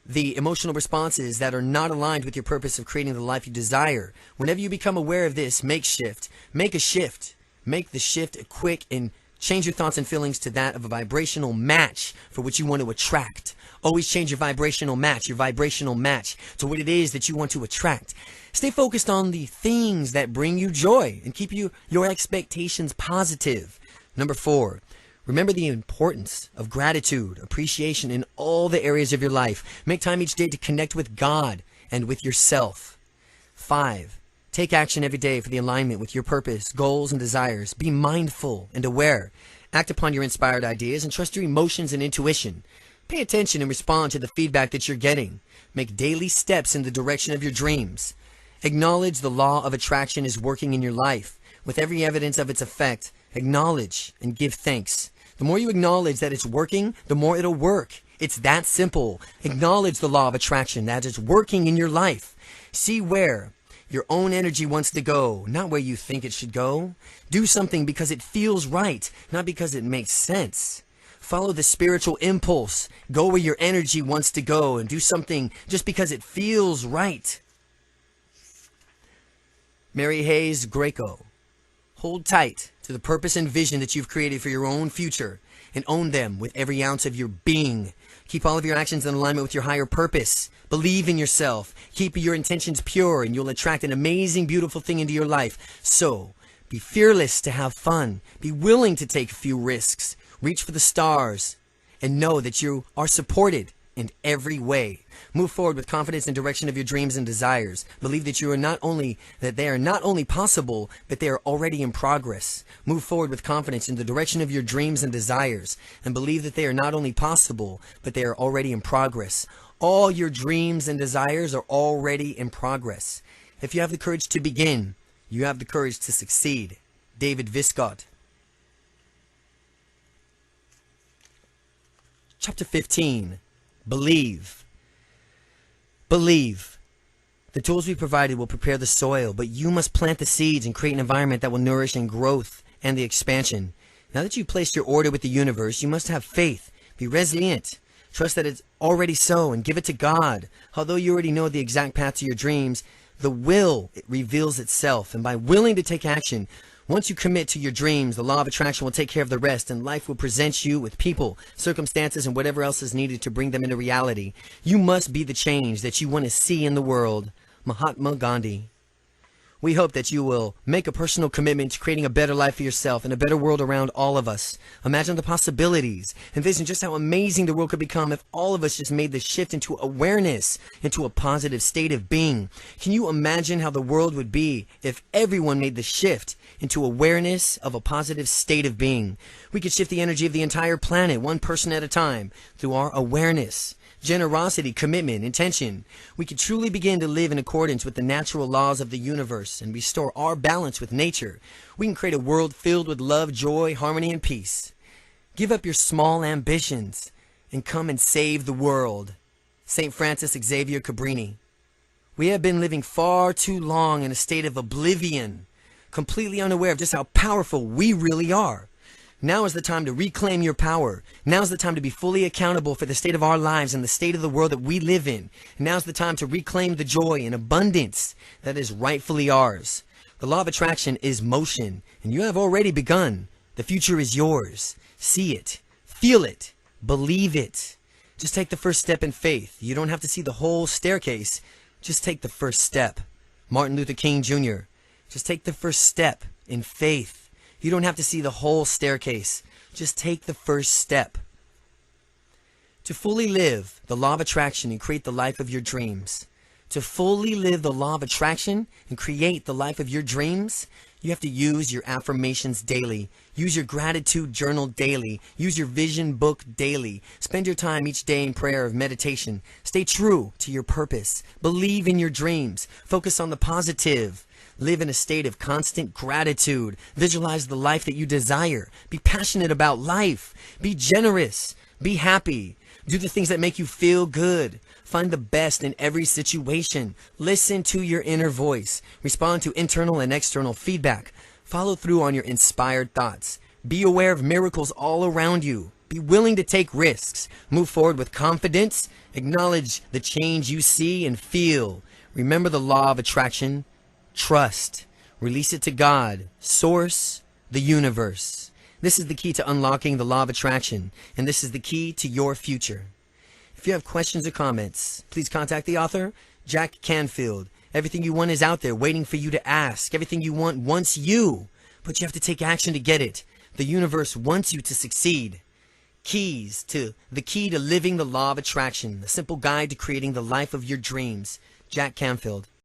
the emotional responses that are not aligned with your purpose of creating the life you desire. Whenever you become aware of this, make a shift. Make the shift quick and change your thoughts and feelings to that of a vibrational match for what you want to attract. Always change your vibrational match to what it is that you want to attract. Stay focused on the things that bring you joy and keep your expectations positive. Number 4, remember the importance of gratitude, appreciation in all the areas of your life. Make time each day to connect with God and with yourself. 5, take action every day for the alignment with your purpose, goals, and desires. Be mindful and aware. Act upon your inspired ideas and trust your emotions and intuition. Pay attention and respond to the feedback that you're getting. Make daily steps in the direction of your dreams. Acknowledge the law of attraction is working in your life. With every evidence of its effect, acknowledge and give thanks. The more you acknowledge that it's working, the more it'll work. It's that simple. Acknowledge the law of attraction that is working in your life. See where your own energy wants to go, not where you think it should go. Do something because it feels right, not because it makes sense. Follow the spiritual impulse. Go where your energy wants to go and do something just because it feels right. Mary Hayes Greco. Hold tight to the purpose and vision that you've created for your own future and own them with every ounce of your being. Keep all of your actions in alignment with your higher purpose. Believe in yourself. Keep your intentions pure, and you'll attract an amazing, beautiful thing into your life. So, be fearless to have fun. Be willing to take a few risks. Reach for the stars. And know that you are supported in every way. Move forward with confidence in direction of your dreams and desires. Believe that they are not only possible, but they are already in progress. Move forward with confidence in the direction of your dreams and desires, and believe that they are not only possible, but they are already in progress. All your dreams and desires are already in progress. If you have the courage to begin, you have the courage to succeed. David Viscott. Chapter 15. Believe. Believe. The tools we provided will prepare the soil, but you must plant the seeds and create an environment that will nourish and growth and the expansion. Now that you've placed your order with the universe, you must have faith. Be resilient. Trust that it's already so and give it to God. Although you already know the exact path to your dreams, the will, it reveals itself. And by willing to take action, once you commit to your dreams, the law of attraction will take care of the rest, and life will present you with people, circumstances, and whatever else is needed to bring them into reality. You must be the change that you want to see in the world. Mahatma Gandhi. We hope that you will make a personal commitment to creating a better life for yourself and a better world around all of us. Imagine the possibilities. Envision just how amazing the world could become if all of us just made the shift into awareness, into a positive state of being. Can you imagine how the world would be if everyone made the shift into awareness of a positive state of being? We could shift the energy of the entire planet, one person at a time, through our awareness. Generosity, commitment, intention. We can truly begin to live in accordance with the natural laws of the universe and restore our balance with nature. We can create a world filled with love, joy, harmony, and peace. Give up your small ambitions and come and save the world. St. Francis Xavier Cabrini. We have been living far too long in a state of oblivion, completely unaware of just how powerful we really are. Now is the time to reclaim your power. Now is the time to be fully accountable for the state of our lives and the state of the world that we live in. Now is the time to reclaim the joy and abundance that is rightfully ours. The law of attraction is motion, and you have already begun. The future is yours. See it. Feel it. Believe it. Just take the first step in faith. You don't have to see the whole staircase. Just take the first step. Martin Luther King Jr. Just take the first step in faith. You don't have to see the whole staircase. Just take the first step. To fully live the law of attraction and create the life of your dreams. To fully live the law of attraction and create the life of your dreams, you have to use your affirmations daily. Use your gratitude journal daily. Use your vision book daily. Spend your time each day in prayer of meditation. Stay true to your purpose. Believe in your dreams. Focus on the positive. Live in a state of constant gratitude. Visualize the life that you desire. Be passionate about life. Be generous. Be happy. Do the things that make you feel good. Find the best in every situation. Listen to your inner voice. Respond to internal and external feedback. Follow through on your inspired thoughts. Be aware of miracles all around you. Be willing to take risks. Move forward with confidence. Acknowledge the change you see and feel. Remember the law of attraction. Trust. Release it to God, Source, the universe. This is the key to unlocking the law of attraction, and this is the key to your future. If you have questions or comments, please contact the author, Jack Canfield. Everything you want is out there waiting for you to ask. Everything you want wants you, but you have to take action to get it. The universe wants you to succeed. The key to living the law of attraction, a simple guide to creating the life of your dreams. Jack Canfield.